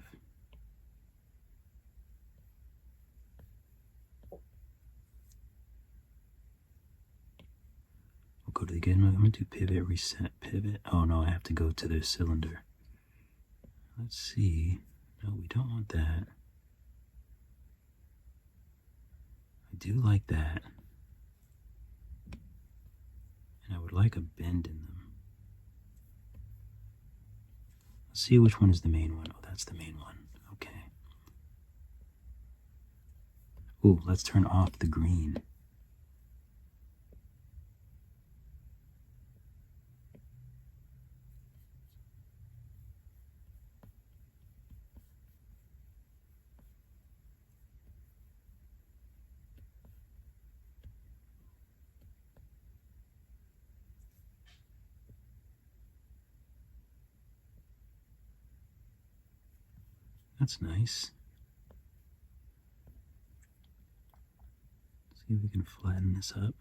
We'll go to again. I'm going to do pivot, reset, pivot. Oh no, I have to go to the cylinder. Let's see. No, we don't want that. I do like that. And I would like a bend in them. Let's see which one is the main one. Oh, that's the main one. Okay. Ooh, let's turn off the green. That's nice. See if we can flatten this up.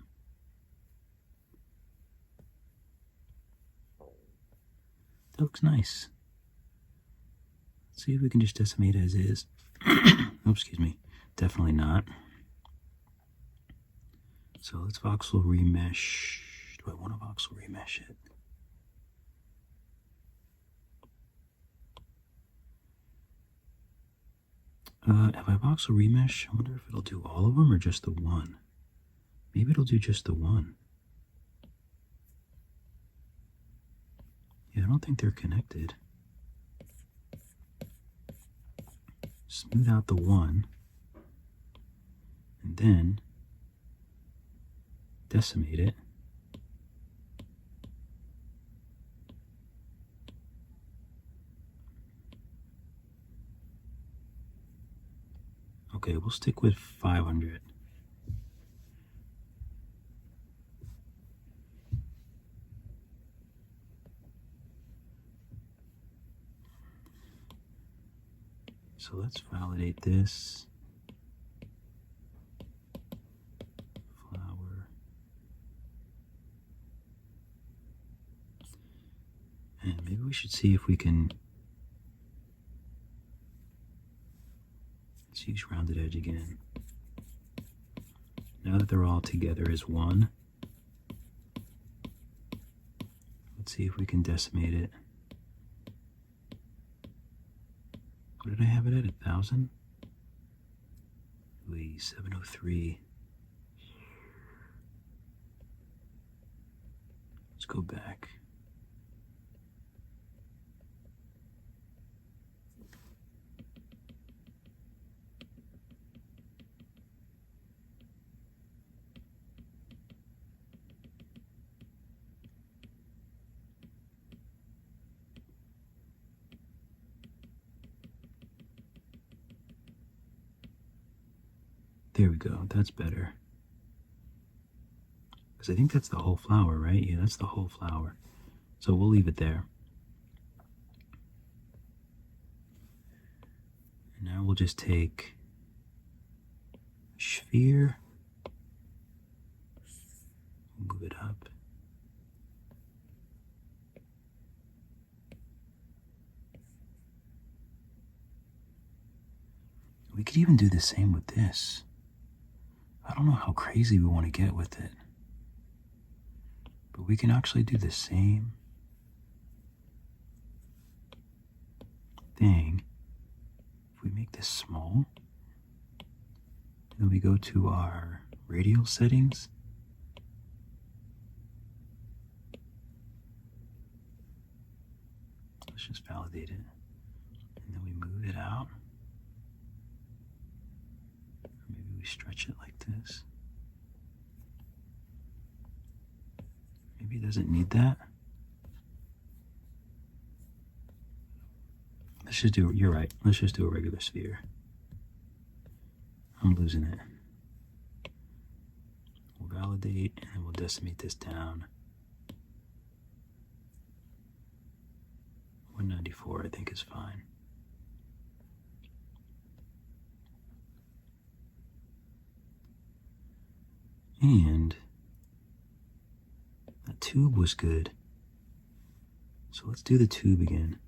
That looks nice. Let's see if we can just decimate as is. Oh, excuse me. Definitely not. So let's voxel remesh. Do I want to voxel remesh it? If I voxel remesh, I wonder if it'll do all of them or just the one. Maybe it'll do just the one. Yeah, I don't think they're connected. Smooth out the one, and then decimate it. Okay, we'll stick with 500. So let's validate this. Flower. And maybe we should see if we can. Let's use rounded edge again. Now that they're all together as one, let's see if we can decimate it. What did I have it at? 1,000? 703. Let's go back. There we go, that's better. Because I think that's the whole flower, right? Yeah, that's the whole flower. So we'll leave it there. And now we'll just take a sphere, move it up. We could even do the same with this. I don't know how crazy we want to get with it, but we can actually do the same. thing. If we make this small, then we go to our radial settings. Let's just validate it. And then we move it out. Maybe we stretch it like this. Maybe it doesn't need that. Let's just do, you're right, let's just do a regular sphere. I'm losing it. We'll validate and then we'll decimate this down. 194 I think is fine. And that tube was good. So let's do the tube again.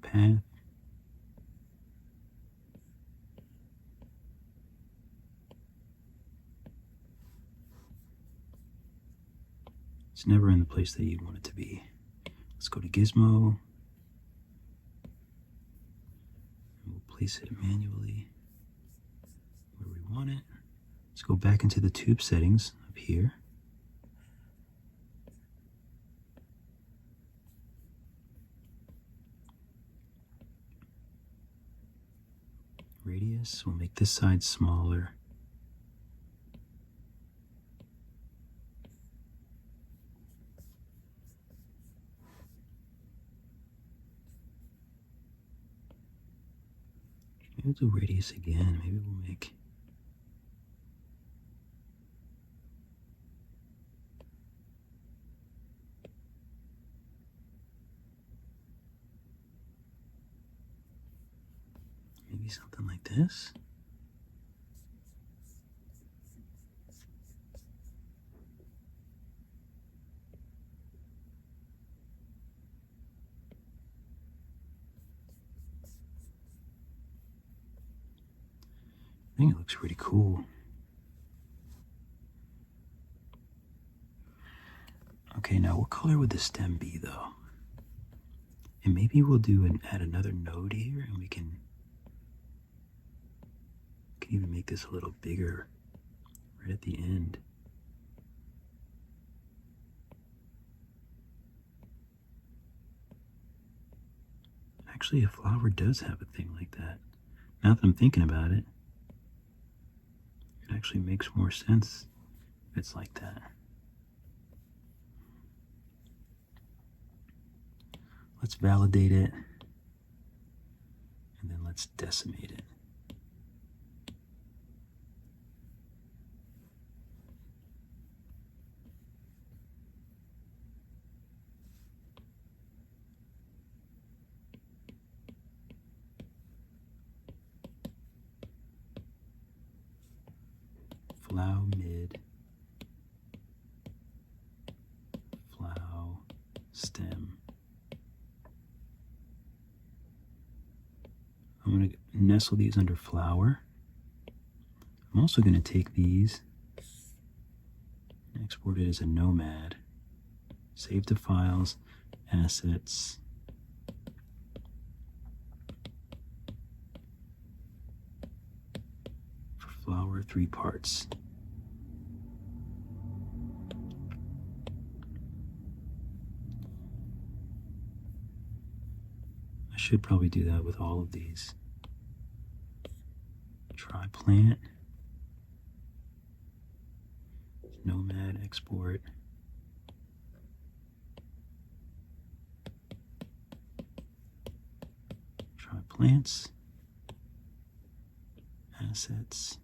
Path. It's never in the place that you want it to be. Let's go to Gizmo. And we'll place it manually where we want it. Let's go back into the tube settings up here. Radius, we'll make this side smaller. Maybe we'll do radius again. Maybe we'll make maybe something like this. I think it looks pretty cool. Okay, now what color would the stem be though? And maybe we'll add another node here and we can even make this a little bigger right at the end. Actually, a flower does have a thing like that. Now that I'm thinking about it, it actually makes more sense if it's like that. Let's validate it, and then let's decimate it. Flow mid, flow stem. I'm going to nestle these under flower. I'm also going to take these and export it as a Nomad. Save to files, assets. For flower, 3 parts. I should probably do that with all of these. Try plant, Nomad export. Try plants, assets.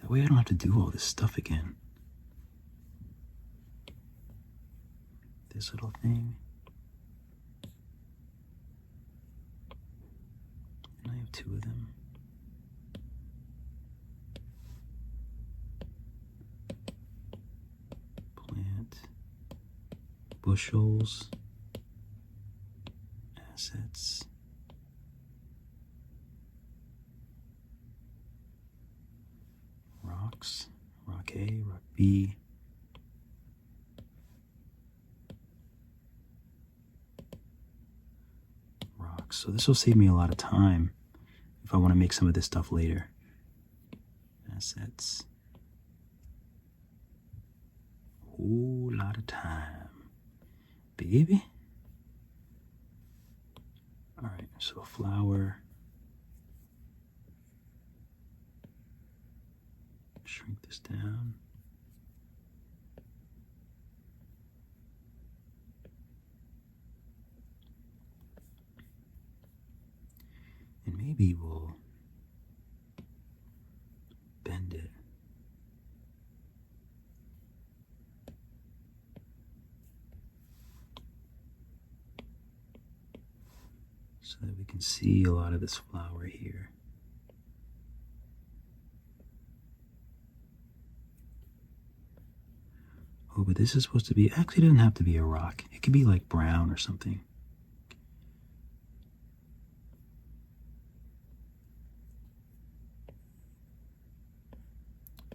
That way I don't have to do all this stuff again. This little thing. And I have 2 of them. Plant, bushels, assets. Rocks, rock A, rock B. So this will save me a lot of time if I want to make some of this stuff later. Assets. Whole lot of time, baby. All right, so flower. Shrink this down. And maybe we'll bend it. So that we can see a lot of this flower here. Oh, but this is supposed to be, actually it doesn't have to be a rock. It could be like brown or something.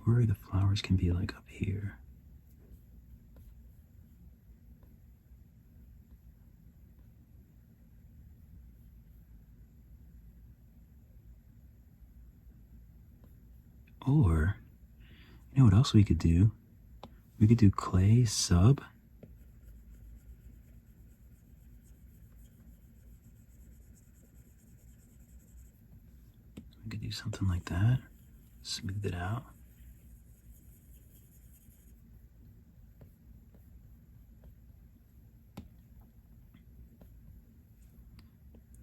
Or the flowers can be like up here. Or, you know what else we could do? We could do clay sub. We could do something like that. Smooth it out.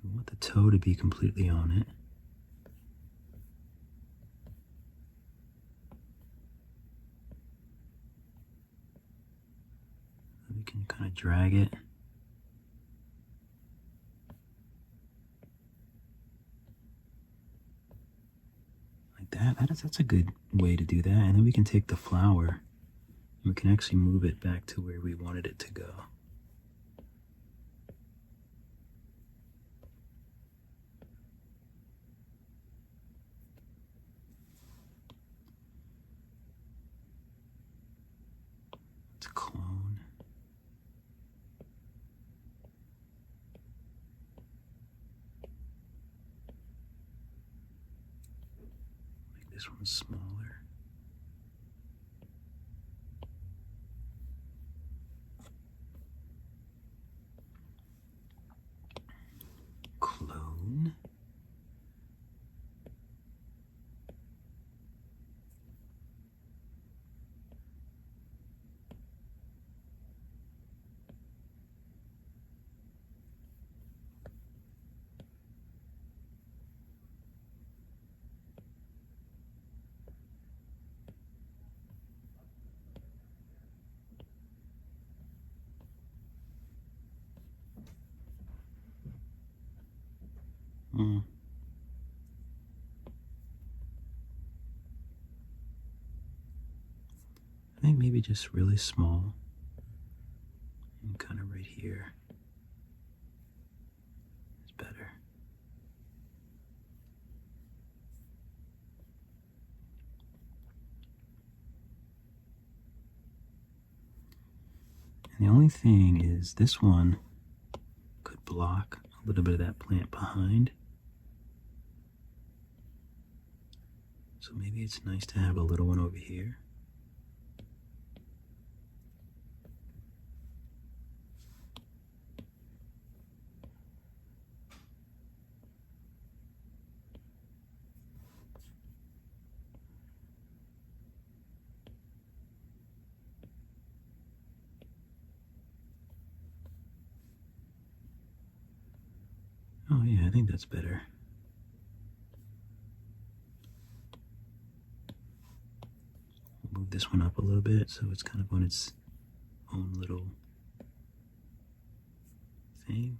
We want the toe to be completely on it. We can kind of drag it. Like that. That's a good way to do that. And then we can take the flower and we can actually move it back to where we wanted it to go. Let's clone. Make this one smaller. Clone. I think maybe just really small and kind of right here is better. And the only thing is this one could block a little bit of that plant behind. So maybe it's nice to have a little one over here. Oh yeah, I think that's better. We'll move this one up a little bit so it's kind of on its own little thing.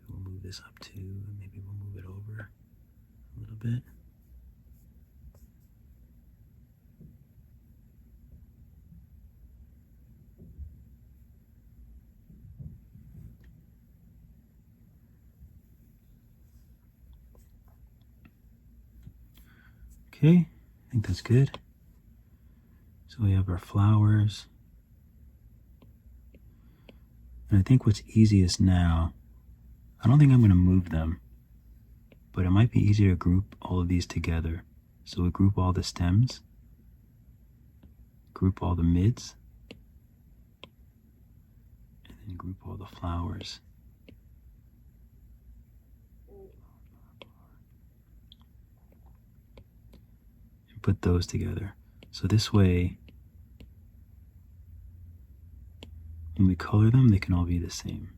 Maybe we'll move this up too, and maybe we'll move it over a little bit. Okay, I think that's good. So we have our flowers. And I think what's easiest now, I don't think I'm going to move them, but it might be easier to group all of these together. So we group all the stems, group all the mids, and then group all the flowers. And put those together. So this way, when we color them, they can all be the same.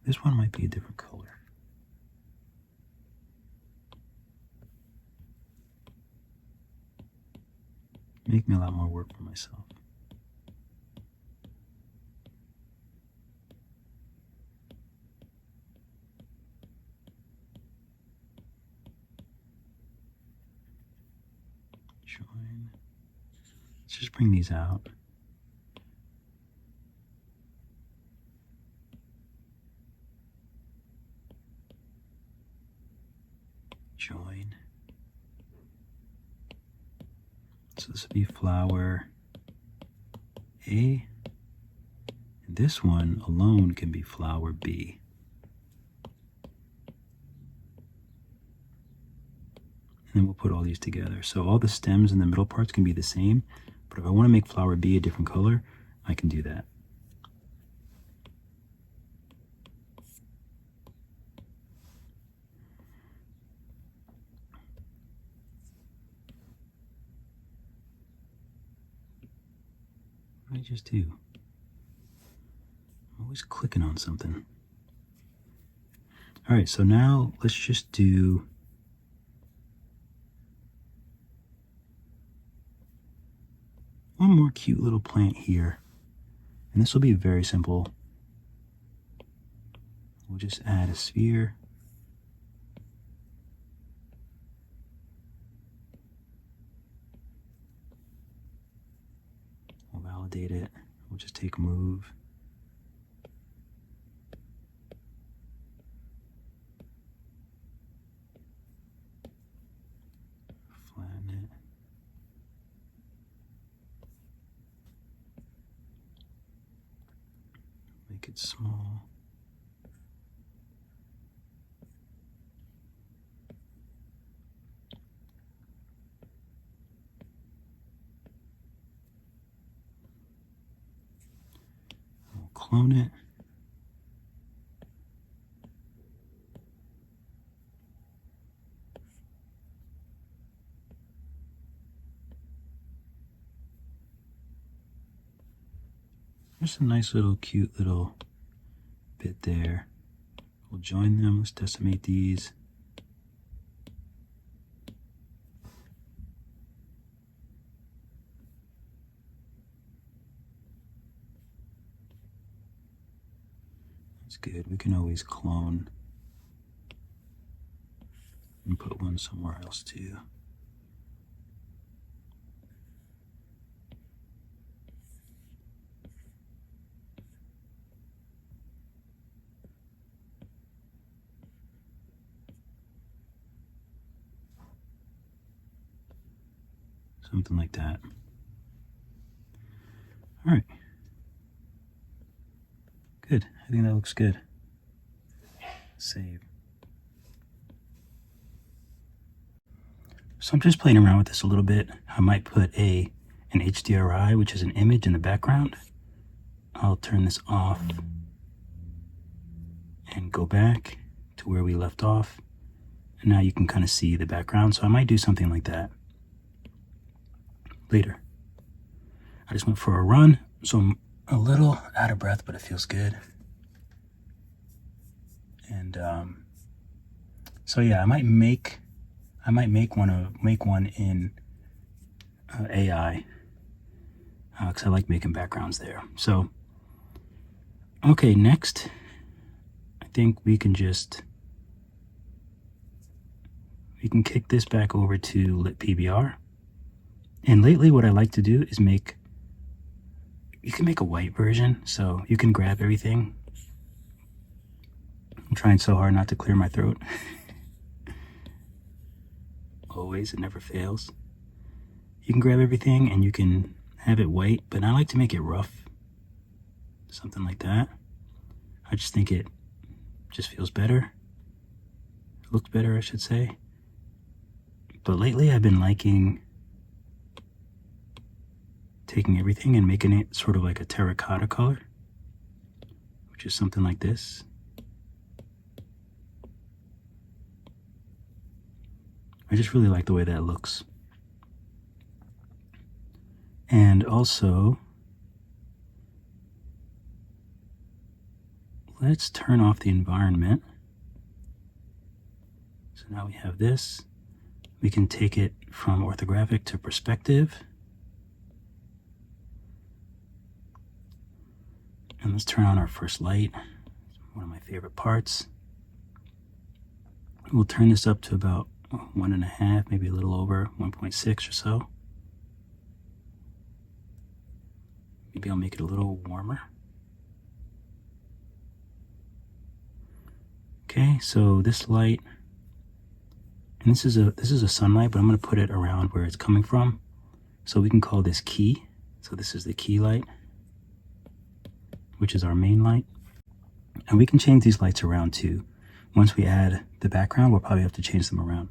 This one might be a different color. Make me a lot more work for myself. Join. Let's just bring these out. Join. So this would be flower A, and this one alone can be flower B. And then we'll put all these together. So all the stems and the middle parts can be the same, but if I want to make flower B a different color, I can do that. What did I just do? I'm always clicking on something. All right, so now let's just do one more cute little plant here. And this will be very simple. We'll just add a sphere. We'll validate it. We'll just take move. Flatten it. Make it small. We'll clone it. There's a nice little cute little bit there. We'll join them. Let's decimate these. That's good. We can always clone and put one somewhere else too. Something like that. All right. Good. I think that looks good. Save. So I'm just playing around with this a little bit. I might put an HDRI, which is an image in the background. I'll turn this off and go back to where we left off. And now you can kind of see the background. So I might do something like that later. I just went for a run, so I'm a little out of breath, but it feels good. And so yeah, I might make one in AI because I like making backgrounds there. So okay, next I think we can kick this back over to Lit PBR. And lately what I like to do is you can make a white version, so you can grab everything. I'm trying so hard not to clear my throat. Always, it never fails. You can grab everything and you can have it white, but I like to make it rough. Something like that. I just think it just feels better. It looks better, I should say. But lately I've been liking taking everything and making it sort of like a terracotta color, which is something like this. I just really like the way that looks. And also, let's turn off the environment. So now we have this. We can take it from orthographic to perspective. And let's turn on our first light, one of my favorite parts. We'll turn this up to about 1.5, maybe a little over 1.6 or so. Maybe I'll make it a little warmer. Okay, so this light, and this is a sunlight, but I'm going to put it around where it's coming from. So we can call this key. So this is the key light, which is our main light. And we can change these lights around too. Once we add the background, we'll probably have to change them around.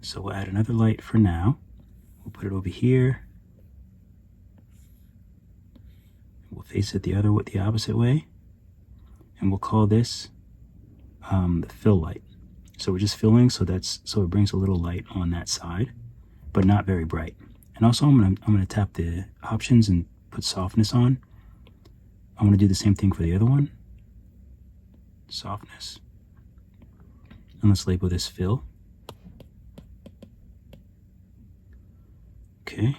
So we'll add another light for now. We'll put it over here. We'll face it the opposite way. And we'll call this the fill light. So we're just filling, so it brings a little light on that side, but not very bright. And also I'm gonna tap the options and put softness on. I want to do the same thing for the other one. Softness. And let's label this fill. Okay.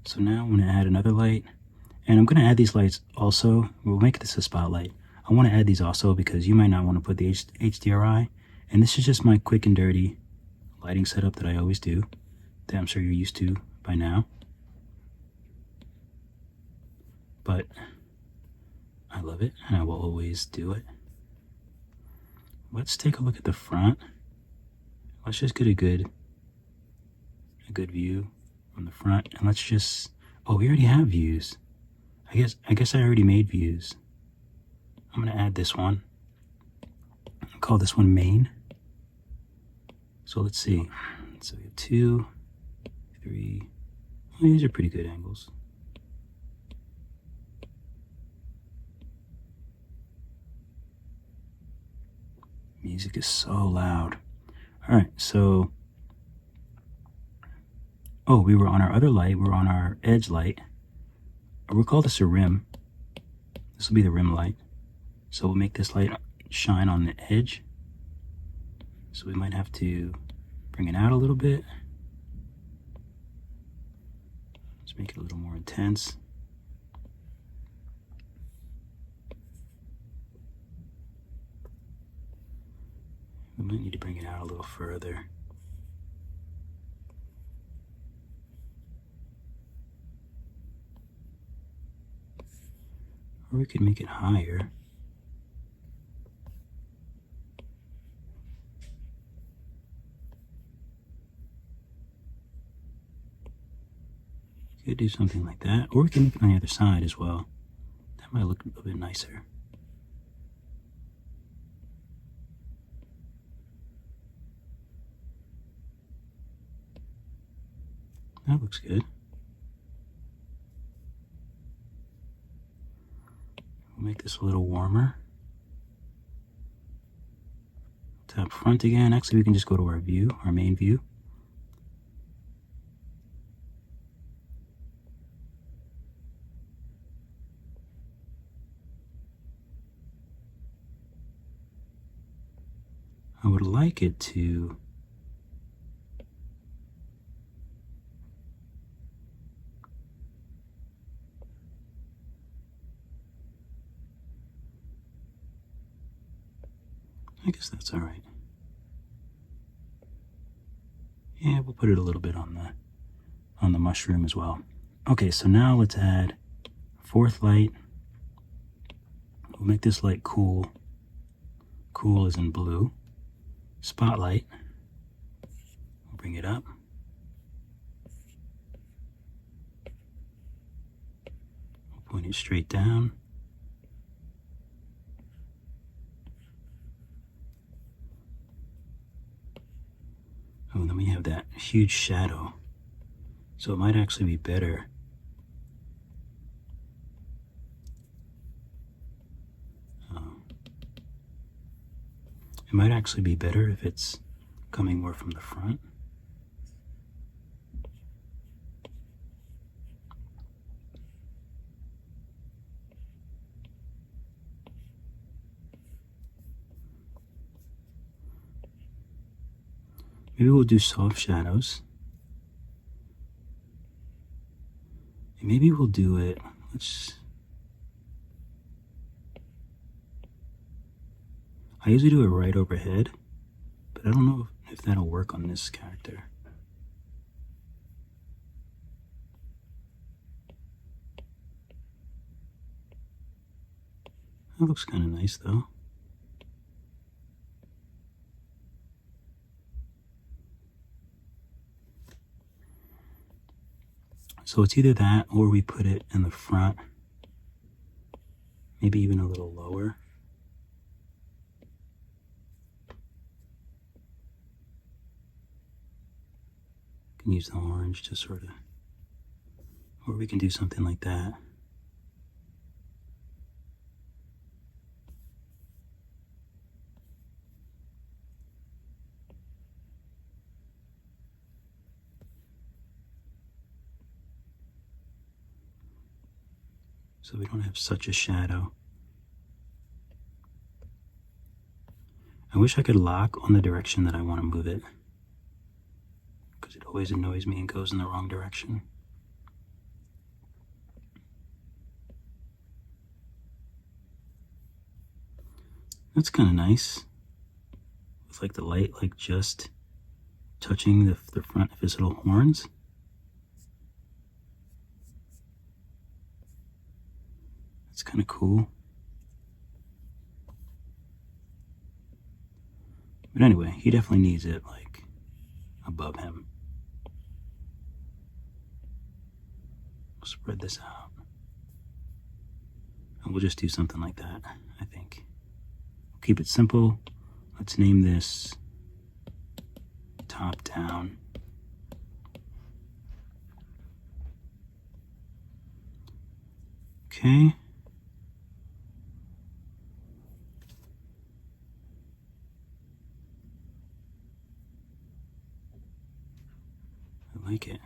So now I'm going to add another light. And I'm going to add these lights also. We'll make this a spotlight. I want to add these also because you might not want to put the HDRI. And this is just my quick and dirty lighting setup that I always do, that I'm sure you're used to by now. But I love it, and I will always do it. Let's take a look at the front. Let's just get a good view from the front, and let's just, oh, we already have views. I guess I already made views. I'm gonna add this one. I'll call this one main. So let's see. So we have 2, 3. Well, these are pretty good angles. Music is so loud. All right, so, oh, we were on our other light. We're on our edge light. We'll call this a rim. This will be the rim light. So we'll make this light shine on the edge. So we might have to bring it out a little bit. Let's make it a little more intense. We might need to bring it out a little further. Or we could make it higher. Could do something like that. Or we can make it on the other side as well. That might look a little bit nicer. That looks good. We'll make this a little warmer. Tap front again. Actually, we can just go to our view, our main view. I would like it to I guess that's all right. Yeah, we'll put it a little bit on the mushroom as well. Okay, so now let's add fourth light. We'll make this light cool. Cool is in blue. Spotlight. We'll bring it up. We'll point it straight down. Oh, and then we have that huge shadow. So it might actually be better. It might actually be better if it's coming more from the front. Maybe we'll do soft shadows. And maybe we'll do it, I usually do it right overhead, but I don't know if that'll work on this character. That looks kind of nice though. So it's either that or we put it in the front, maybe even a little lower. Can use the orange to sort of, or we can do something like that. So we don't have such a shadow. I wish I could lock on the direction that I want to move it, because it always annoys me and goes in the wrong direction. That's kind of nice. With like the light like just touching the front of his little horns. It's kind of cool. But anyway, he definitely needs it like above him. We'll spread this out. And we'll just do something like that, I think. We'll keep it simple. Let's name this top down. Okay. I like it.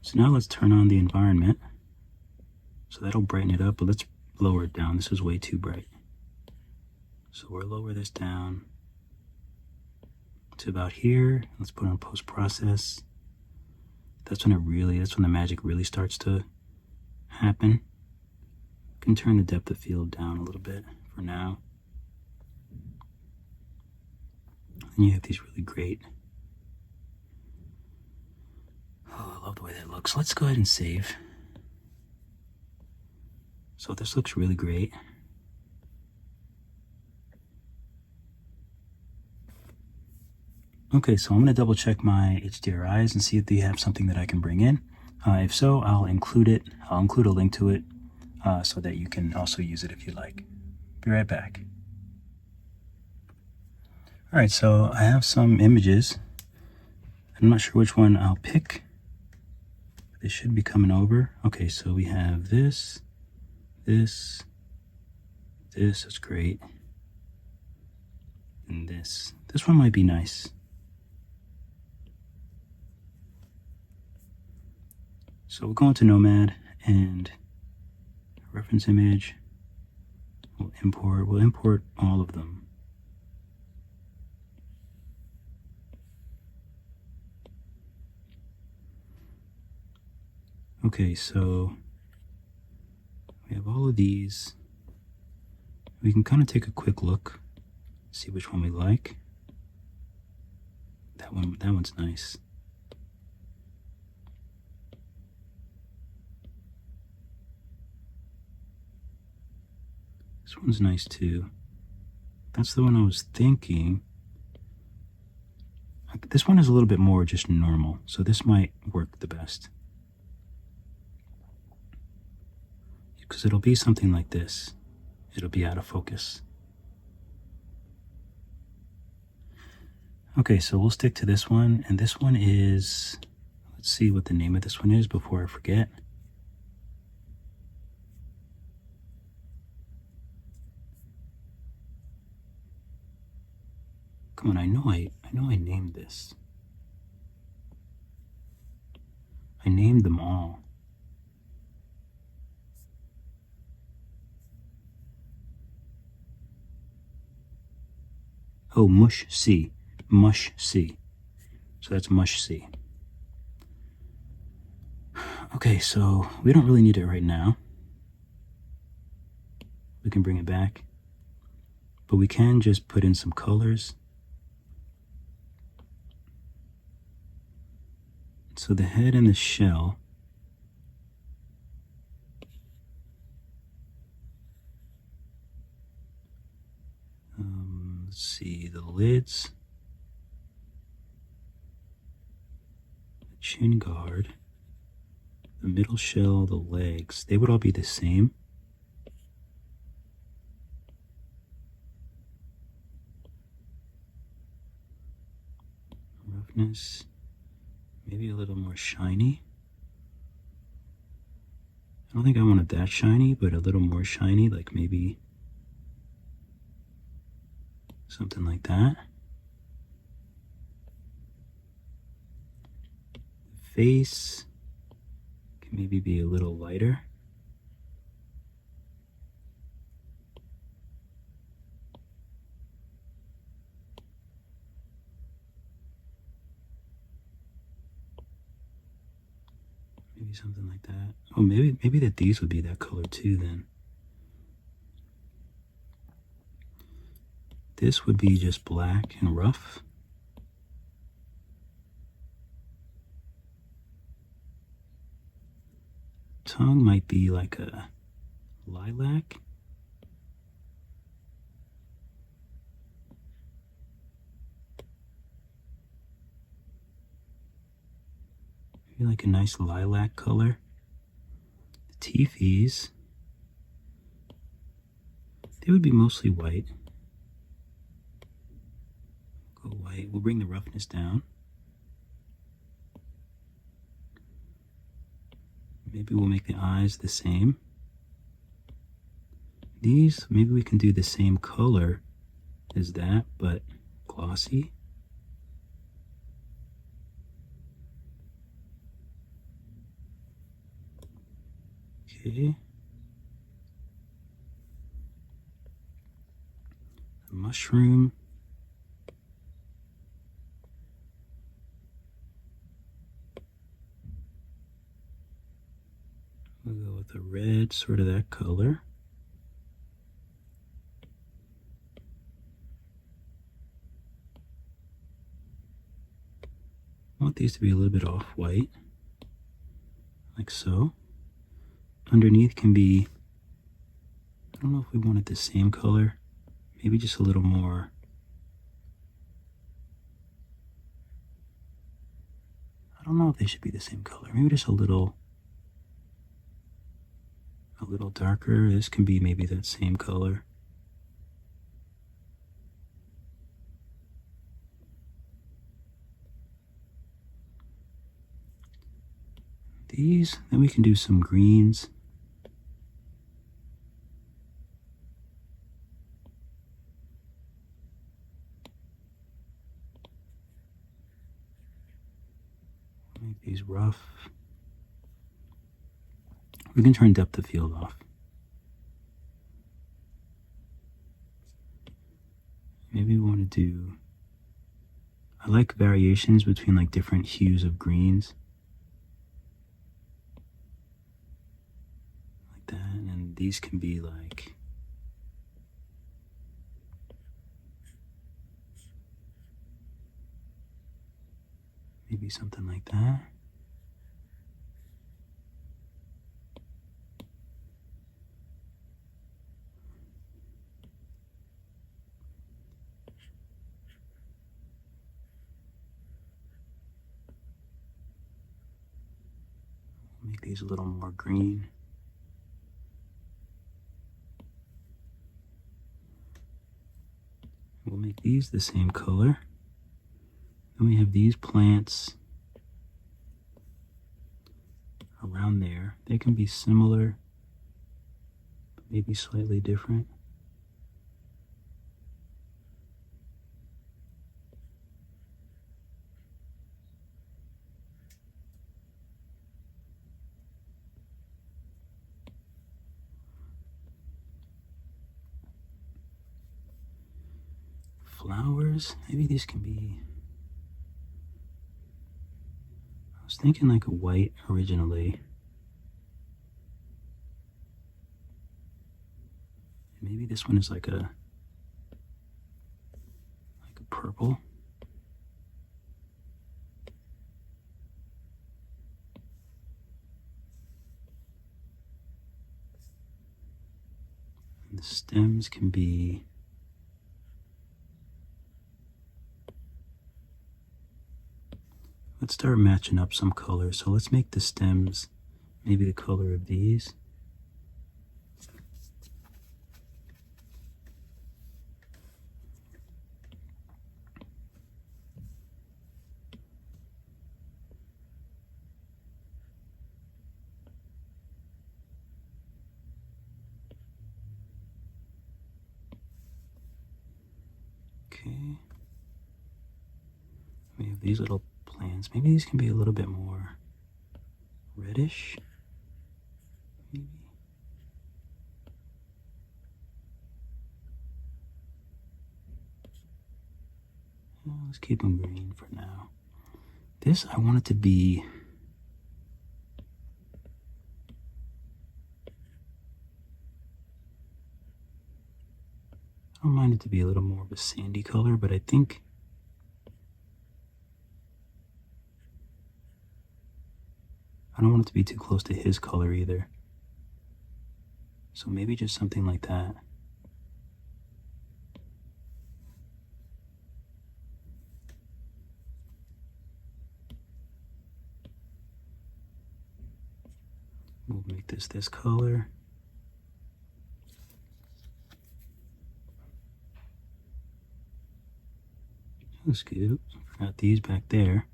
So now let's turn on the environment. So that'll brighten it up, but let's lower it down. This is way too bright. So we'll lower this down to about here. Let's put on post-process. That's when the magic really starts to happen. I can turn the depth of field down a little bit for now. And you have these really great, oh, I love the way that looks. Let's go ahead and save. So this looks really great. Okay, so I'm going to double check my HDRIs and see if they have something that I can bring in. If so, I'll include it. I'll include a link to it so that you can also use it if you like. Be right back. All right, so I have some images. I'm not sure which one I'll pick. They should be coming over. Okay, so we have this. This is great. And this one might be nice. So we'll go into Nomad and reference image. We'll import all of them. Okay, so we have all of these. We can kind of take a quick look, See which one we like. That one's nice. This one's nice too. That's the one I was thinking. This one is a little bit more just normal, so this might work the best. Because it'll be something like this. It'll be out of focus. Okay, so we'll stick to this one, and this one is, let's see what the name of this one is before I forget. Come on, I know I named this. I named them all. Oh, Mush C. Mush C. So that's Mush C. Okay, so we don't really need it right now. We can bring it back. But we can just put in some colors. So the head and the shell. Let's see, the lids. The chin guard. The middle shell, the legs. They would all be the same. Roughness. Maybe a little more shiny. I don't think I want it that shiny, but a little more shiny, like maybe something like that. The face can maybe be a little lighter. Maybe something like that. Oh, maybe that these would be that color too then. This would be just black and rough. Tongue might be like a lilac. Maybe like a nice lilac color. The teethies, they would be mostly white. Go white. We'll bring the roughness down. Maybe we'll make the eyes the same. These, maybe we can do the same color as that, but glossy. Okay. The mushroom. We'll go with the red, sort of that color. I want these to be a little bit off-white, like so. Underneath can be, I don't know if we wanted the same color, maybe just a little more. I don't know if they should be the same color, maybe just a little darker. This can be maybe that same color. These, then we can do some greens. Make these rough. We can turn depth of field off. Maybe we want to do, I like variations between like different hues of greens. Like that, and these can be like Maybe something like that. Make these a little more green. We'll make these the same color. Then we have these plants around there. They can be similar, but maybe slightly different. Flowers, maybe these can be, I was thinking like a white originally. Maybe this one is like a purple. And the stems can be let's start matching up some colors. So let's make the stems maybe the color of these. Okay. We have these little plants. Maybe these can be a little bit more reddish. Maybe. Oh, let's keep them green for now. This, I want it to be I don't mind it to be a little more of a sandy color, but I think I don't want it to be too close to his color either. So maybe just something like that. We'll make this color. That's good. Forgot these back there.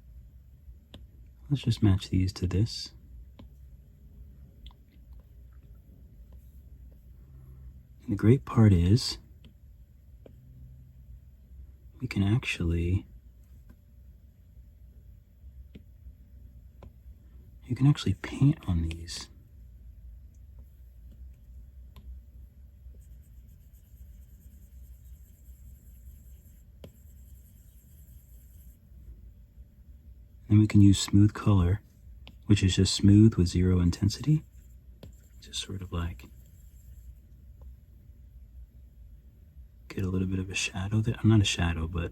Let's just match these to this. And the great part is we can actually you can actually paint on these. Then we can use smooth color, which is just smooth with zero intensity. Just sort of like get a little bit of a shadow there. Not a shadow, but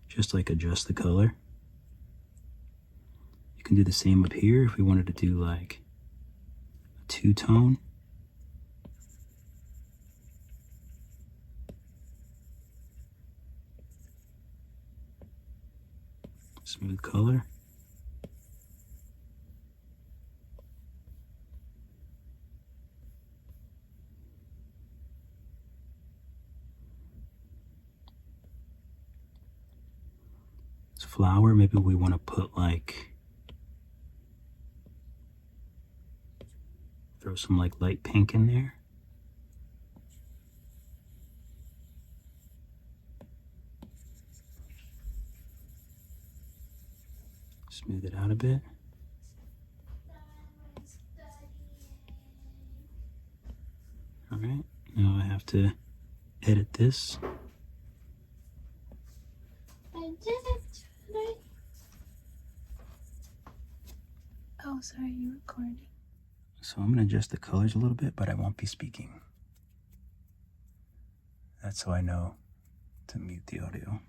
just like adjust the color. You can do the same up here if we wanted to do like a two-tone. Smooth color. Flower, maybe we want to put like throw some like light pink in there. Smooth it out a bit. All right, now I have to edit this. I did it today. Oh, sorry, you recording? So I'm going to adjust the colors a little bit, but I won't be speaking. That's so I know to mute the audio.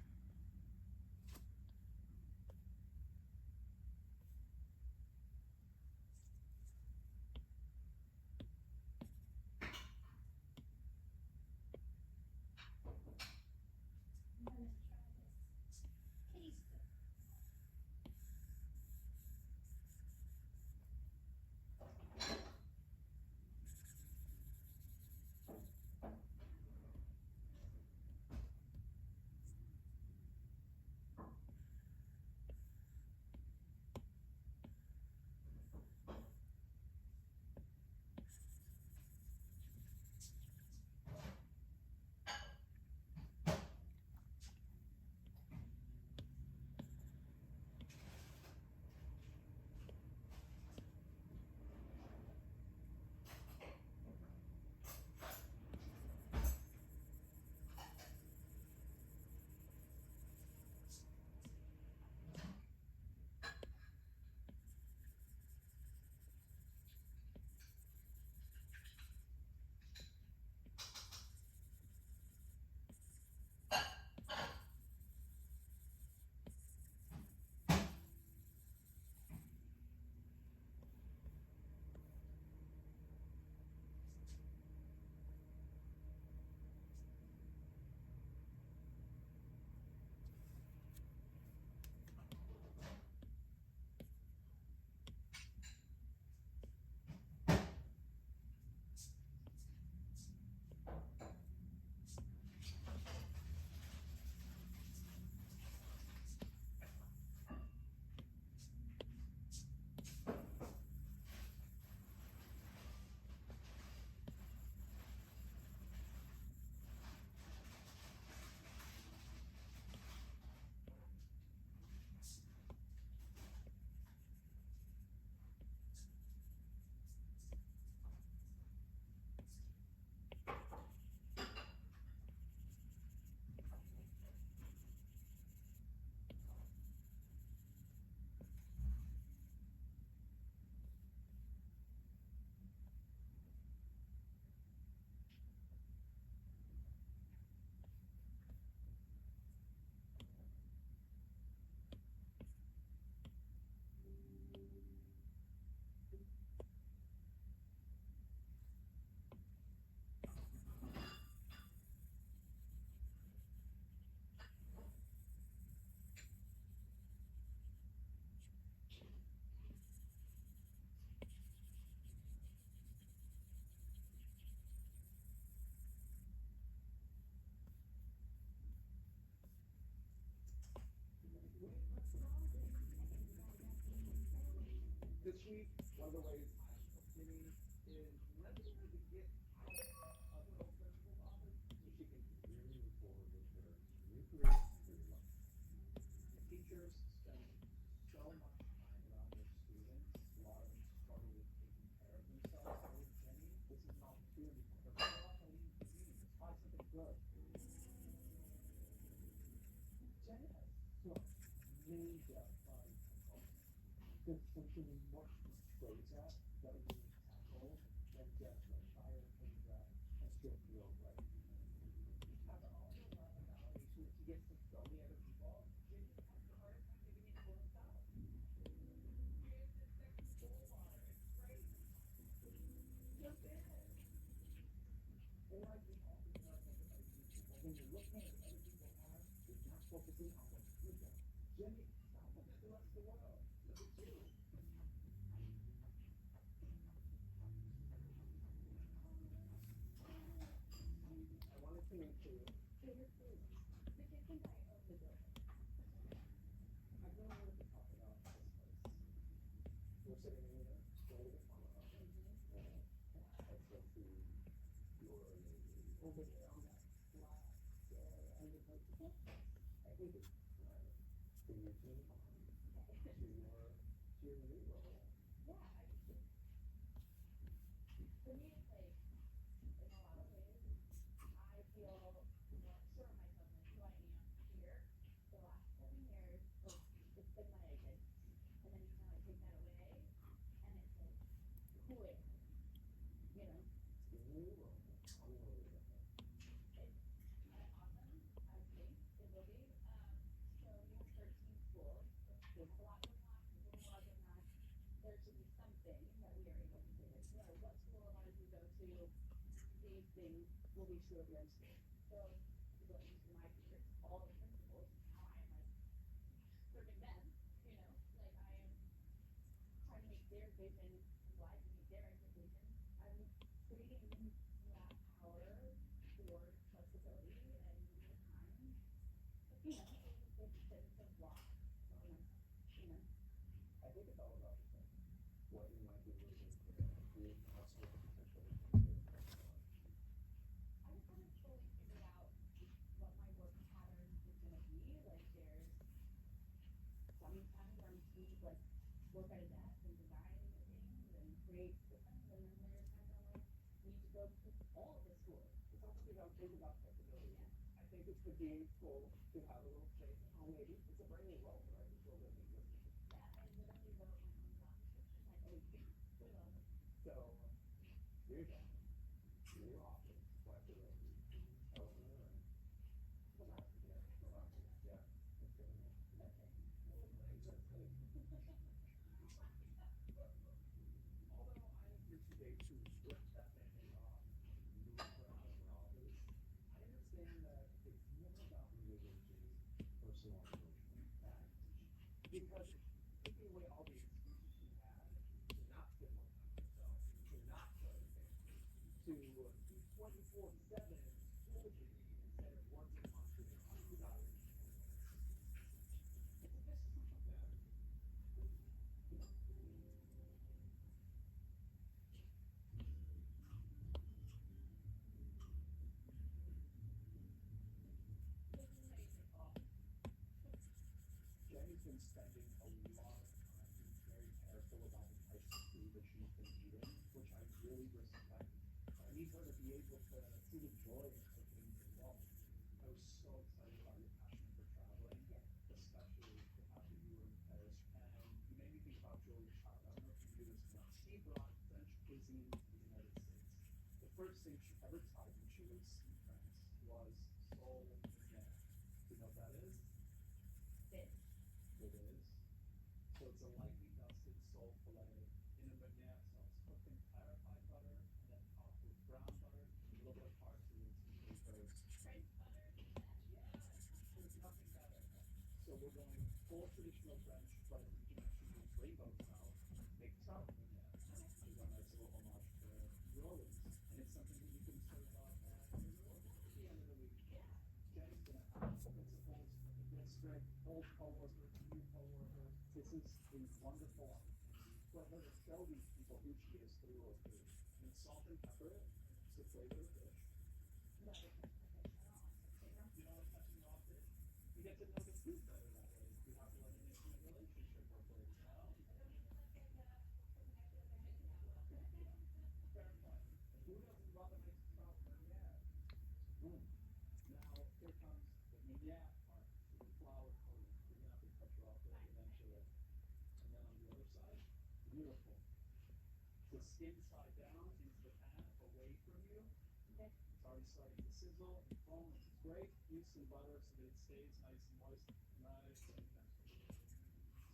let her show these people who she is through her food. And salt and pepper it to flavor the fish. You don't like touching raw fish? You get to know the food better that way. You have like an intimate relationship with it, you know? Fair point. Who doesn't love a nice trout vignette? Now, here comes the vignette part, the flour coating. You're gonna have to touch raw fish eventually. And then on the other side, beautiful. The skin side down into the pan, away from you. It's already starting to sizzle and foam, which is great. Use some butter so that it stays nice and moist. Nice and tender.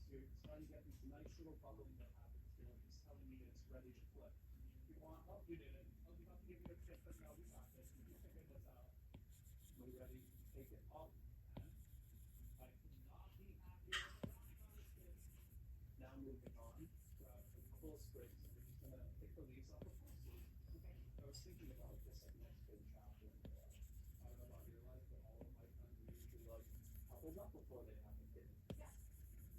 So you're starting to get this nice little bubbling that happens here, which is telling me it's ready to flip. If you want, oh, you did it. Oh, we have to give you a tip, but no, we got this. You can figure this out. Are you ready? Take it up. And I could not be happier with the Rhinoceros Beetle. Now moving on, grab a close scrape. So we're just gonna pick the leaves off the parsley. Okay. I was thinking about this like next big chapter. I don't know about your life, but all of my friends are usually like coupled up before they have a kid. Yeah.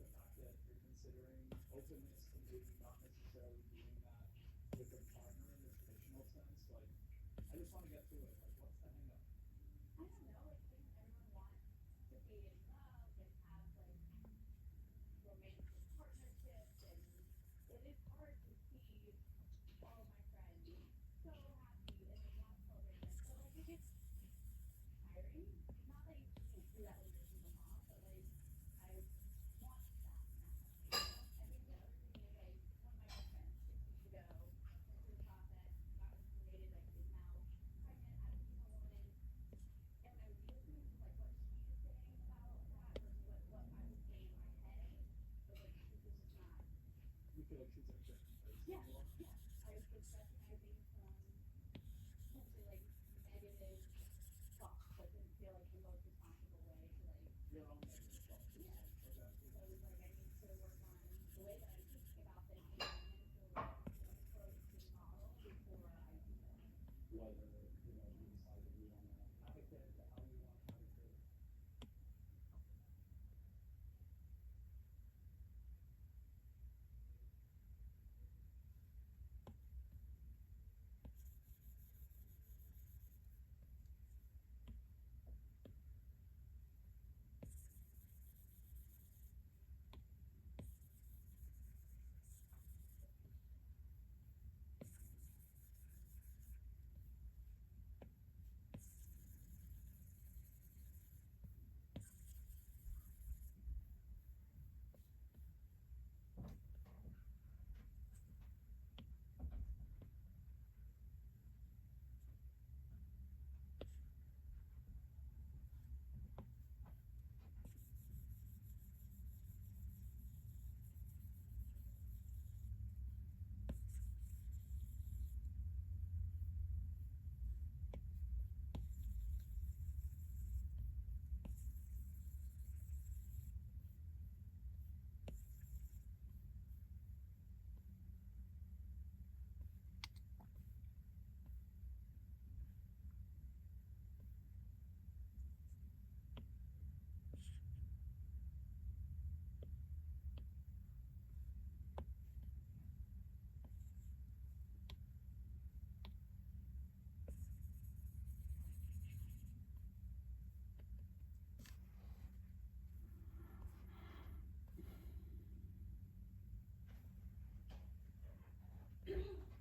The fact that you're considering openness to maybe not necessarily doing that with a partner in the traditional sense, like I just want to get through it. Like, what's the hang up? I don't know, like I think everyone wants to be in love and have like romantic partnerships, and it is hard to see all my friends so happy and they want children. And so like it gets tiring. Not that you can't do that when you're a single mom, but like I want that now. I think the other thing is like one of my best friends 6 weeks ago went through the process, got inseminated, like is now pregnant as a female woman. And when I was listening to like what she is saying about that versus what I was saying in my head, I was like, this is just not. You feel like she's in a different place. Yeah, yeah. I was like recognizing some potentially like negative thoughts, but didn't feel like the most responsible way to like. Your own negative thoughts. Yeah. Okay. So it was like I need to work on the way that I'm thinking about this and my mental approach to the model before I do that. Whether, you know, you decide that you want to have a kid, or how you want to have a kid.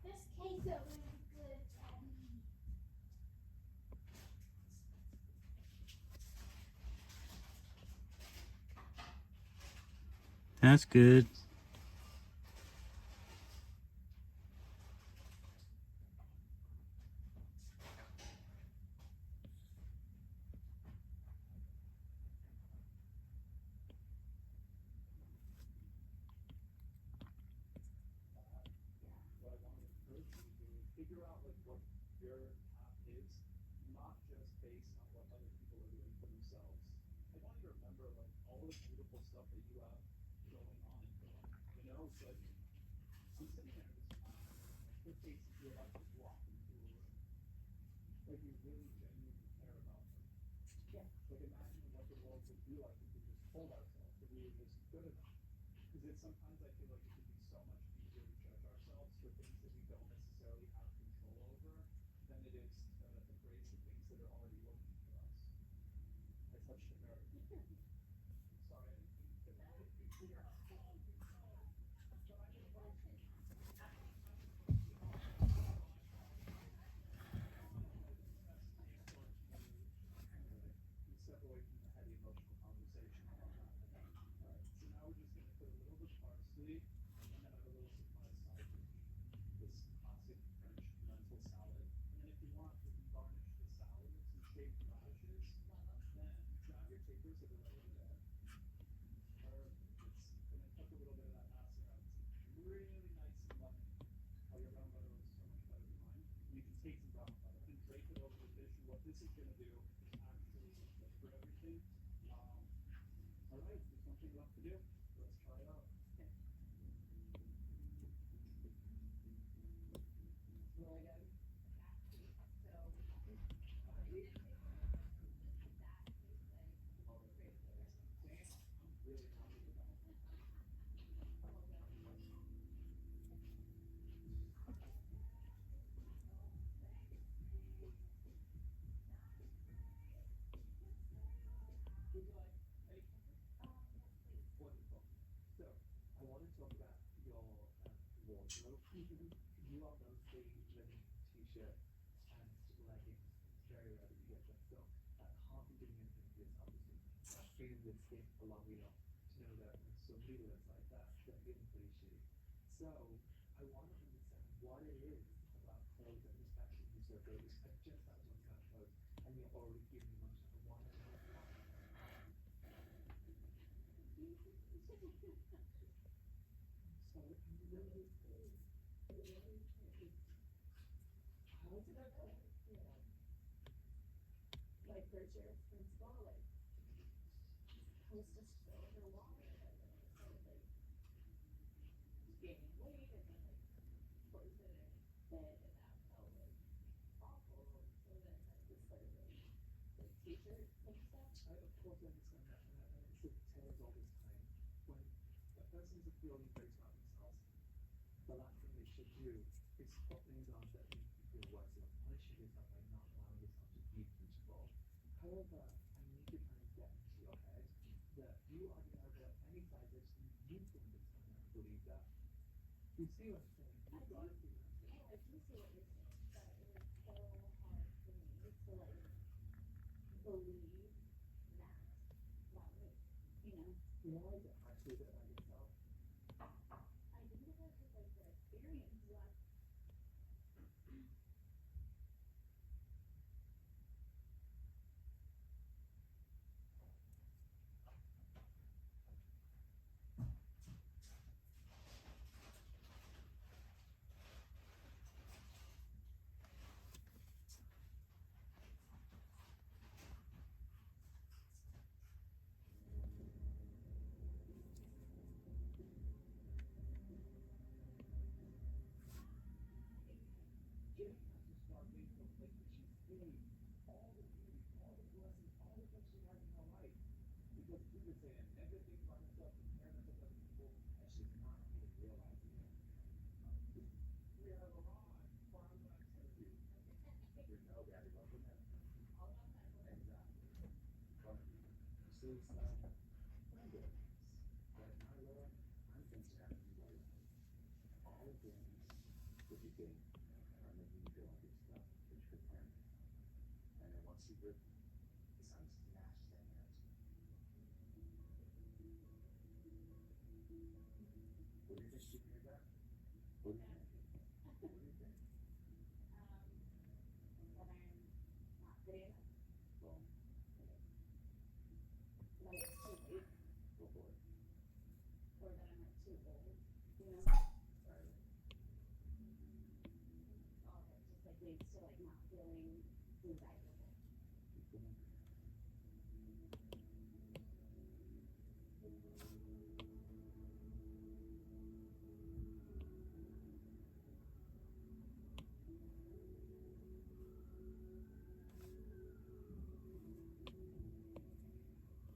This queso is good. That's good. What I want to encourage you to do is figure out like what your path is, not just based on what other people are doing for themselves. I want you to remember like all the beautiful stuff that you have going on in your life. You know, it's like I'm sitting there this time, the faces you're about to walk into a room. Like you really genuinely care about them. Yeah. Like imagine what the world would be like if we just told ourselves that we were just good enough. Because it's sometimes I feel like it could be so much easier much a nerd. Sorry, I didn't mean to. But I just we step away from the heady emotional conversation and all that. Alright, so now we're just gonna put a little bit of parsley, and then I have a little surprise side dish. This classic French lentil salad. And then if you want, we can garnish the salad with some shaved radishes. Then grab your capers that are right over there. Perfect. And then cook a little bit of that macero. It's really nice and lemony. Oh, your brown butter looks so much better than mine. You can take some brown butter and drape it over the fish. And what this is going to do is actually flavor everything. All right, there's one thing left to do. Let's try it out. Really good. So, we didn't take that tastes like great flavors. I'm really happy with that. Would you like any comfort? Yes, please. Wonderful. So, I want to talk about your wardrobe. You are mostly living t-shirt and leggings. It's very rare that you get that. So, that can't be doing anything for this, obviously. Not feeling this thing for long enough to know that when somebody lives like that, they're feeling pretty shitty. So, I want to understand what it is about clothes that is affecting you so greatly. I just started talking about clothes, and you're already giving me much. I want to know why. So, I'm really scared. How did I put it? Yeah. Like Rhinoceros Beetle, like was just so underwater and then it started like gaining weight and then like frozen in bed and that felt like awful. So then I just started like t-shirts and stuff. Of course I understand that, and it's the tales all this time. When a person's feeling great about themselves, the last thing they should do is put things on that make you feel worse. You're punishing yourself by not allowing yourself to be beautiful. However, I need to kind of get into your head that you are never any size that you need to understand that and believe that. You see what I'm saying? I You've got to do. see what I'm saying. I do see what you're saying, but it was so hard for me to like believe that that was, you know, Why is it actually that about yourself? I think it was just like the experience was. Jane has to start being to a place where she's seeing all the beauty, all the blessings, all the things she has in her life. Because she's been saying negative things about herself, comparing herself to other people, and she's not even realizing it. We have arrived for our new activity. You know, Daddy, welcome in. All about that. Exactly. But this is Friday. Right now, Laura, I'm thinking having you write all the things that you think are making you feel like it's stuff that you could plan. And then once you've written, it's time to smash that narrative. What do you think you hear that? What do you think? What do you think? That I'm not good enough. Well, Like it's too late, go for it. or that I'm like too old, you know? Right. All that just like leads to like not feeling desirable. Keep going.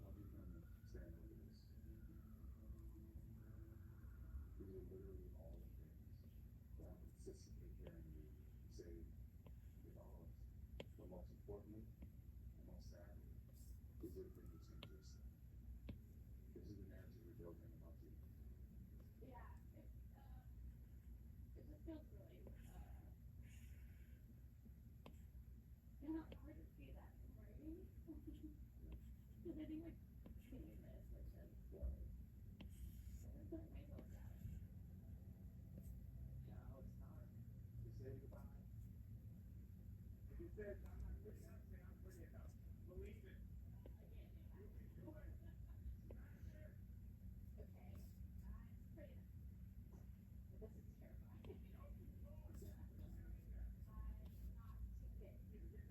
I'll be kind of saying over this. These are literally all the things that I'm consistently hearing you say with all of us. But most importantly, and most sadly, these are things feels really, not hard to see that, right? Because I think like seeing this, like this feels, there's that way to look at it. Now it's time to say goodbye. If you said I'm not good enough, say I'm good enough. Believe it. I can't do You that. can do it. Smash it. Okay, it's pretty nice. But this is terrifying. No, Lord, you're getting there. I'm not too big.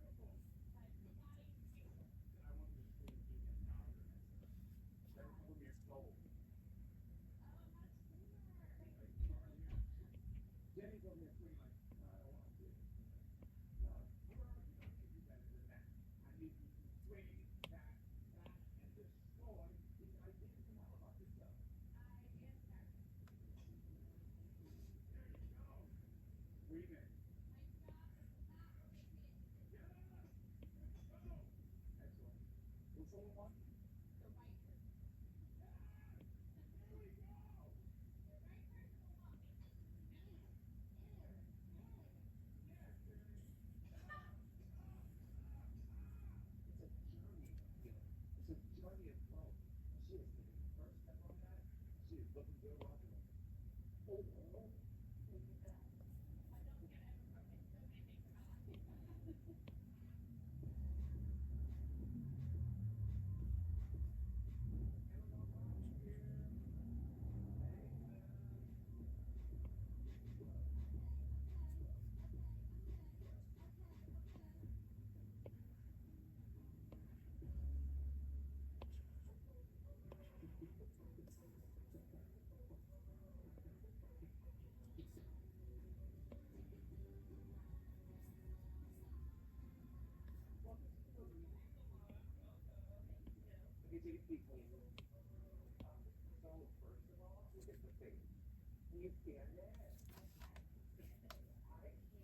You're getting there. I say my body's beautiful. My body's beautiful. Then I want you to scream keep it louder next time. Let it from your soul. Oh, I'm not a screamer. Like you are here. Jenny's over here screaming like, no, I don't want to. No, you can do better than that. I need you to swing that, and destroy these ideas you have about yourself. I am starving. There you go. Scream it. My job is not related Yes! Let's go! Excellent. What's the one? the right person. Yes! There we go! The right person will want me. Yes, Jenny. It's a journey of healing. It's a journey of growth. She is taking the first step on that. She is looking good rocking with it. Thank you for that. I don't think I've ever broken so many things in my life. Amazon here. Amen. Welcome to the movie. Let me take a peek, please. So, first of all, look at the face. Can you stand it? I can.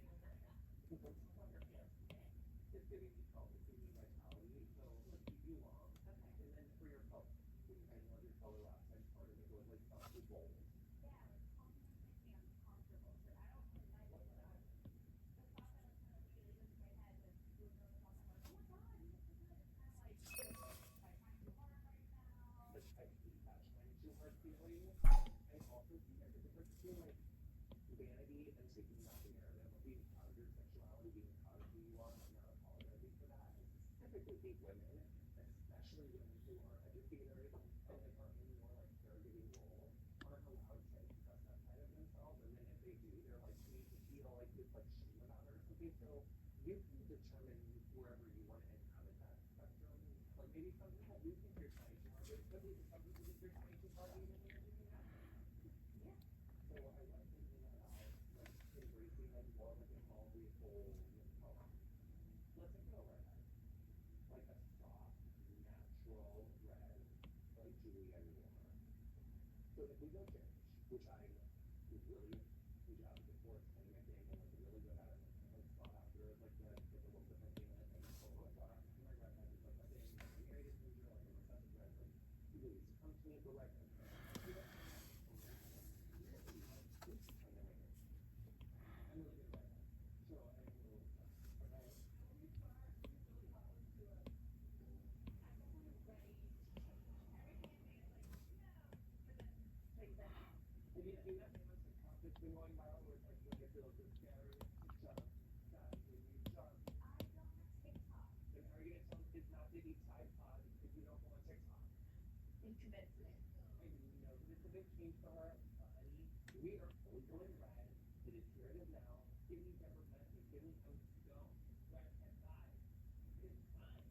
What's on your hands? It's giving you color, it's giving you vitality, so let's keep you long. Okay. And then for your color, I love your color last time, part of it was like softly bold. Yeah, like confidence makes me uncomfortable. So I don't really like it. The thought that it's gonna really into my head with doing those thoughts, I'm like, oh my god, you look so good. It's kind of like, am I trying too hard right now? But I hate that trying too hard feeling. I also see there's a difference between like vanity and taking back the narrative of being proud of your sexuality, being proud of who you are, and not apologizing for that. I typically hate women, especially women who are educators and like are in more like caregiving roles, aren't allowed to express that side of themselves, and then if they do, they're like made to feel like this like shame about it or something. So you can determine wherever you want to inhabit that spectrum. Like maybe some people do think you're trying too hard, but it could be that some people think you're trying too hard even when you're doing that. Yeah. So I like thinking about like embracing like more like an all the whole color. Let's think about red. Like a soft, natural red, like Juliet warmer. So if we go change, which I really huge advocate for, it's kind of my thing, and like really good at it, like sought after, like the look that my thing, and it's so like sought after my redhead is like my thing. I'm married to Ginger, like I'm obsessed with red, like please come to me for redhead. I'm really good at redhead. So I am a little obsessed. Okay. I'm kind of ready to change. Everything I made, like, no. But then, like, then, Have you seen that thing on TikTok that's been going viral where it's like when you feel so scary to jump, that's when you jump. I don't have TikTok. Then how are you gonna tell kids not to eat Tide Pods if you don't go on TikTok? You convinced me. I know that it's a big change for her, honey. We are fully going red. It is here, it is now. Give me government, give me oats to go. Red and die. It's time.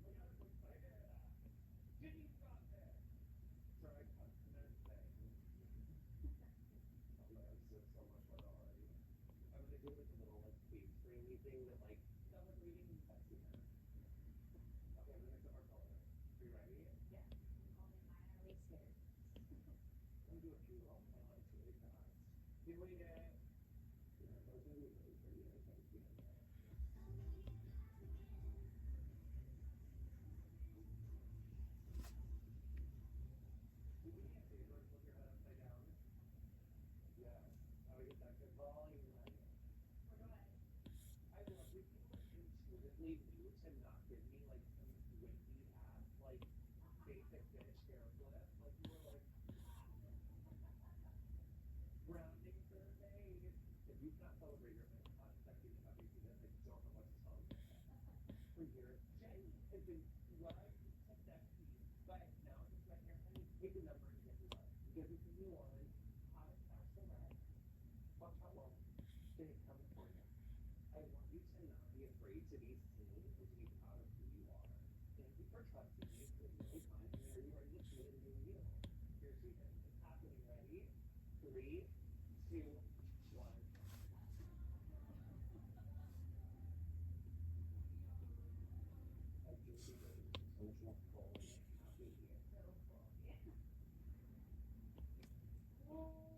Look how excited. Jimmy's got there. Sorry, I cut that thing. Oh man, I'm so much fun already. I'm gonna do like a little like face framey thing that like sounds like reading sexy man. Okay, I'm gonna mix up our color. Are you ready? Yeah. Only mine are really scared. Let me do a few of my lights really fast. Doing it. Yeah, those are really pretty. I can't see them there. Do me a favor and flip your head upside down. Yes. specifically new to not give me like some wimpy ass like basic bitch hieroglyph. Like you were like grounding survey. If you cannot celebrate your second after you see this, I don't know what to tell you. For years, Jenny has been loved to sexy, but now it's right here. I mean, pick a number and get love. Because it's New Orleans, hot bachelorette. Watch how long they come for you. I want you to not be afraid to be seen and to be proud of who you are. Thank you for trusting me. It was really fun. And are you ready to see the new you? Here she is. It's happening. Ready? 3, 2, 1. A juicy baby. So much more full and happy here. So full.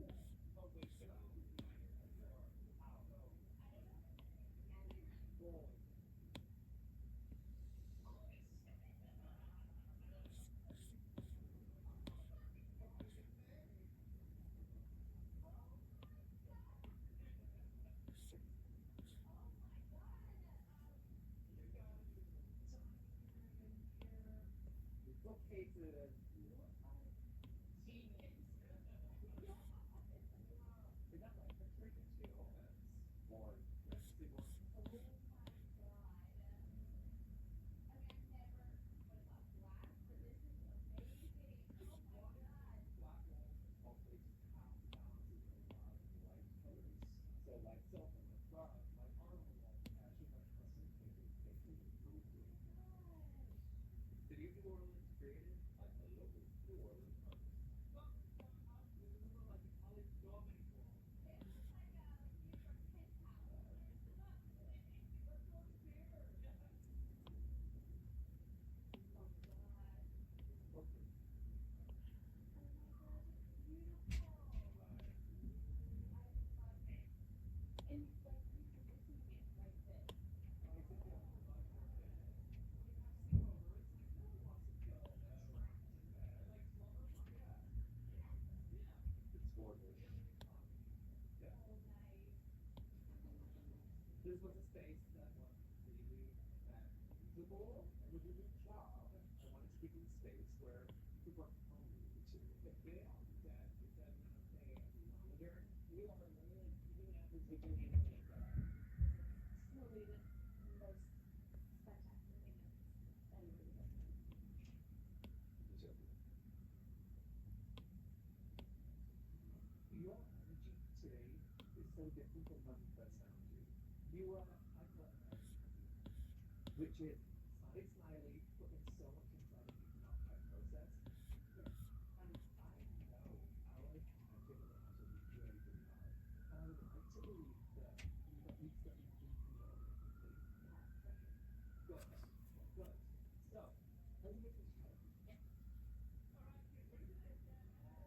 Yeah. Bookcases. Genius. Is that like a trick or two? Or single? Oh my god. I mean, I never would have thought black, but this is amazing. Oh my god. Black walls also just half the balances of a lot of light colors. So like silk on the front, like on the wall, actually like custom painted pictures of really cool. City of New Orleans created by a local New Orleans artist. Well, this is not like a college job anymore. It's just like a New York penthouse. Let's go upstairs. Oh god. Okay. Oh my gosh, it's beautiful. I love it. And like repositioning it like this. It's a good one. When you have sleepovers, like no one wants to feel trapped in bed. Like slumber party. Yeah. It's gorgeous. Yeah. So nice. This was a space that was really usable and would do a good job. I wanted to give you a space where you were home to. If they are dead, it says in a monitor, you are literally giving at the beginning of the day. Slowly the most spectacular thing that anybody has done. Your energy today is so different from when we first found you. You were hyper-American, which is smiley smiley, putting so much inside of you, not quite processed. And I know our connection will absolutely do anything about it. And I would like to believe that you've at least gotten to know it differently. Good. Good. So, let's make this happen. Alright, get ready.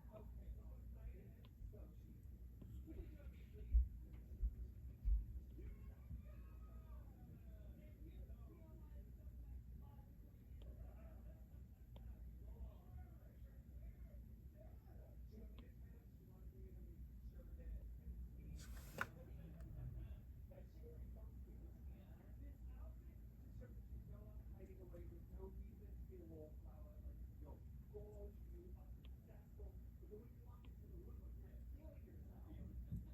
Okay, so excited. So cheesy. Would you join me, please? Hiding away with no reason to be a wallflower. Like, yo, goals, you are successful. But when you walk into the room, you're feeling yourself.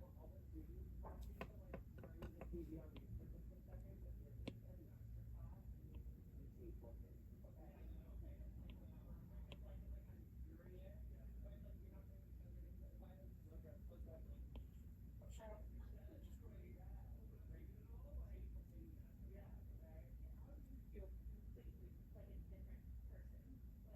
Or all the dudes walking to like turning the TV on you for just a second, but you're in a master class and you see focus. Okay? Okay. I'm curious. But like you're not going to show your interest by them. Look at what's that like? That's great. Raven and all, like, yeah, okay. How do you feel completely Like a different person.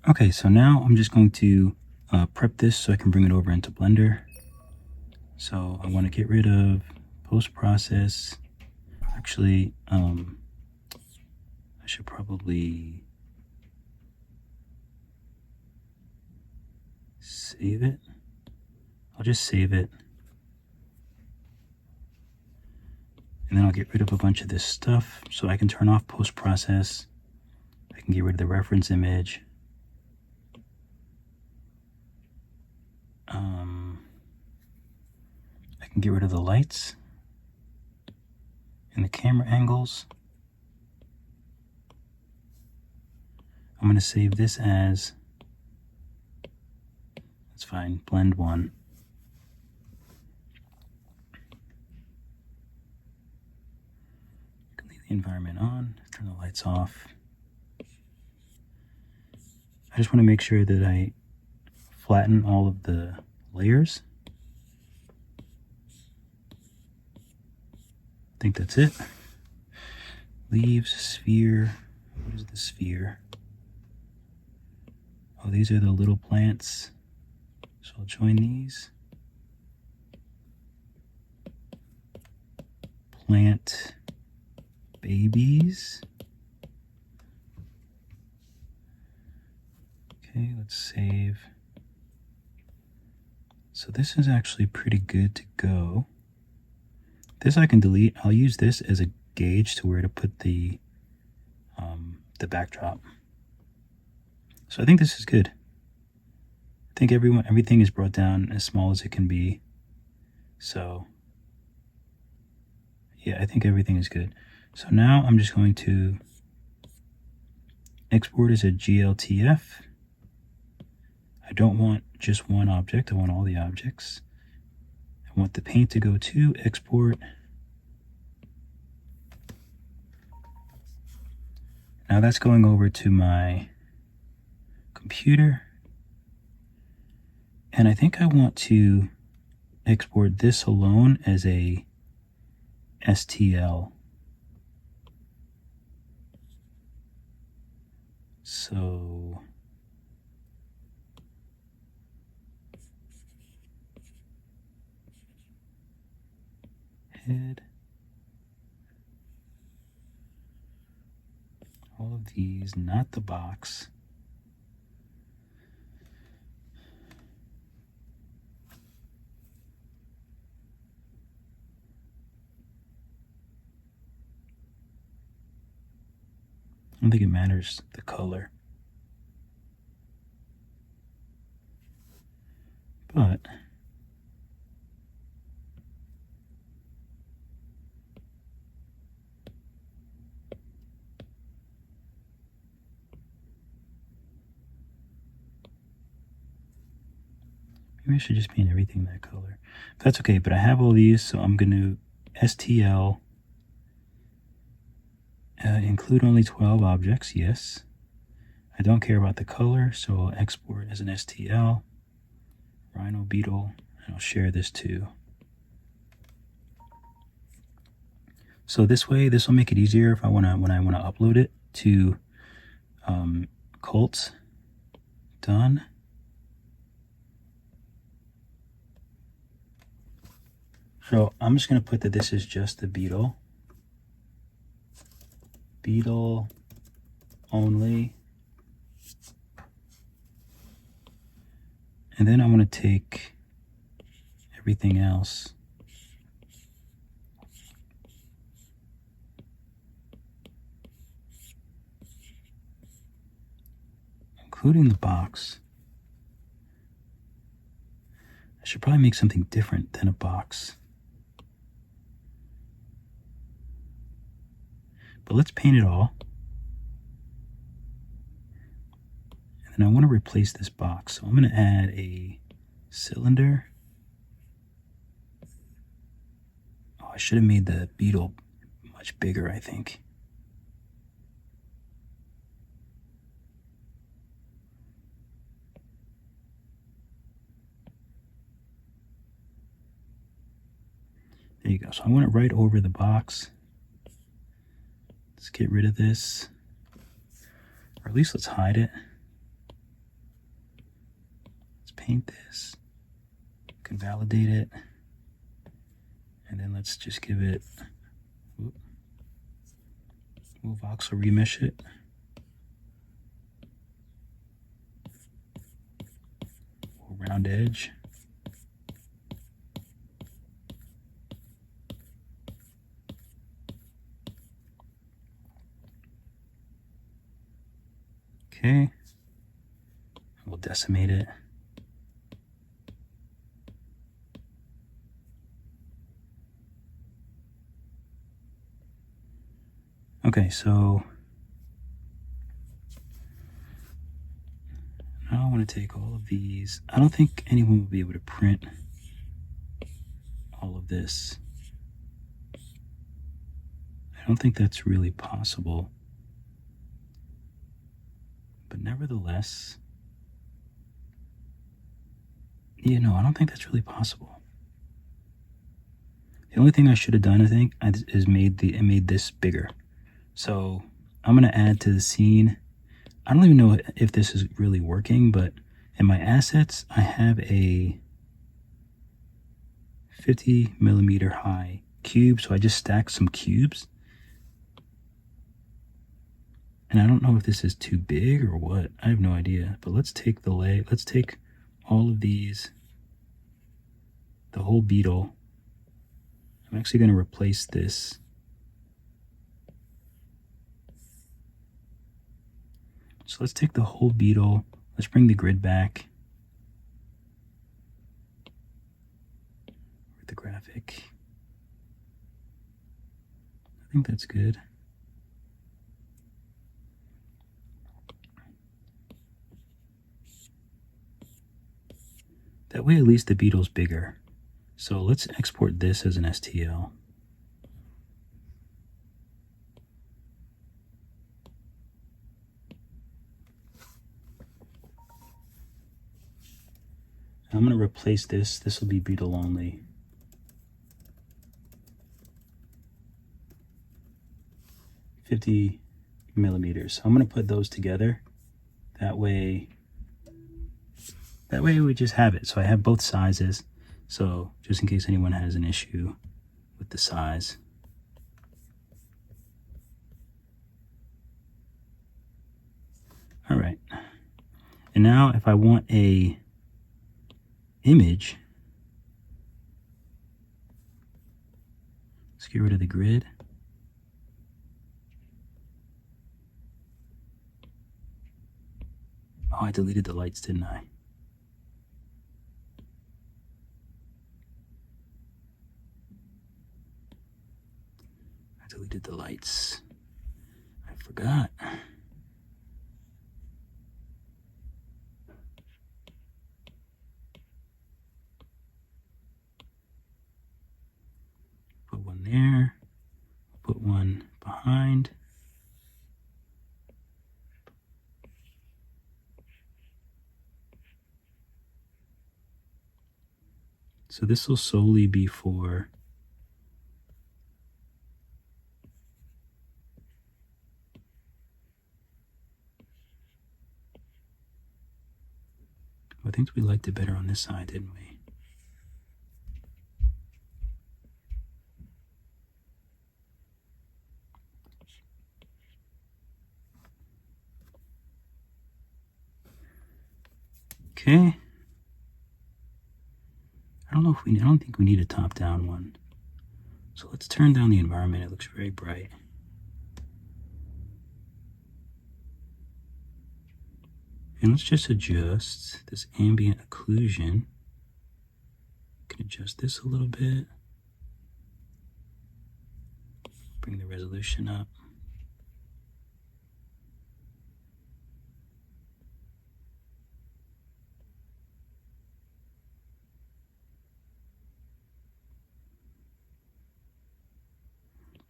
Okay, so now I'm just going to prep this so I can bring it over into Blender. So I want to get rid of post-process. Actually, I should probably save it. I'll just save it. And then I'll get rid of a bunch of this stuff so I can turn off post-process. I can get rid of the reference image. I can get rid of the lights and the camera angles. I'm going to save this as, that's fine, blend 1. Leave the environment on, turn the lights off. I just want to make sure that I flatten all of the layers. I think that's it. Leaves, sphere. What is the sphere? Oh, these are the little plants. So I'll join these. Plant babies. Okay, let's save. So this is actually pretty good to go. This I can delete. I'll use this as a gauge to where to put the backdrop. So I think this is good. I think everything is brought down as small as it can be. So yeah, I think everything is good. So now I'm just going to export as a GLTF. I don't want just one object, I want all the objects. I want the paint to go to export. Now that's going over to my computer. And I think I want to export this alone as a STL. So head. All of these, not the box. I don't think it matters the color. But maybe I should just paint everything that color. But that's okay, but I have all these, so I'm going to STL, include only 12 objects, yes. I don't care about the color, so I'll export as an STL, Rhino Beetle, and I'll share this too. So this way, this will make it easier if when I want to upload it to Cults. Done. So I'm just going to put that this is just the Beetle. Beetle only. And then I want to take everything else. Including the box. I should probably make something different than a box. But let's paint it all. And then I want to replace this box. So I'm going to add a cylinder. Oh, I should have made the beetle much bigger, I think. There you go. So I want it right over the box. Let's get rid of this. Or at least let's hide it. paint this. You can validate it. And then let's just give it, we'll voxel remesh it. We'll round edge. Okay. We'll decimate it. Okay, so now I want to take all of these. I don't think anyone will be able to print all of this. I don't think that's really possible. But nevertheless, yeah, no, I don't think that's really possible. The only thing I should have done, I think, is made this bigger. So I'm going to add to the scene. I don't even know if this is really working, but in my assets, I have a 50 millimeter high cube. So I just stacked some cubes. And I don't know if this is too big or what. I have no idea. But let's take let's take all of these, the whole beetle. I'm actually going to replace this. So let's take the whole beetle. Let's bring the grid back. With the graphic. I think that's good. That way at least the beetle's bigger. So let's export this as an STL. I'm going to replace this. This will be beetle only. $50 millimeters. I'm going to put those together. That way we just have it. So I have both sizes. So just in case anyone has an issue with the size. All right. And now if I want a image, let's get rid of the grid. Oh, I deleted the lights, didn't I? I deleted the lights. I forgot. Put one there. Put one behind. So this will solely be for I think we liked it better on this side, didn't we? Okay. I don't think we need a top-down one. So let's turn down the environment. It looks very bright. And let's just adjust this ambient occlusion. Can adjust this a little bit. Bring the resolution up.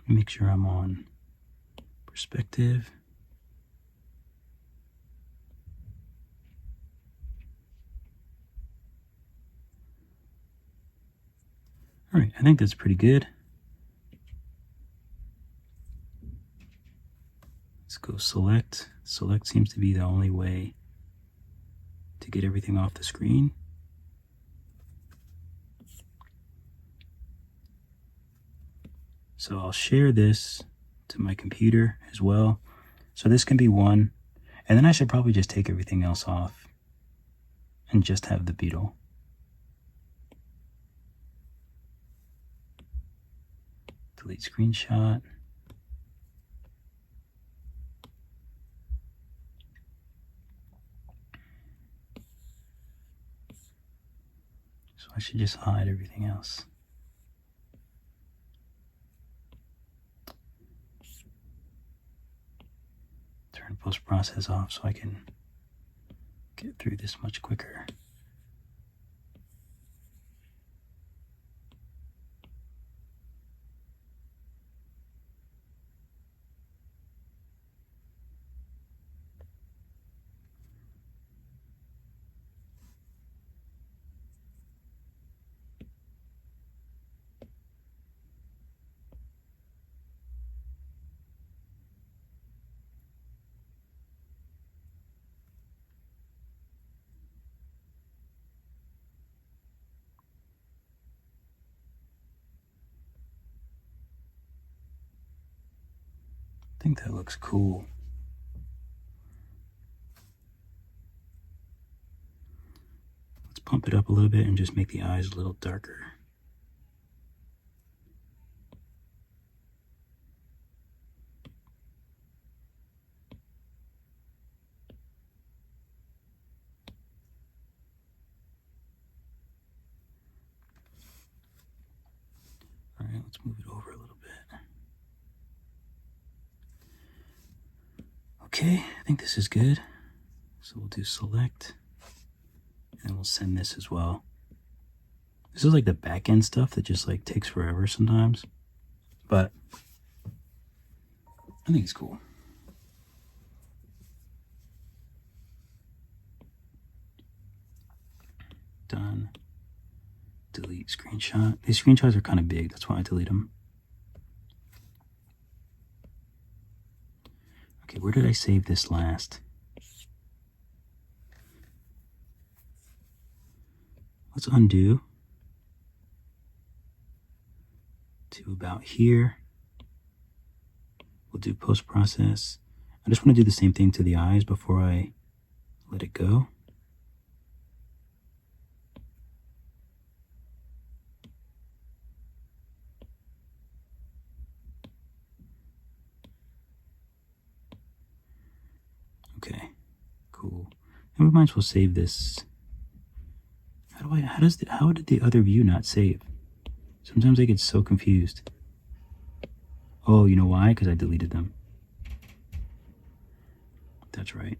Make sure I'm on perspective. All right, I think that's pretty good. Let's go select. Select seems to be the only way to get everything off the screen. So I'll share this to my computer as well. So this can be one, and then I should probably just take everything else off and just have the beetle. Delete screenshot. So I should just hide everything else. Turn post-process off so I can get through this much quicker. I think that looks cool. Let's pump it up a little bit and just make the eyes a little darker. All right, let's move it over a little bit. Okay, I think this is good. So we'll do select, and we'll send this as well. This is like the back end stuff that just like takes forever sometimes, but I think it's cool. Done. Delete screenshot. These screenshots are kind of big, that's why I delete them. Okay, where did I save this last? Let's undo to about here. We'll do post-process. I just want to do the same thing to the eyes before I let it go. Okay, cool. And we might as well save this. How did the other view not save? Sometimes I get so confused. Oh, you know why? Because I deleted them. That's right.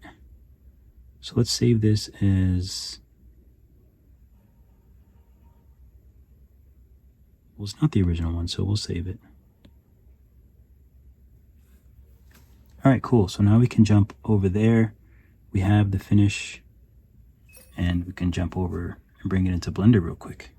So let's save this as, well, it's not the original one, so we'll save it. All right, cool. So now we can jump over there. We have the finish, and we can jump over and bring it into Blender real quick.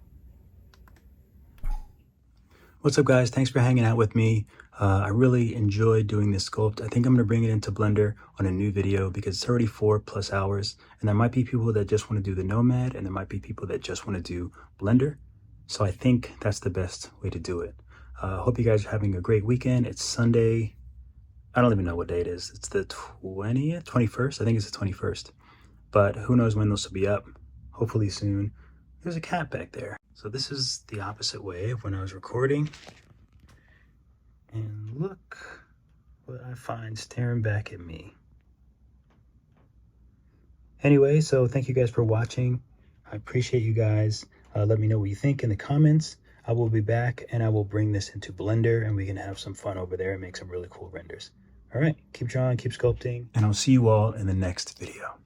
What's up, guys? Thanks for hanging out with me. I really enjoyed doing this sculpt. I think I'm gonna bring it into Blender on a new video because it's already 4+ hours, and there might be people that just want to do the Nomad, and there might be people that just want to do Blender. So I think that's the best way to do it. Hope you guys are having a great weekend. It's Sunday. I don't even know what day it is. It's the 20th, 21st. I think it's the 21st. But who knows when this will be up. Hopefully soon. There's a cat back there. So this is the opposite way of when I was recording. And look what I find staring back at me. Anyway, so thank you guys for watching. I appreciate you guys. Let me know what you think in the comments. I will be back and I will bring this into Blender and we can have some fun over there and make some really cool renders. All right, keep drawing, keep sculpting, and I'll see you all in the next video.